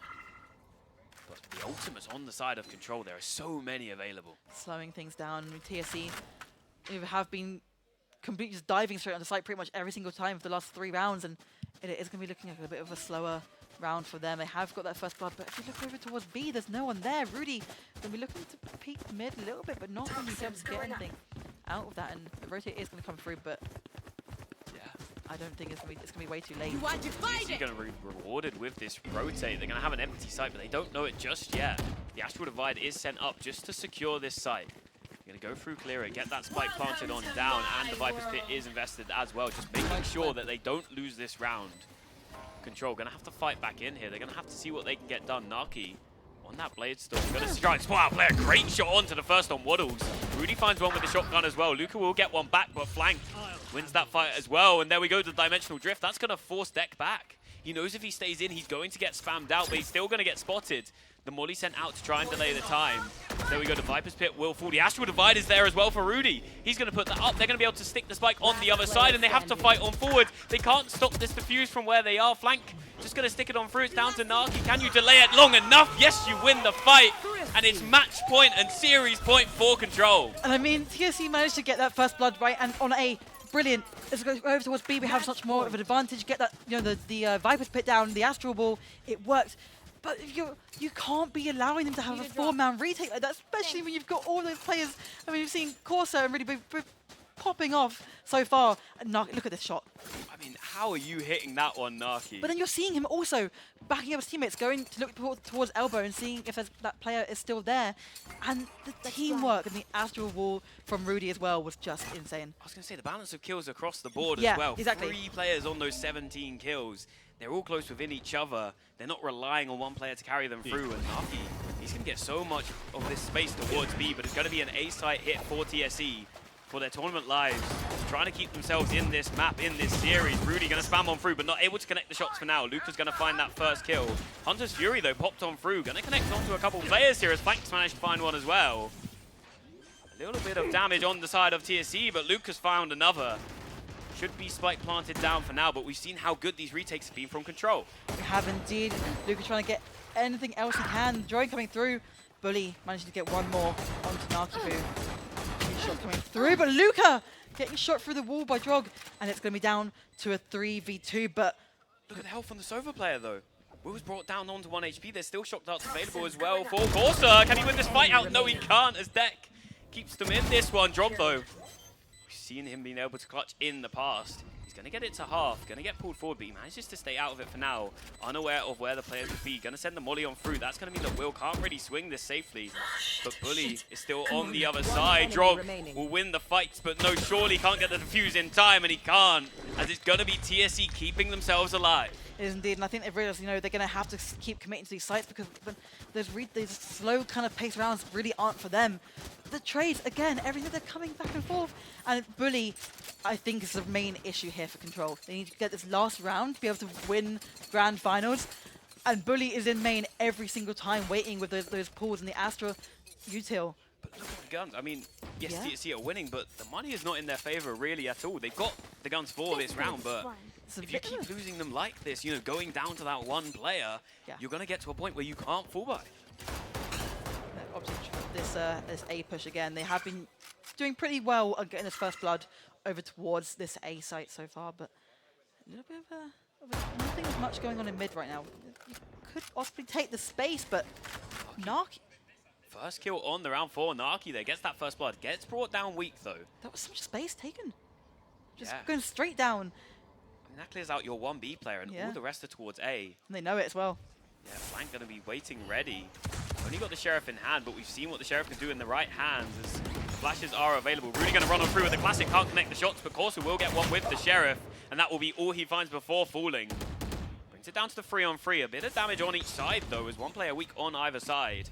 But the ultimate's on the side of Control. There are so many available. Slowing things down. TSE have been completely just diving straight on the site pretty much every single time for the last 3 rounds, and it is going to be looking like a bit of a slower round for them. They have got that first blood, but if you look over towards B, there's no one there. Rudy going to be looking to peek mid a little bit, but not going to be able to get anything out of that, and the rotate is going to come through, but yeah, I don't think it's going to be way too late. TSE going to be rewarded with this rotate. They're going to have an empty site, but they don't know it just yet. The Astral Divide is sent up just to secure this site. You're going to go through clear it, get that spike planted on down, and the Viper's Pit is invested as well, just making sure that they don't lose this round. Control going to have to fight back in here. They're going to have to see what they can get done. Naki on that blade storm, going to try and spot out player. Great shot onto the first on Waddles. Rudy finds one with the shotgun as well. Luca will get one back, but Flank wins that fight as well. And there we go to the Dimensional Drift. That's going to force Deck back. He knows if he stays in, he's going to get spammed out, but he's still going to get spotted. The molly sent out to try and delay the time. There we go to Viper's Pit, will fall. The Astral Divide is there as well for Rudy. He's going to put that up. They're going to be able to stick the spike on the other side, and they have to fight on forward. They can't stop this defuse from where they are. Flank just going to stick it on through. It's down to Naki. Can you delay it long enough? Yes, you win the fight. And it's match point and series point for Control. And I mean, TSE managed to get that first blood right, and on A, brilliant. Let's go over towards B. We have such more of an advantage. Get that, you know, the Viper's Pit down, the Astral Ball. It worked. But you can't be allowing them to have a 4-man retake like that, especially when you've got all those players. I mean, you've seen Corsa and really be popping off so far. And Naki, look at this shot. I mean, how are you hitting that one, Naki? But then you're seeing him also backing up his teammates, going to look towards elbow and seeing if that player is still there. And the teamwork and the Astral Wall from Rudy as well was just insane. I was going to say, the balance of kills across the board yeah, as well. Exactly. 3 players on those 17 kills. They're all close within each other. They're not relying on one player to carry them through. And Naki, he's going to get so much of this space towards B, but it's going to be an A-site hit for TSE for their tournament lives. Trying to keep themselves in this map, in this series. Rudy going to spam on through, but not able to connect the shots for now. Luca's going to find that first kill. Hunter's Fury, though, popped on through. Going to connect onto a couple players here as Flank's managed to find one as well. A little bit of damage on the side of TSE, but Luca's found another. Should be spike planted down for now, but we've seen how good these retakes have been from Control. We have indeed. Luca trying to get anything else he can. Drone coming through. Bully managing to get one more onto Nakibu. Shot coming through, but Luca getting shot through the wall by Drog, and it's going to be down to a 3v2, but... Look at the health on the Sova player, though. Will was brought down onto 1 HP. There's still shock darts available as well for Corsa. Can he win this fight out? No, he can't, as Deck keeps them in this one. Drog, though. Seen him being able to clutch in the past. He's going to get it to half, going to get pulled forward, but he manages to stay out of it for now, unaware of where the players will be. Going to send the molly on through. That's going to mean that Will can't really swing this safely, but Bully is still on the other side. Drog will win the fights, but no, surely can't get the defuse in time, and he can't, as it's going to be TSE keeping themselves alive. It is indeed, and I think they've realized, you know, they're going to have to keep committing to these sites because those slow kind of pace rounds really aren't for them. The trades, again, everything, they're coming back and forth. And Bully, I think, is the main issue here for Control. They need to get this last round to be able to win Grand Finals. And Bully is in main every single time, waiting with those pulls in the Astra util. But look at the guns. I mean, yes, TSE are winning, but the money is not in their favor really at all. They've got the guns for this round, but if you keep losing them like this, you know, going down to that one player, you're going to get to a point where you can't fall back. Obviously this A push again. They have been doing pretty well on getting this first blood over towards this A site so far, but a little bit of nothing much going on in mid right now. You could possibly take the space, but Narky. First kill on the round 4. Narky there gets that first blood. Gets brought down weak though. That was so much space taken. Just Yeah. going straight down. I mean, that clears out your 1B player and all the rest are towards A. And they know it as well. Yeah, Flank going to be waiting ready. Only got the Sheriff in hand, but we've seen what the Sheriff can do in the right hands as flashes are available. Rudy going to run on through with the Classic. Can't connect the shots, but Corsa will get one with the Sheriff, and that will be all he finds before falling. Brings it down to the 3-on-3. A bit of damage on each side, though, as one player weak on either side.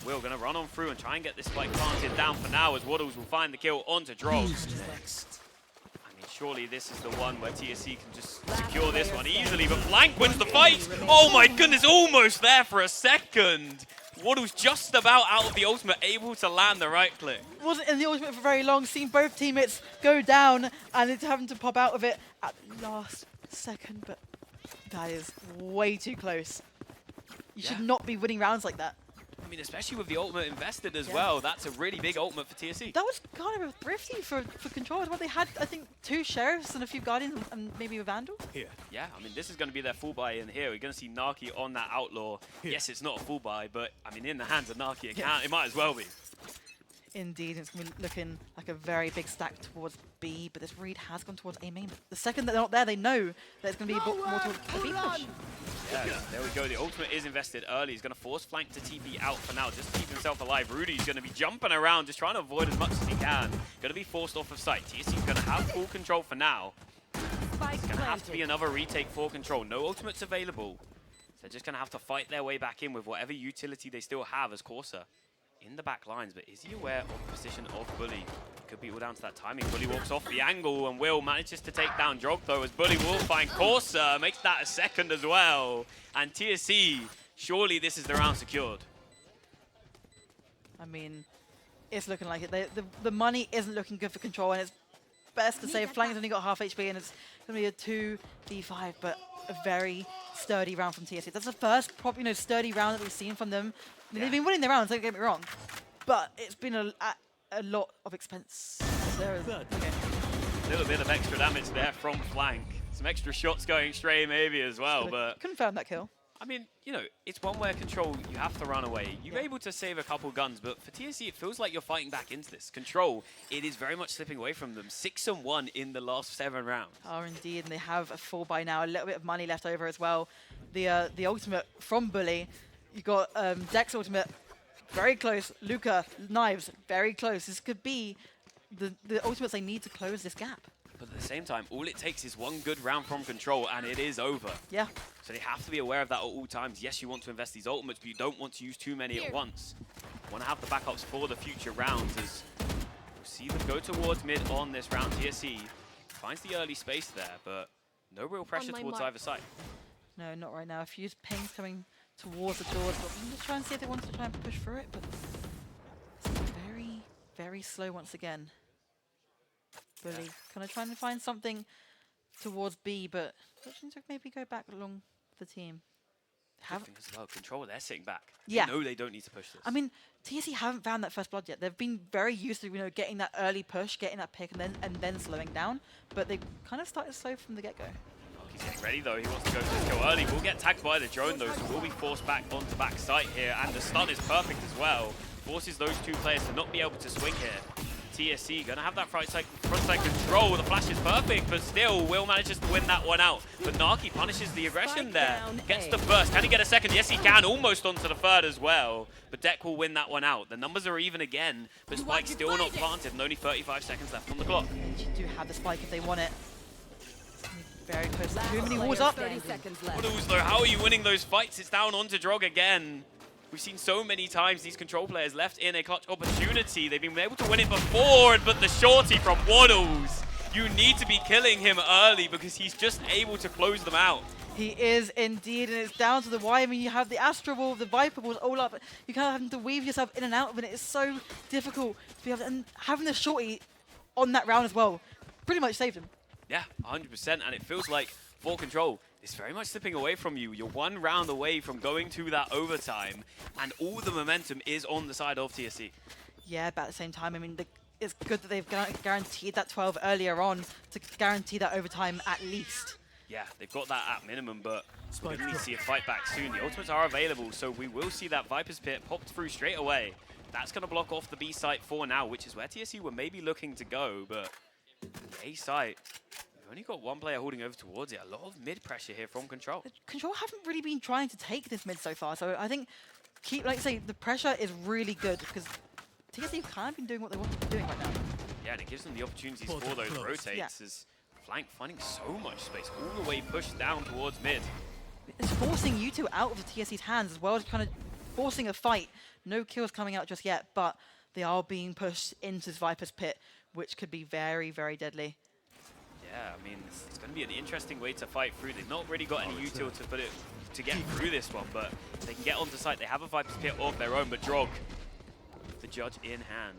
Will going to run on through and try and get this spike planted down for now, as Waddles will find the kill onto Drog. I mean, surely this is the one where TSE can just secure this one easily, but Flank wins the fight! Oh my goodness, almost there for a second! Waddles just about out of the ultimate, able to land the right click. Wasn't in the ultimate for very long, seen both teammates go down, and it's having to pop out of it at the last second, but that is way too close. You should not be winning rounds like that. I mean, especially with the ultimate invested as well. That's a really big ultimate for TSE. That was kind of thrifty for Control as well. They had, I think, 2 Sheriffs and a few Guardians and maybe a Vandal. Yeah, I mean, this is going to be their full buy in here. We're going to see Narky on that Outlaw. Yes, it's not a full buy, but, I mean, in the hands of Narky, it might as well be. Indeed, it's going to be looking like a very big stack towards B, but this read has gone towards A main. But the second that they're not there, they know that it's going to be more towards the B push. Yeah, there we go. The ultimate is invested early. He's going to force Flank to TP out for now, just to keep himself alive. Rudy's going to be jumping around, just trying to avoid as much as he can. Going to be forced off of sight. TSE's going to have full control for now. It's going to have to be another retake for Control. No ultimates available. So they're just going to have to fight their way back in with whatever utility they still have as Corsa in the back lines. But is he aware of the position of Bully? Could be all down to that timing. Bully walks off the angle and Will manages to take down Drog though, as Bully will find Corsa, makes that a second as well. And TSE, surely this is the round secured. I mean, it's looking like it. The money isn't looking good for Control, and it's best to say Flank's only got half HP and it's going to be a 2v5, but a very sturdy round from TSE. That's the first proper, sturdy round that we've seen from them. I mean, they've been winning their rounds, don't get me wrong, but it's been a lot of expense. There is A little bit of extra damage there from Flank. Some extra shots going stray maybe as well, but confirmed that kill. I mean, it's one where Control, you have to run away. You're able to save a couple guns, but for TSE, it feels like you're fighting back into this. Control, it is very much slipping away from them. 6-1 in the last 7 rounds. Oh, indeed, and they have a full buy now. A little bit of money left over as well. The ultimate from Bully. You got Dex ultimate, very close. Luca, Knives, very close. This could be the ultimates they need to close this gap. But at the same time, all it takes is one good round from Control, and it is over. Yeah. So they have to be aware of that at all times. Yes, you want to invest these ultimates, but you don't want to use too many at once. You want to have the backups for the future rounds, as we'll see them go towards mid on this round. TSE finds the early space there, but no real pressure towards either side. No, not right now. A few pings coming towards the doors, but I'm just trying to see if they want to try and push through it, but it's very, very slow once again. Bully kind of trying to find something towards B, but looking to maybe go back along the team. As well. Control, they're sitting back. Yeah. They know they don't need to push this. I mean, TSE haven't found that first blood yet. They've been very used to getting that early push, getting that pick, and then slowing down. But they kind of started slow from the get-go. He's getting ready though. He wants to go for this kill early. Will get tagged by the drone though, so will be forced back onto back site here. And the stun is perfect as well. Forces those 2 players to not be able to swing here. TSE gonna have that front side control. The flash is perfect, but still Will manages to win that one out. But Narky punishes the aggression there. Gets the first. Can he get a second? Yes, he can. Almost onto the third as well. But Deck will win that one out. The numbers are even again, but Spike's still not planted, and only 35 seconds left on the clock. You do have the spike if they want it. Very close. Too many walls up. 30 seconds left. Waddles though, how are you winning those fights? It's down onto Drog again. We've seen so many times these Control players left in a clutch opportunity. They've been able to win it before, but the shorty from Waddles. You need to be killing him early because he's just able to close them out. He is indeed, and it's down to the wire. I mean, you have the Astro Ball, the Viper Balls all up. You kind of having to weave yourself in and out of it. It's so difficult to be able to, and having the shorty on that round as well pretty much saved him. Yeah, 100%, and it feels like for Control, it's very much slipping away from you. You're 1 round away from going to that overtime, and all the momentum is on the side of TSE. Yeah, but at the same time, I mean, it's good that they've guaranteed that 12 earlier on to guarantee that overtime at least. Yeah, they've got that at minimum, but we're going to see a fight back soon. The ultimates are available, so we will see that Viper's Pit popped through straight away. That's going to block off the B site for now, which is where TSE were maybe looking to go, but the A site, we've only got 1 player holding over towards it. A lot of mid pressure here from Control. Control haven't really been trying to take this mid so far, so I think like I say, the pressure is really good because TSE have kind of been doing what they want to be doing right now. Yeah, and it gives them the opportunities for those rotates as Flank finding so much space, all the way pushed down towards mid. It's forcing you two out of the TSE's hands as well as kind of forcing a fight. No kills coming out just yet, but they are being pushed into this Viper's Pit, which could be very, very deadly. Yeah, I mean, it's going to be an interesting way to fight through. They've not really got any util to get through this one, but they can get onto site. They have a Viper's Pit of their own, but Drog, the judge in hand,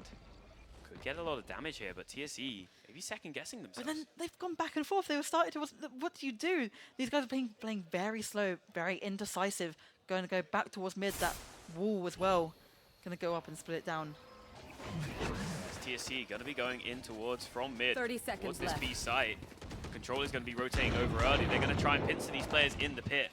could get a lot of damage here, but TSE maybe second guessing themselves. But then they've gone back and forth. They were started to, what do you do? These guys are playing very slow, very indecisive, going to go back towards mid, that wall as well. Going to go up and split it down. TSE going to be going in towards from mid. 30 seconds towards this left. B site. Control is going to be rotating over early. They're going to try and pincer these players in the pit.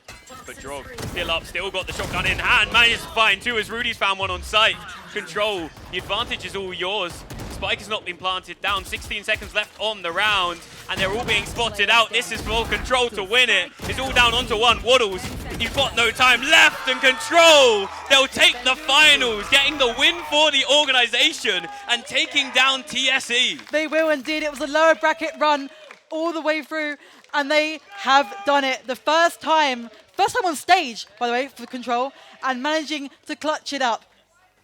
But Drog still up, still got the shotgun in hand. Manages to find 2 as Rudy's found 1 on site. Control, the advantage is all yours. Spike has not been planted down. 16 seconds left on the round. And they're all being spotted out. This is for Control to win it. It's all down onto 1. Waddles, you've got no time left. And Control, they'll take the finals, getting the win for the organization and taking down TSE. They will indeed. It was a lower bracket run all the way through, and they have done it. The first time on stage, by the way, for Control, and managing to clutch it up.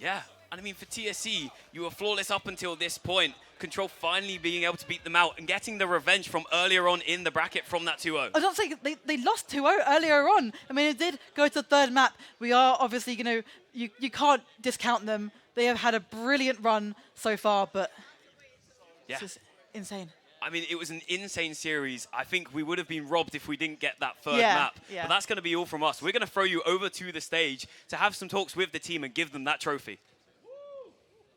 Yeah, and I mean, for TSE, you were flawless up until this point. Control finally being able to beat them out and getting the revenge from earlier on in the bracket from that 2-0. I was not saying they lost 2-0 earlier on. I mean, it did go to the 3rd map. We are obviously, you can't discount them. They have had a brilliant run so far, but yeah, it's just insane. I mean, it was an insane series. I think we would have been robbed if we didn't get that 3rd Yeah, map. yeah. But that's going to be all from us. We're going to throw you over to the stage to have some talks with the team and give them that trophy.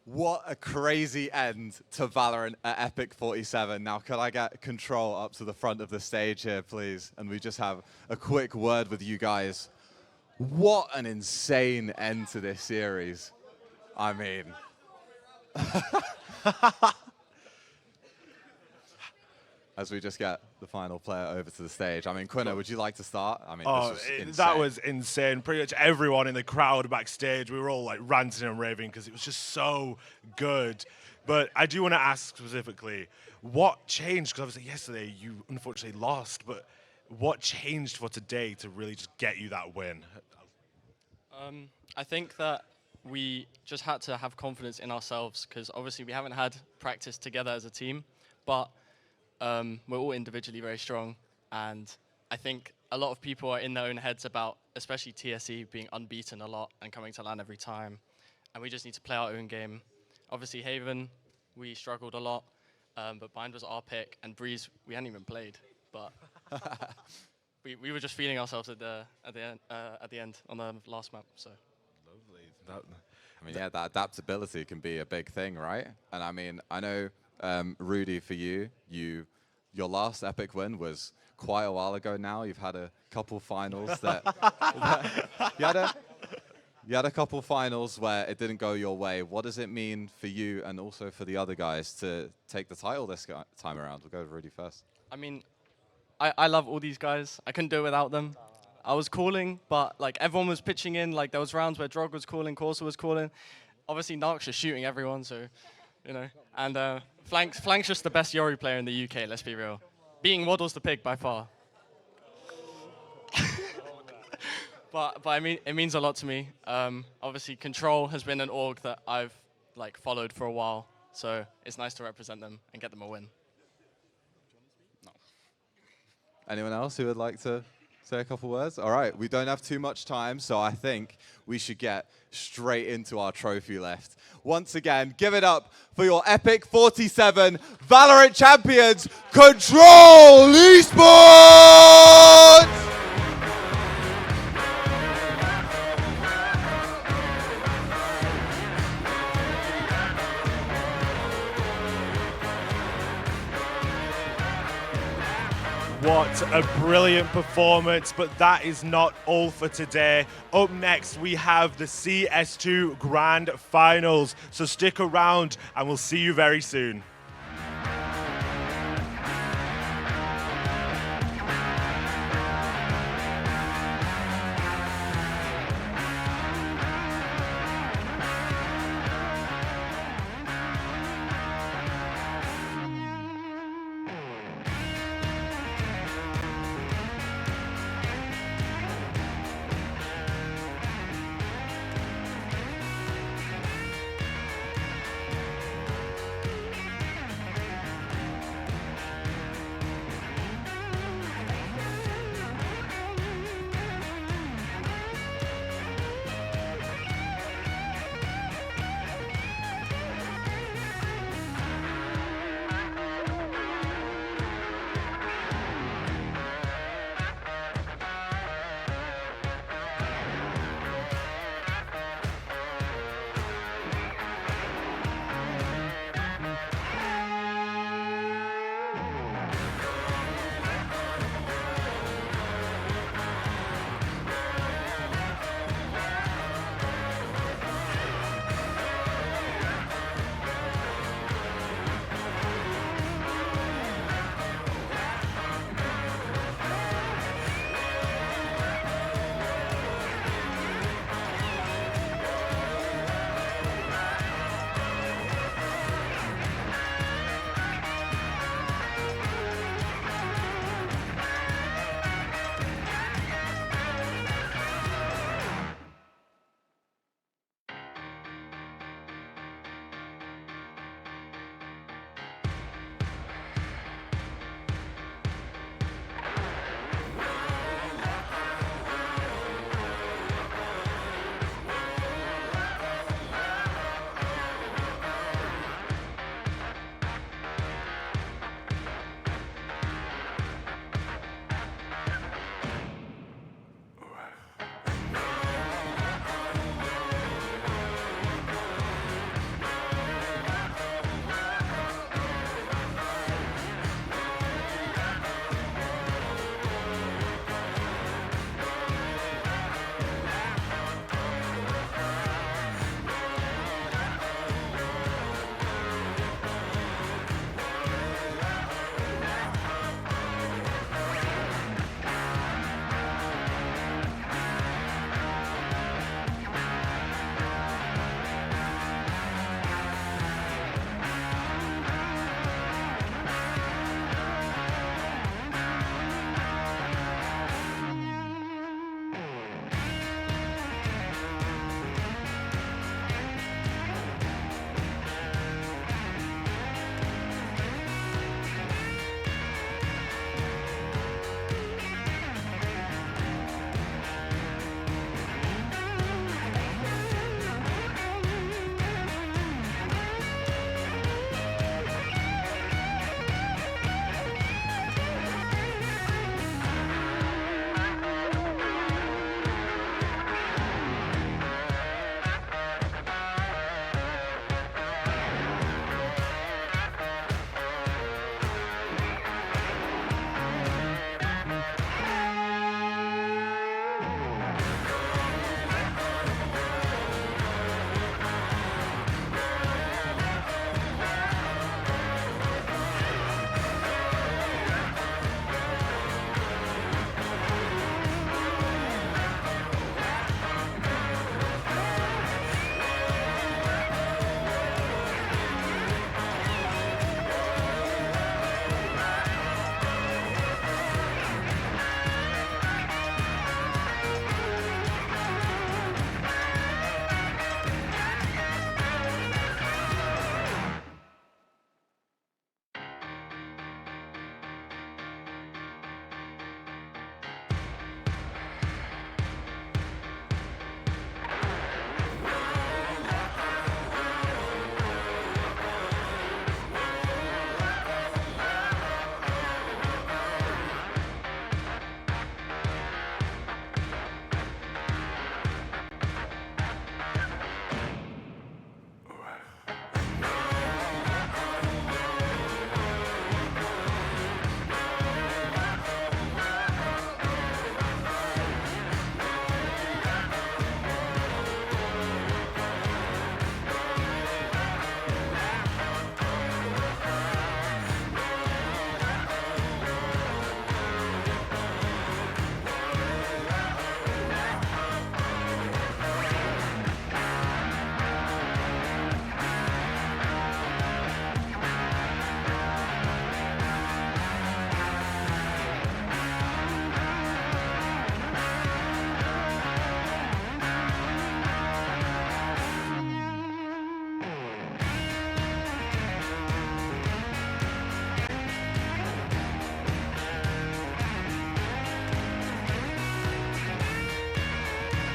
What a crazy end to Valorant at EPIC47. Now, could I get Control up to the front of the stage here, please? And we just have a quick word with you guys. What an insane end to this series. I mean... As we just get the final player over to the stage. I mean, Quinno, would you like to start? I mean, this was insane. That was insane. Pretty much everyone in the crowd backstage, we were all like ranting and raving because it was just so good. But I do want to ask specifically, what changed? Because obviously yesterday you unfortunately lost, but what changed for today to really just get you that win? I think that we just had to have confidence in ourselves because obviously we haven't had practice together as a team, but we're all individually very strong, and I think a lot of people are in their own heads about, especially TSE, being unbeaten a lot and coming to LAN every time, and we just need to play our own game. Obviously Haven, we struggled a lot, but Bind was our pick, and Breeze, we hadn't even played, but we were just feeling ourselves at the end on the last map. So lovely. I mean, yeah, that adaptability can be a big thing, right? And I mean, I know. Rudy, for you, your last epic win was quite a while ago now. You've had a couple finals you had a couple finals where it didn't go your way. What does it mean for you and also for the other guys to take the title this time around? We'll go to Rudy first. I mean, I love all these guys. I couldn't do it without them. I was calling, but like everyone was pitching in. Like there was rounds where Drog was calling, Corsa was calling. Obviously, Narc's just shooting everyone, so. And Flank's just the best Yori player in the UK, let's be real. Beating Waddles the pig by far. but I mean, it means a lot to me. Obviously, Control has been an org that I've followed for a while, so it's nice to represent them and get them a win. No. Anyone else who would like to Say a couple words? All right, we don't have too much time, so I think we should get straight into our trophy list. Once again, give it up for your EPIC47 Valorant champions, Control Esports! What a brilliant performance, but that is not all for today. Up next, we have the CS2 Grand Finals, so stick around and we'll see you very soon.